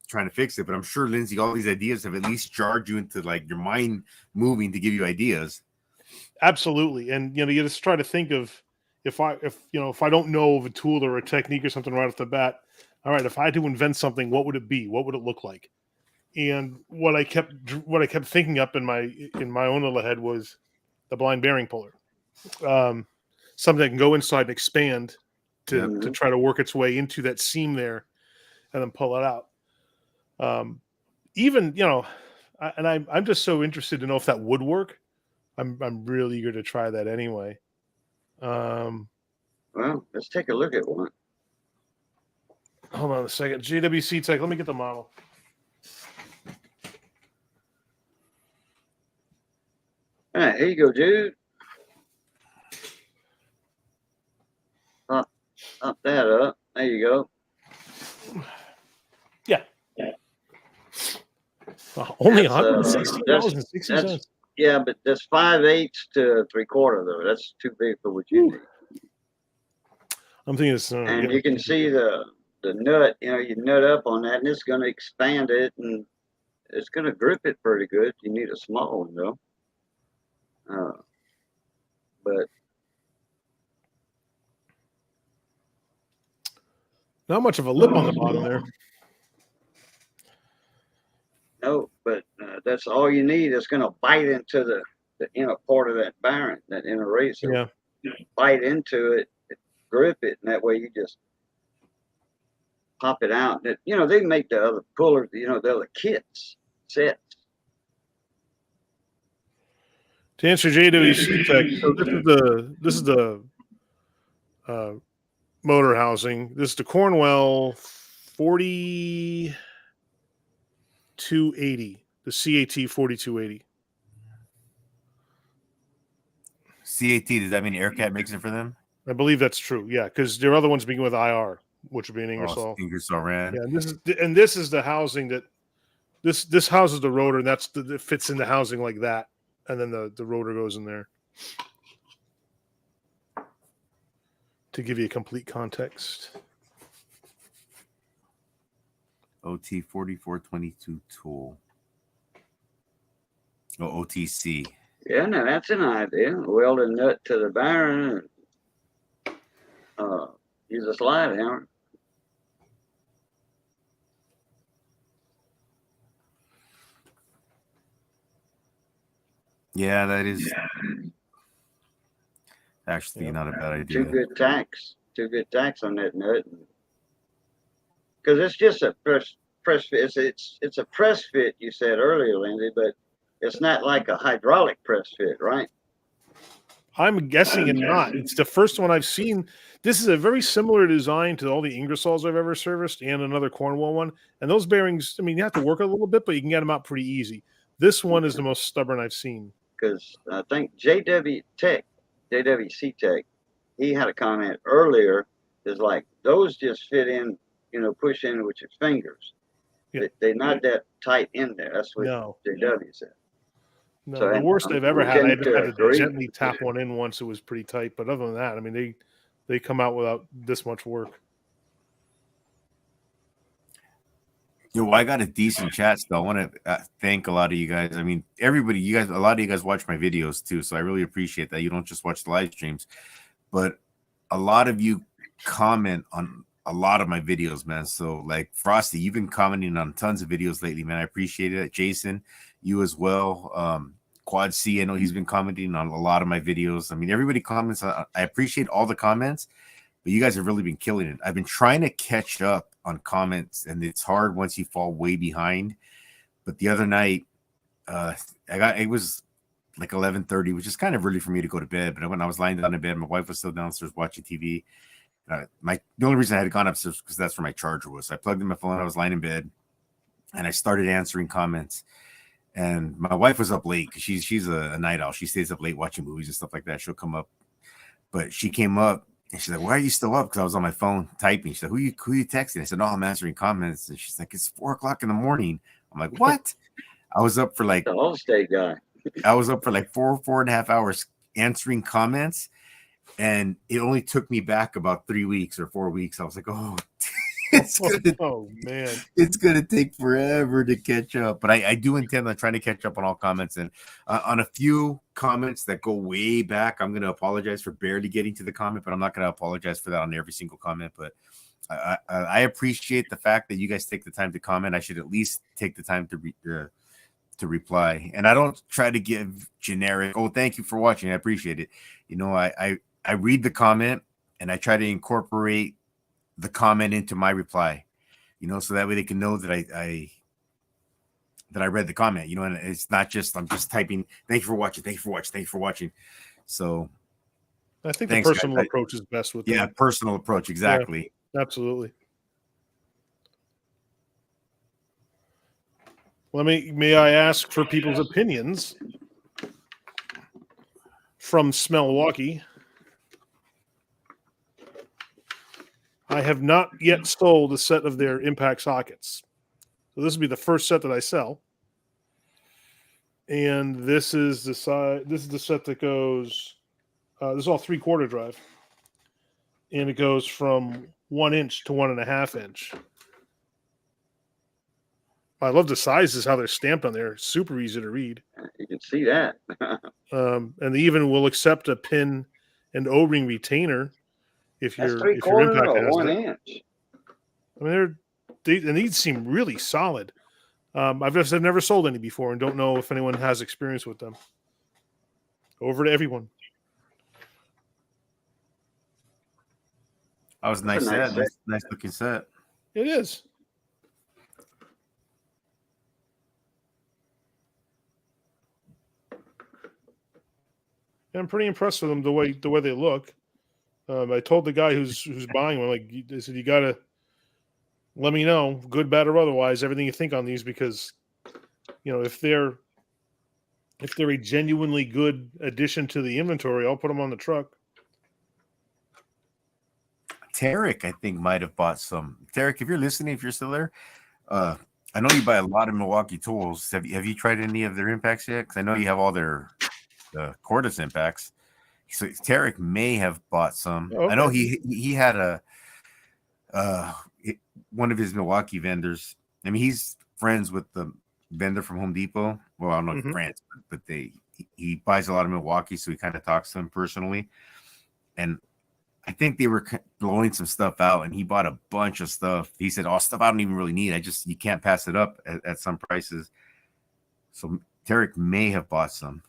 trying to fix it, but I'm sure, Lindsay, all these ideas have at least jarred you into like your mind moving to give you ideas. Absolutely, and you just try to think of if I don't know of a tool or a technique or something right off the bat. All right, if I had to invent something, what would it be? What would it look like? And what I kept thinking up in my own little head was the blind bearing puller, something that can go inside and expand to try to work its way into that seam there, and then pull it out. I'm just so interested to know if that would work. I'm really eager to try that anyway. Well, let's take a look at one. Hold on a second. JWC Tech. Let me get the model. All right, here you go, dude. Up that up. There you go. Yeah. Only $160.60. Yeah, but that's 5/8 to 3/4 though. That's too big for what you need. I'm thinking it's and you can see the nut. You nut up on that, and it's going to expand it, and it's going to grip it pretty good. You need a small one though. But not much of a lip on the bottom there. No, but that's all you need. It's going to bite into the inner part of that bearing, that inner razor. Yeah. Bite into it, grip it, and that way you just pop it out. They make the other pullers, the other sets. To answer JWC Tech, so this is the motor housing. This is the Cornwell 4280, the CAT 4280. CAT, does that mean AirCat makes it for them? I believe that's true. Yeah, because their other ones begin with IR, which would be an Ingersoll. Ingersoll Rand. Yeah, this is the housing that this houses the rotor, and that fits in the housing like that, and then the rotor goes in there. To give you a complete context. OT 4422 tool. Oh, OTC. Yeah, now that's an idea. Weld a nut to the bearing and use a slide hammer. Yeah, that is actually not a bad idea. Two good tacks on that nut. Because it's just a press fit. It's a press fit, you said earlier, Lindsay, but it's not like a hydraulic press fit, right? I'm guessing it's not. It's the first one I've seen. This is a very similar design to all the Ingersolls I've ever serviced and another Cornwall one. And those bearings, I mean, you have to work a little bit, but you can get them out pretty easy. This one is the most stubborn I've seen. Because I think JWC Tech, he had a comment earlier. Is like those just fit in, push in with your fingers. Yeah. They're not that tight in there. That's what No. JW said. No, So, the and worst I've ever had, I had to agree. gently tap one in once. It was pretty tight. But other than that, I mean, they come out without this much work. I got a decent chat still. I want to thank a lot of you guys. I mean, everybody, a lot of you guys watch my videos too. So I really appreciate that. You don't just watch the live streams, but a lot of you comment on a lot of my videos, man. So like Frosty, you've been commenting on tons of videos lately, man. I appreciate it. Jason, you as well. Quad C, I know he's been commenting on a lot of my videos. I mean, everybody comments. I appreciate all the comments, but you guys have really been killing it. I've been trying to catch up on comments, and it's hard once you fall way behind. But the other night, it was like 11:30, which is kind of early for me to go to bed. But when I was lying down in bed, my wife was still downstairs watching TV. The only reason I had gone upstairs was because that's where my charger was. So I plugged in my phone. I was lying in bed, and I started answering comments. And my wife was up late because she's a night owl. She stays up late watching movies and stuff like that. She'll come up, but she came up and she's like, "Why are you still up?" Because I was on my phone typing. She's like, "Who you texting?" I said, "No, I'm answering comments." And she's like, "It's 4:00 in the morning." I'm like, "What?" I was up for like the Allstate guy. I was up for like 4.5 hours answering comments, and it only took me back about 3 weeks or 4 weeks. I was like, "Oh." Oh man, it's gonna take forever to catch up, but I do intend on trying to catch up on all comments, and on a few comments that go way back, I'm gonna apologize for barely getting to the comment, but I'm not gonna apologize for that on every single comment. But I appreciate the fact that you guys take the time to comment. I should at least take the time to reply, and I don't try to give generic, "Oh, thank you for watching, I appreciate it." I read the comment and I try to incorporate the comment into my reply, so that way they can know that I read the comment, and it's not just I'm just typing, "Thank you for watching, thank you for watching, thank you for watching." So I think thanks, the personal guys. approach is best with them. Personal approach, exactly. Yeah, absolutely. May I ask for people's opinions from Smellwalkie? I have not yet sold a set of their impact sockets. So this will be the first set that I sell. And this is the side. This is the set that goes. This is all 3/4 drive, and it goes from 1 inch to 1.5 inch. I love the sizes, how they're stamped on there. Super easy to read. You can see that. And they even will accept a pin and O-ring retainer if That's your 3/4 impact or has 1 it. inch. I mean, these seem really solid. I've never sold any before and don't know if anyone has experience with them. Over to everyone. That was a nice set. Nice looking set. It is. I'm pretty impressed with them the way they look. I told the guy who's buying one, I said, "You gotta let me know, good, bad, or otherwise, everything you think on these, because if they're a genuinely good addition to the inventory, I'll put them on the truck." Tarek, I think, might have bought some. Tarek, if you're listening, if you're still there, I know you buy a lot of Milwaukee tools. Have you tried any of their impacts yet? Because I know you have all their cordless impacts. So Tarek may have bought some. Okay. I know he had one of his Milwaukee vendors. I mean, he's friends with the vendor from Home Depot. Well, I don't know if friends, but he buys a lot of Milwaukee, so he kind of talks to them personally. And I think they were blowing some stuff out, and he bought a bunch of stuff. He said, "Oh, stuff I don't even really need. You can't pass it up at some prices." So Tarek may have bought some.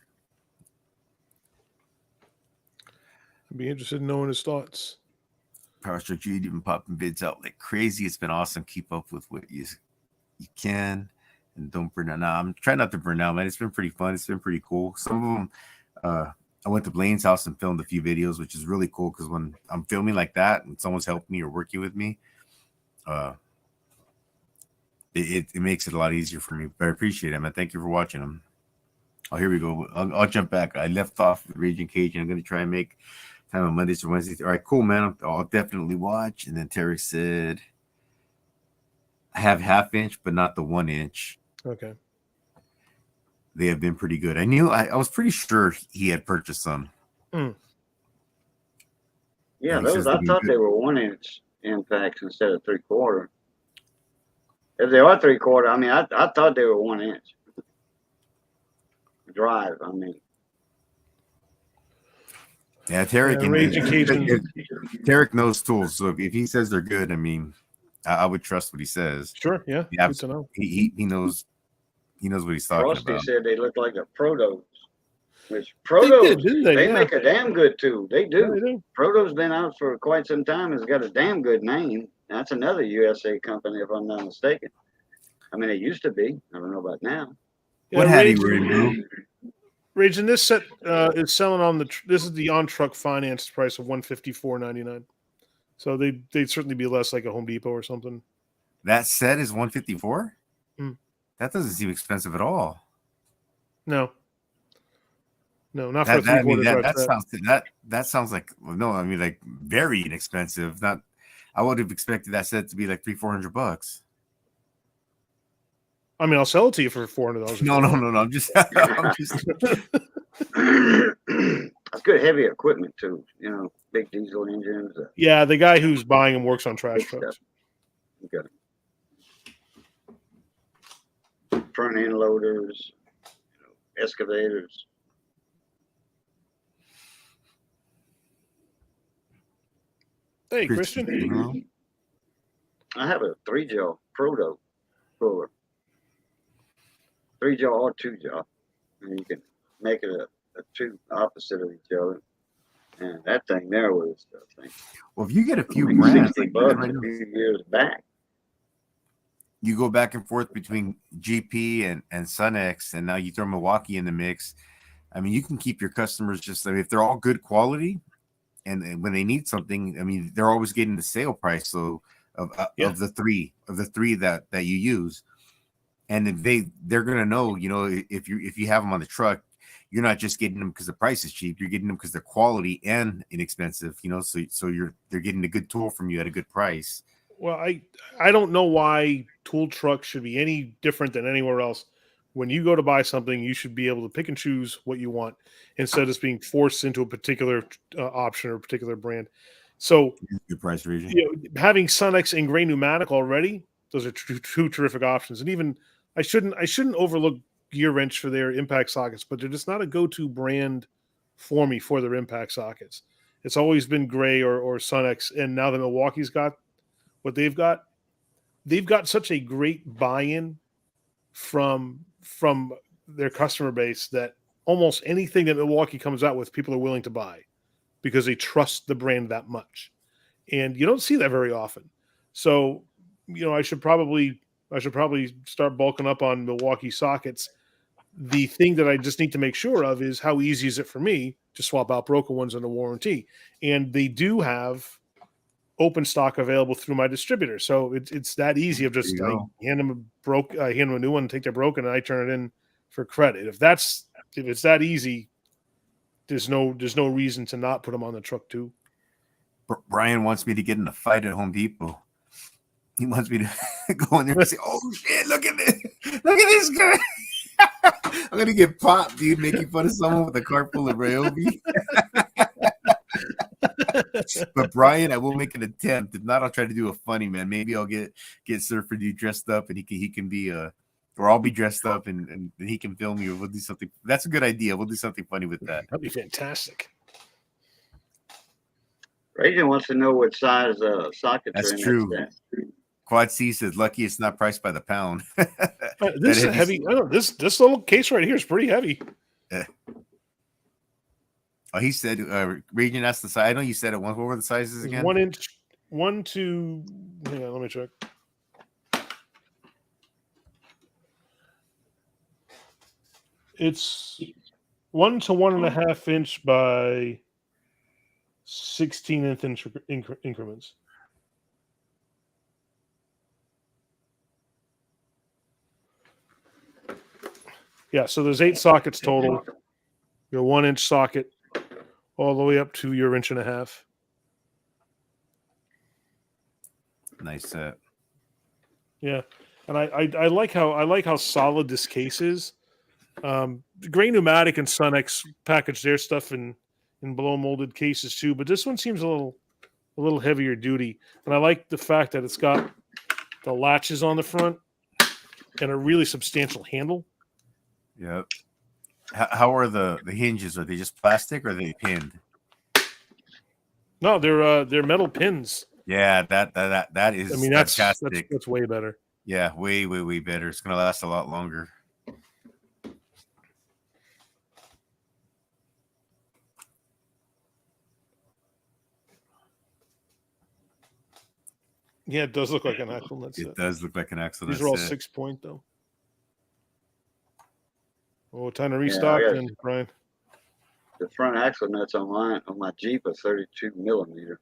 I'd be interested in knowing his thoughts. Power Structure, you've been popping bids out like crazy. It's been awesome. Keep up with what you can, and don't burn out. Nah, I'm trying not to burn out, man. It's been pretty fun. It's been pretty cool. Some of them, I went to Blaine's house and filmed a few videos, which is really cool because when I'm filming like that and someone's helping me or working with me, it makes it a lot easier for me. But I appreciate it, man. Thank you for watching them. Oh, here we go. I'll jump back. I left off with Raging Cage, and I'm going to try and make time on Mondays or Wednesdays. All right, cool, man. I'll definitely watch. And then Terry said, I have 1/2 inch, but not the 1 inch. Okay. They have been pretty good. I was pretty sure he had purchased some. Yeah, He those says I they're thought good. they were 1 inch impacts instead of 3/4. If they are 3/4, I mean, I thought they were 1 inch. Drive, I mean. Yeah, Tarek, Yeah, Raging Cajun. Tarek knows tools, so if he says they're good, I mean, I would trust what he says. Sure, yeah, Yeah, good to know. he knows what he's talking Frosty about. said they look like a Protos, which They Protos, did, didn't they? they Yeah. make a damn good tool. They Yeah, do. they do. Protos been out for quite some time. It's got a damn good name. That's another USA company, if I'm not mistaken. I mean, it used to be. I don't know about now. What Yeah, hat are you wearing, bro? Raging, this set is selling on this is the on truck finance price of $154.99. So they'd certainly be less like a Home Depot or something. That set is 154. Mm. That doesn't seem expensive at all. No, not for a That I mean, 3/4 that set. sounds like, well, no, I mean, like very inexpensive. Not, I would have expected that set to be like $300-400. I mean, I'll sell it to you for $400. No. I'm just That's good heavy equipment too. You know, big diesel engines. Yeah, the guy who's buying them works on trash Big trucks. Okay. Front end loaders, excavators. Hey, Christian. I have a 3-jaw proto puller. 3-jaw or 2-jaw. And you can make it a 2 opposite of each other. And that thing there was, I think, Well, if you get a few like brands, $60 a few years back. you go back and forth between GP and Sunex, and now you throw Milwaukee in the mix. I mean, you can keep your customers just, I mean, if they're all good quality, and when they need something, I mean, they're always getting the sale price. So of the three that you use, and if they're gonna know, you know, if you have them on the truck, you're not just getting them because the price is cheap. You're getting them because they're quality and inexpensive. You know, so they're getting a good tool from you at a good price. Well, I don't know why tool trucks should be any different than anywhere else. When you go to buy something, you should be able to pick and choose what you want instead of just being forced into a particular option or a particular brand. So, Good price region. you know, having Sunex and Gray Pneumatic already, those are two terrific options. And even I shouldn't overlook Gear Wrench for their impact sockets, but they're just not a go-to brand for me for their impact sockets. It's always been Gray or Sunex, and now that Milwaukee's got what they've got such a great buy-in from their customer base that almost anything that Milwaukee comes out with, people are willing to buy because they trust the brand that much. And you don't see that very often. So, you know, I should probably start bulking up on Milwaukee sockets. The thing that I just need to make sure of is how easy is it for me to swap out broken ones under warranty. And they do have open stock available through my distributor. So it's that easy of just hand them a new one, take their broken, and I turn it in for credit. If it's that easy, there's no reason to not put them on the truck too. Brian wants me to get in a fight at Home Depot. He wants me to go in there and say, "Oh shit, look at this guy." I'm gonna get popped, dude, making fun of someone with a car full of Ryobi. But Brian, I will make an attempt. If not, I'll try to do a funny, man. Maybe I'll get Surfer Dude dressed up, and he can be or I'll be dressed up, and he can film me, or we'll do something. That's a good idea. We'll do something funny with that. That'd be fantastic. Raging wants to know what size sockets That's are in true. that set. Quad C says, "Lucky it's not priced by the pound." This is heavy. I don't know, this little case right here is pretty heavy. Oh, he said, Region, that's the size. I know you said it once. What were the sizes again? 1 inch, 1 to, hang on, let me check. It's 1 to 1.5 inch by 16th inch increments. Yeah, so there's 8 sockets total. Your 1 inch socket, all the way up to your 1.5 inch. Nice set. Yeah, and I like how solid this case is. Gray Pneumatic and Sunex package their stuff in blow molded cases too, but this one seems a little heavier duty, and I like the fact that it's got the latches on the front and a really substantial handle. Yep. How are the hinges? Are they just plastic or are they pinned? No, they're metal pins. Yeah, that is. I mean, fantastic. that's way better. Yeah, way better. It's gonna last a lot longer. Yeah, it does look like an axle nut set. It does look like an axle nut These are all set. 6-point though. Oh, time to restock then, Brian. The front axle nuts on my Jeep are 32 millimeter.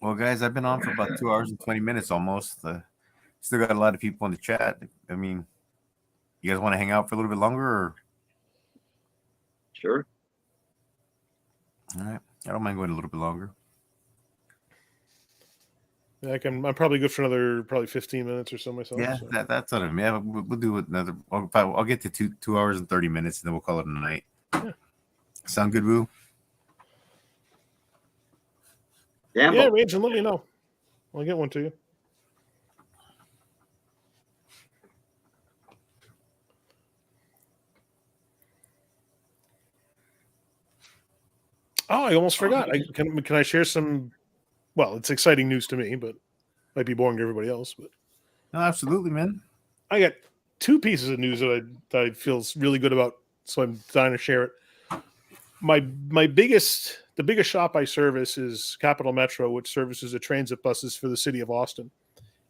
Well, guys, I've been on for about 2 hours and 20 minutes almost. Still got a lot of people in the chat. I mean, you guys want to hang out for a little bit longer? Or? Sure. All right. I don't mind going a little bit longer. Yeah, I'm probably good for another 15 minutes or so myself. Yeah, so. that's what I mean. Yeah, we'll do another. I'll get to 2 hours and 30 minutes, and then we'll call it a night. Yeah. Sound good, Boo? Yeah, Rage, and let me know. I'll get one to you. Oh, I almost forgot. Can I share some? Well, it's exciting news to me, but might be boring to everybody else. But No, absolutely, man. I got 2 pieces of news that I feel really good about, so I'm dying to share it. The biggest shop I service is Capital Metro, which services the transit buses for the city of Austin.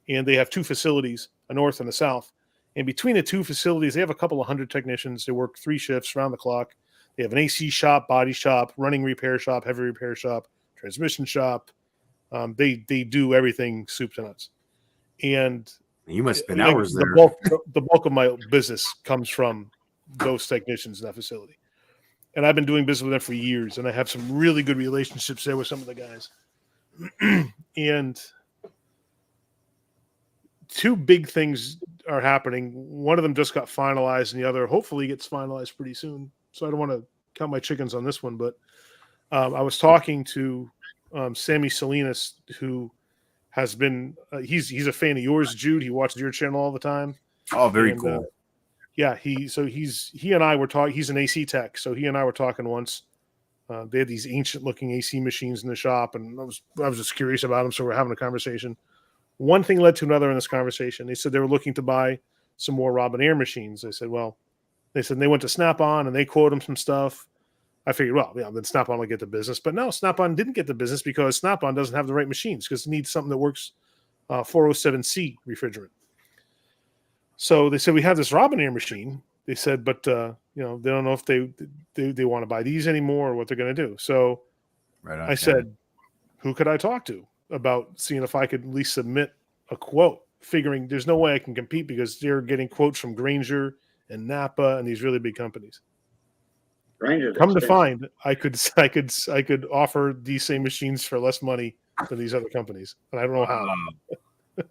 And they have 2 facilities, a north and a south. And between the 2 facilities, they have a couple of hundred technicians. They work 3 shifts around the clock. They have an AC shop, body shop, running repair shop, heavy repair shop, transmission shop. They do everything soup to nuts. And you must spend hours there. The bulk of my business comes from those technicians in that facility. And I've been doing business with them for years, and I have some really good relationships there with some of the guys. And 2 big things are happening. One of them just got finalized, and the other hopefully gets finalized pretty soon. So I don't want to count my chickens on this one, but I was talking to Sammy Salinas, who has been he's a fan of yours, Jude. He watches your channel all the time. Oh, very cool. Yeah, he and I were talking. He's an AC tech, so he and I were talking once. They had these ancient looking AC machines in the shop, and I was just curious about them, so we're having a conversation. One thing led to another in this conversation. They said they were looking to buy some more Robin Air machines. I said, well, they went to Snap-on and they quoted them some stuff. I figured, well, yeah, then Snap-on will get the business. But no, Snap-on didn't get the business because Snap-on doesn't have the right machines because it needs something that works 407C refrigerant. So they said, we have this Robin Air machine. They said, but they don't know if they want to buy these anymore or what they're going to do. So I said, who could I talk to about seeing if I could at least submit a quote, figuring there's no way I can compete because they're getting quotes from Grainger and Napa and these really big companies. Come to find, I could offer these same machines for less money than these other companies, and I don't know how.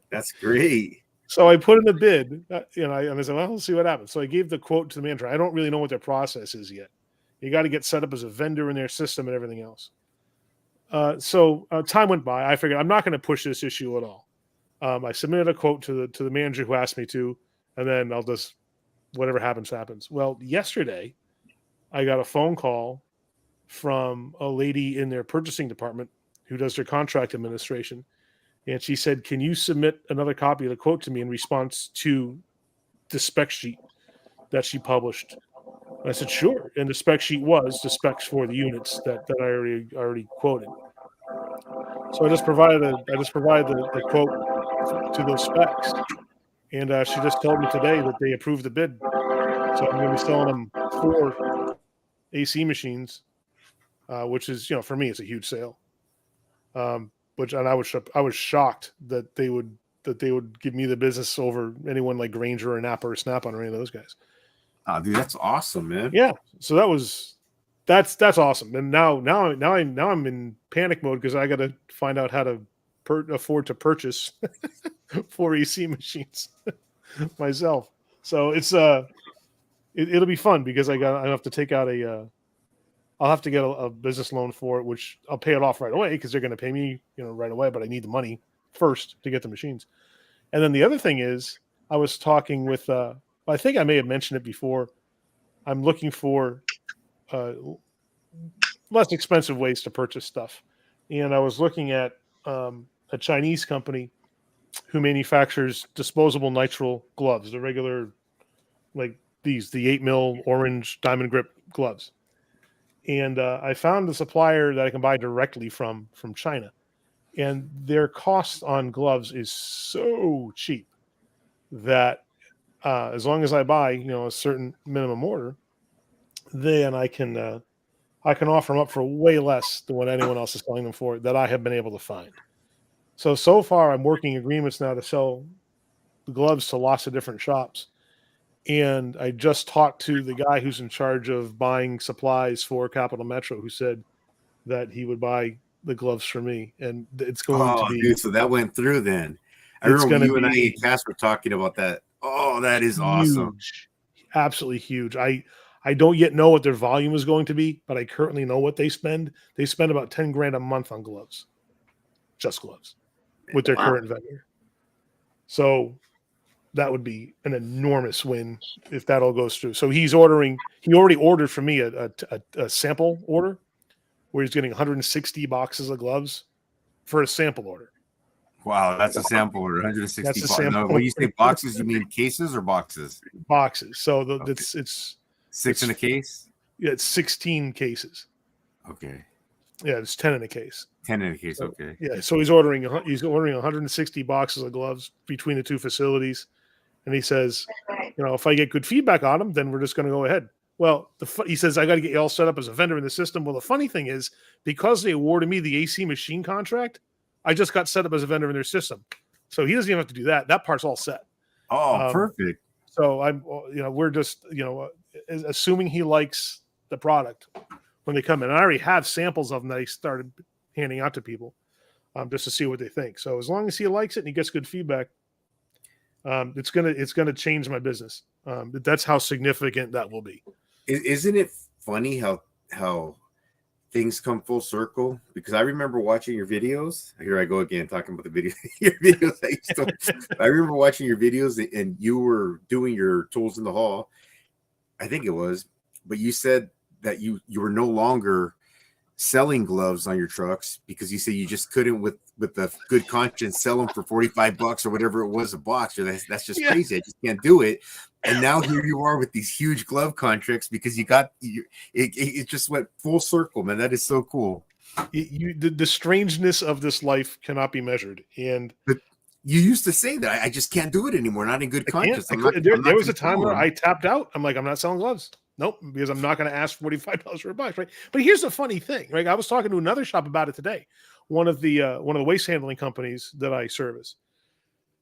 That's great. So I put in a bid, and I said, well, we'll see what happens. So I gave the quote to the manager. I don't really know what their process is yet. You got to get set up as a vendor in their system and everything else. So time went by. I figured I'm not going to push this issue at all. I submitted a quote to the manager who asked me to, and then I'll just whatever happens, happens. Well, yesterday I got a phone call from a lady in their purchasing department who does their contract administration. And she said, can you submit another copy of the quote to me in response to the spec sheet that she published And I said, sure. And the spec sheet was the specs for the units that I already quoted. So I just provided the quote to those specs, and she just told me today that they approved the bid. So I'm going to be selling them 4 AC machines, which is, for me, it's a huge sale. And I was shocked that they would give me the business over anyone like Grainger or Napa or Snap-on or any of those guys. Oh, dude, that's awesome, man. Yeah. So that's awesome. And now I'm in panic mode because I got to find out how to afford to purchase 4 AC machines myself. So it's it'll be fun because I have to take out I'll have to get a business loan for it, which I'll pay it off right away because they're going to pay me, right away. But I need the money first to get the machines. And then the other thing is, I was talking with, I think I may have mentioned it before. I'm looking for less expensive ways to purchase stuff, and I was looking at a Chinese company who manufactures disposable nitrile gloves, the regular, like the 8mm orange diamond grip gloves. And I found a supplier that I can buy directly from China, and their cost on gloves is so cheap that as long as I buy, a certain minimum order, then I can offer them up for way less than what anyone else is selling them for that I have been able to find. So far, I'm working agreements now to sell the gloves to lots of different shops. And I just talked to the guy who's in charge of buying supplies for Capital Metro, who said that he would buy the gloves for me. And it's going to be. Dude, so that went through then. I It's remember you gonna and I be and Cass were talking about that. Oh, that is huge, awesome. absolutely huge. I don't yet know what their volume is going to be, but I currently know what they spend. They spend about 10 grand a month on gloves, just gloves, with their current vendor. So that would be an enormous win if that all goes through. So he already ordered for me a sample order where he's getting 160 boxes of gloves for a sample order. Wow, that's a sample order, 160. That's a sample. No, when you say boxes, you mean cases or boxes? Boxes. So Okay. it's 6 in a case? Yeah, it's 16 cases. Okay. Yeah, it's 10 in a case. 10 in a case, So, okay. yeah, so he's ordering 160 boxes of gloves between the 2 facilities. And he says, if I get good feedback on them, then we're just going to go ahead. Well, he says, I got to get you all set up as a vendor in the system. Well, the funny thing is, because they awarded me the AC machine contract, I just got set up as a vendor in their system. So he doesn't even have to do that. That part's all set. Oh, perfect. So we're just, assuming he likes the product when they come in. And I already have samples of them that I started handing out to people just to see what they think. So as long as he likes it and he gets good feedback, it's gonna change my business. That's how significant that will be. Isn't it funny how things come full circle? Because I remember watching your videos. Here I go again talking about the video. Your videos. I remember watching your videos, and you were doing your tools in the hall. I think it was, but you said that you were no longer selling gloves on your trucks because you said you just couldn't with the good conscience sell them for $45 or whatever it was a box. Or that's just crazy. I just can't do it. And now here you are with these huge glove contracts because it just went full circle, man. That is so cool. The strangeness of this life cannot be measured. But you used to say that I just can't do it anymore. Not in good conscience. There was a time where I tapped out. I'm like, I'm not selling gloves. Nope, because I'm not going to ask $45 for a box, right? But here's the funny thing, right? I was talking to another shop about it today, one of the waste handling companies that I service.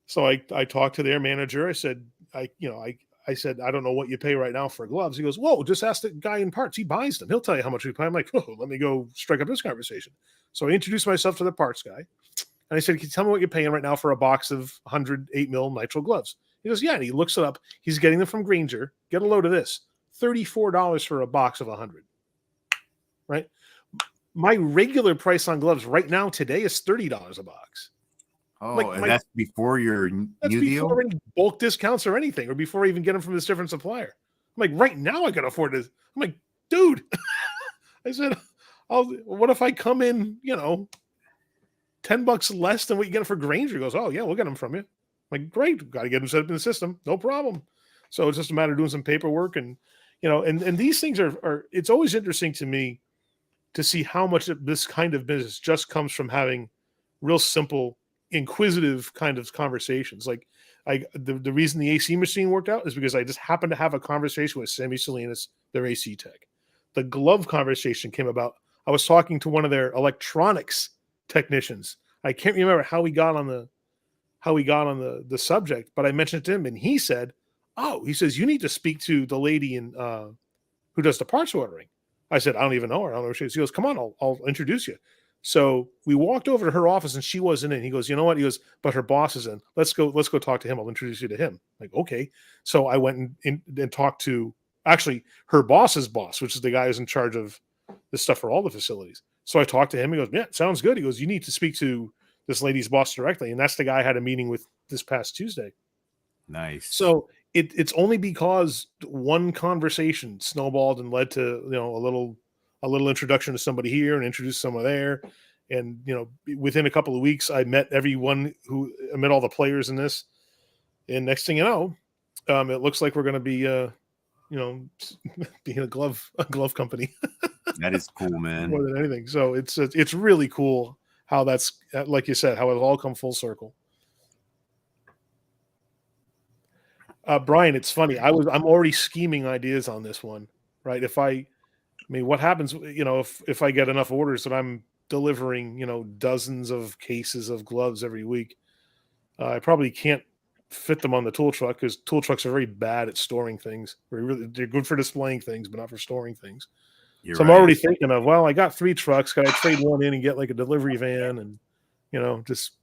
So I talked to their manager. I said, I said, I don't know what you pay right now for gloves. He goes, whoa, just ask the guy in parts. He buys them. He'll tell you how much we pay. I'm like, oh, let me go strike up this conversation. So I introduced myself to the parts guy. And I said, can you tell me what you're paying right now for a box of 100 8mm nitrile gloves? He goes, yeah. And he looks it up. He's getting them from Grainger. Get a load of this. $34 for a box of 100, right? My regular price on gloves right now today is $30 a box. Oh, and that's before your new deal? Before any bulk discounts or anything, or before I even get them from this different supplier. I'm like, right now I can afford this. I'm like, dude, I said, what if I come in, $10 less than what you get for Grainger? He goes, oh yeah, we'll get them from you. I'm like, great, got to get them set up in the system. No problem. So it's just a matter of doing some paperwork and and these things are, it's always interesting to me to see how much of this kind of business just comes from having real simple, inquisitive kind of conversations. Like the reason the AC machine worked out is because I just happened to have a conversation with Sammy Salinas, their AC tech. The glove conversation came about. I was talking to one of their electronics technicians. I can't remember how we got on the subject, but I mentioned it to him, and he said, "Oh, he says you need to speak to the lady in who does the parts ordering." I said, "I don't even know her. I don't know who she is." He goes, "Come on, I'll introduce you." So we walked over to her office, and she wasn't in. He goes, "You know what?" He goes, "But her boss is in. Let's go talk to him. I'll introduce you to him." Like, okay. So I went and talked to actually her boss's boss, which is the guy who's in charge of this stuff for all the facilities. So I talked to him. He goes, "Yeah, sounds good." He goes, "You need to speak to this lady's boss directly," and that's the guy I had a meeting with this past Tuesday. Nice. So it's only because one conversation snowballed and led to a little introduction to somebody here and introduce someone there, and within a couple of weeks I met I met all the players in this, and next thing you know, it looks like we're going to be being a glove company. That is cool, man. More than anything. So it's really cool how that's, like you said, how it all come full circle. Brian, it's funny. I'm already scheming ideas on this one, right? What happens, if I get enough orders that I'm delivering, dozens of cases of gloves every week, I probably can't fit them on the tool truck because tool trucks are very bad at storing things. They're good for displaying things, but not for storing things. You're so right. I'm already thinking of, well, I got 3 trucks. Got to trade one in and get like a delivery van, and just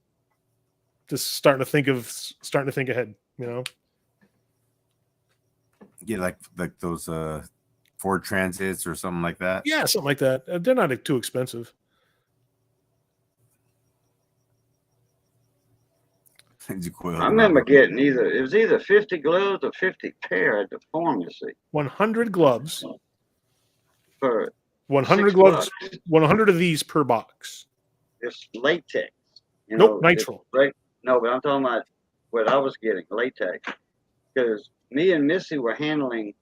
starting to think ahead. Yeah, like those Ford Transits or something like that. Yeah, something like that. They're not too expensive. I remember getting it was either 50 gloves or 50 pair at the pharmacy. 100 gloves. For 100 gloves. $6. 100 of these per box. It's latex. Nope, nitrile. Right? No, but I'm talking about what I was getting, latex. Because me and Missy were doing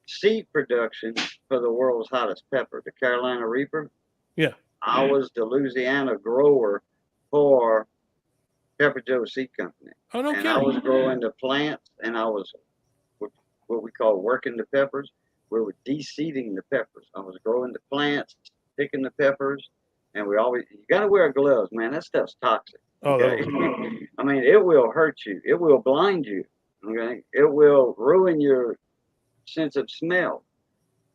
seed production for the world's hottest pepper, the Carolina Reaper. Yeah. I was the Louisiana grower for Pepper Joe Seed Company. Oh, no kidding. I was growing the plants, and I was what we call working the peppers. We were de-seeding the peppers. I was growing the plants, picking the peppers, and you got to wear gloves, man. That stuff's toxic. Okay? I mean, it will hurt you. It will blind you. Okay? It will ruin your sense of smell.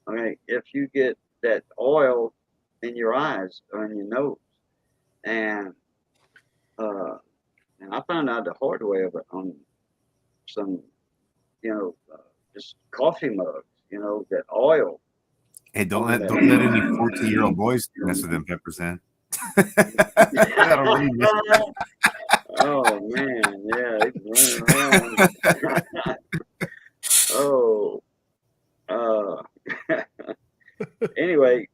Okay? If you get that oil in your eyes or in your nose. And I found out the hard way of it on some, just coffee mugs, that oil. Hey, don't let any 14-year-old boys mess with them peppers, then. Oh man, yeah, it's running around. Anyway,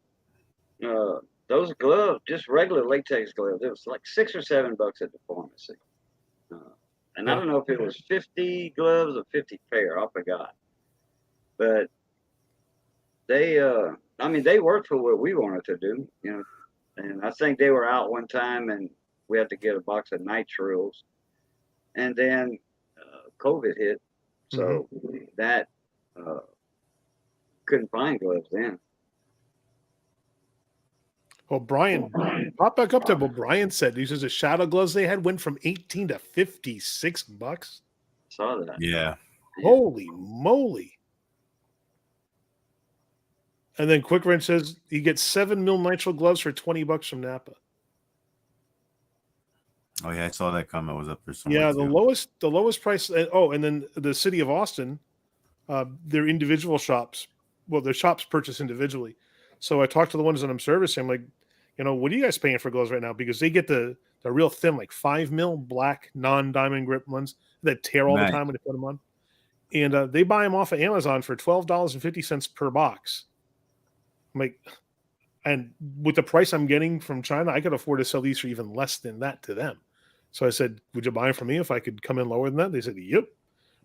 those gloves, just regular latex gloves, it was like $6 or $7 at the pharmacy. And I don't know if it was 50 gloves or 50 pair, I forgot. But they worked for what we wanted to do, and I think they were out one time and we had to get a box of nitriles, and then COVID hit, so that couldn't find gloves then. Well, Brian, pop back up to what Brian said. He says the shadow gloves they had went from $18 to $56. Saw that. Yeah. Holy moly. And then Quick Wrench says he gets 7 mil nitrile gloves for $20 from Napa. Oh yeah, I saw that comment was up there somewhere. Yeah, the lowest price. And then the city of Austin, their individual shops. Well, their shops purchase individually. So I talked to the ones that I'm servicing. I'm like, what are you guys paying for gloves right now? Because they get the real thin, like 5 mil black non-diamond grip ones that tear all the time when they put them on. And they buy them off of Amazon for $12.50 per box. I'm like, and with the price I'm getting from China, I could afford to sell these for even less than that to them. So I said, would you buy them from me if I could come in lower than that? They said, yep.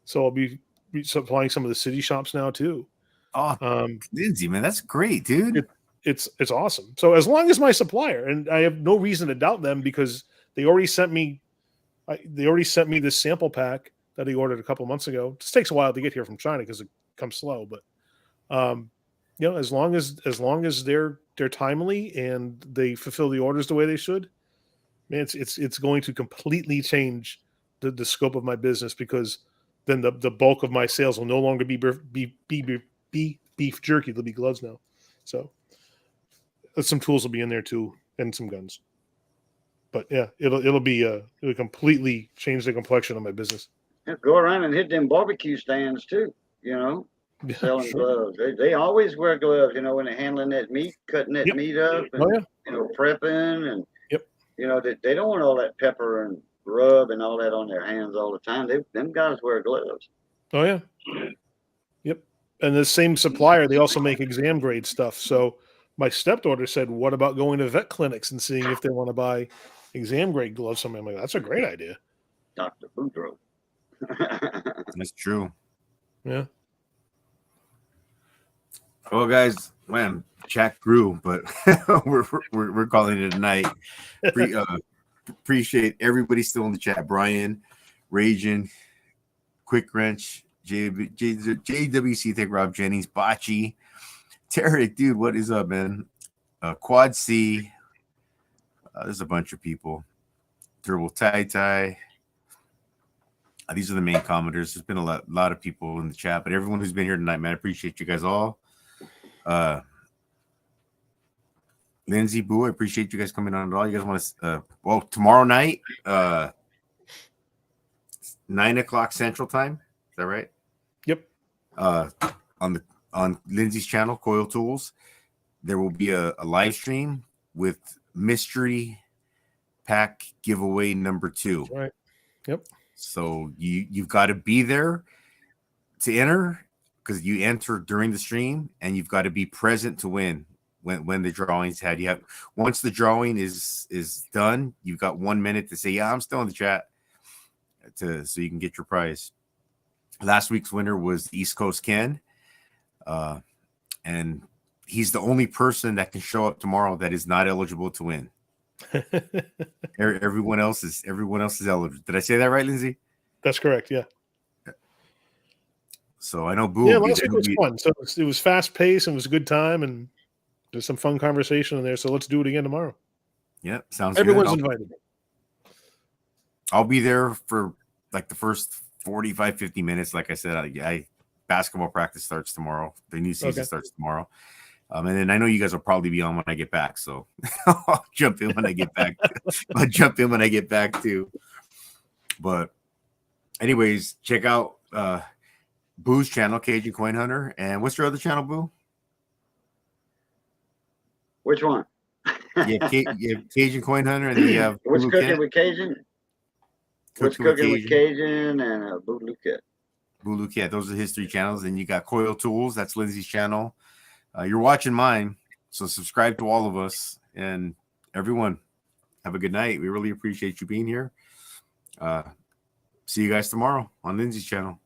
So I'll be supplying some of the city shops now too. Oh, Lindsay, man, that's great, dude. It's awesome. So as long as my supplier, and I have no reason to doubt them because they already sent me this sample pack that he ordered a couple months ago. It just takes a while to get here from China because it comes slow, but as long as they're timely and they fulfill the orders the way they should, man, it's going to completely change the scope of my business, because then the bulk of my sales will no longer be beef jerky. They'll be gloves now. So some tools will be in there too, and some guns. But yeah, it'll completely change the complexion of my business. Yeah, go around and hit them barbecue stands too, Yeah, selling sure. gloves. They always wear gloves, when they're handling that meat, cutting that meat up, and, Oh yeah. Prepping, and, Yep. they don't want all that pepper and rub and all that on their hands all the time. Them guys wear gloves. Oh yeah. Yep. And the same supplier, they also make exam grade stuff. So my stepdaughter said, "What about going to vet clinics and seeing if they want to buy exam grade gloves?" I'm like, "That's a great idea." Dr. Boudreaux. That's true. Yeah. Well, guys, man, chat grew, but we're calling it a night. Appreciate everybody still in the chat. Brian, Raging, Quick Wrench, JWC, thank Rob Jennings, Bocce, Tarek, dude, what is up, man? Quad C, there's a bunch of people. Turbo Tai. These are the main commenters. There's been a lot of people in the chat, but everyone who's been here tonight, man, I appreciate you guys all. Lindsay, Boo, I appreciate you guys coming on at all. You guys want to, tomorrow night, 9:00 Central Time. Is that right? Yep. On Lindsay's channel, Coil Tools, there will be a live stream with mystery pack giveaway number 2. That's right. Yep. So you've got to be there to enter, because you enter during the stream, and you've got to be present to win when the drawing's had. You have, once the drawing is done, you've got 1 minute to say, "Yeah, I'm still in the chat," so you can get your prize. Last week's winner was East Coast Ken, and he's the only person that can show up tomorrow that is not eligible to win. Everyone else is eligible. Did I say that right, Lindsay? That's correct. Yeah. So I know Boo. Yeah, last week was fun. So it was fast paced and it was a good time, and there's some fun conversation in there. So let's do it again tomorrow. Yeah, sounds Everyone's good. invited. I'll be there for like the first 45, 50 minutes. Like I said, I basketball practice starts tomorrow. The new season starts tomorrow. And then I know you guys will probably be on when I get back. So I'll jump in when I get back. I'll jump in when I get back too. But anyways, check out Boo's channel, Cajun Coin Hunter. And what's your other channel, Boo? Which one? You have Cajun Coin Hunter, and then you have What's Boo cooking Cat. with Cajun? What's cooking with Cajun and Boudreaux Cat. Boudreaux Cat. Those are history channels. And you got Coil Tools. That's Lindsay's channel. You're watching mine, so subscribe to all of us. And everyone, have a good night. We really appreciate you being here. See you guys tomorrow on Lindsay's channel.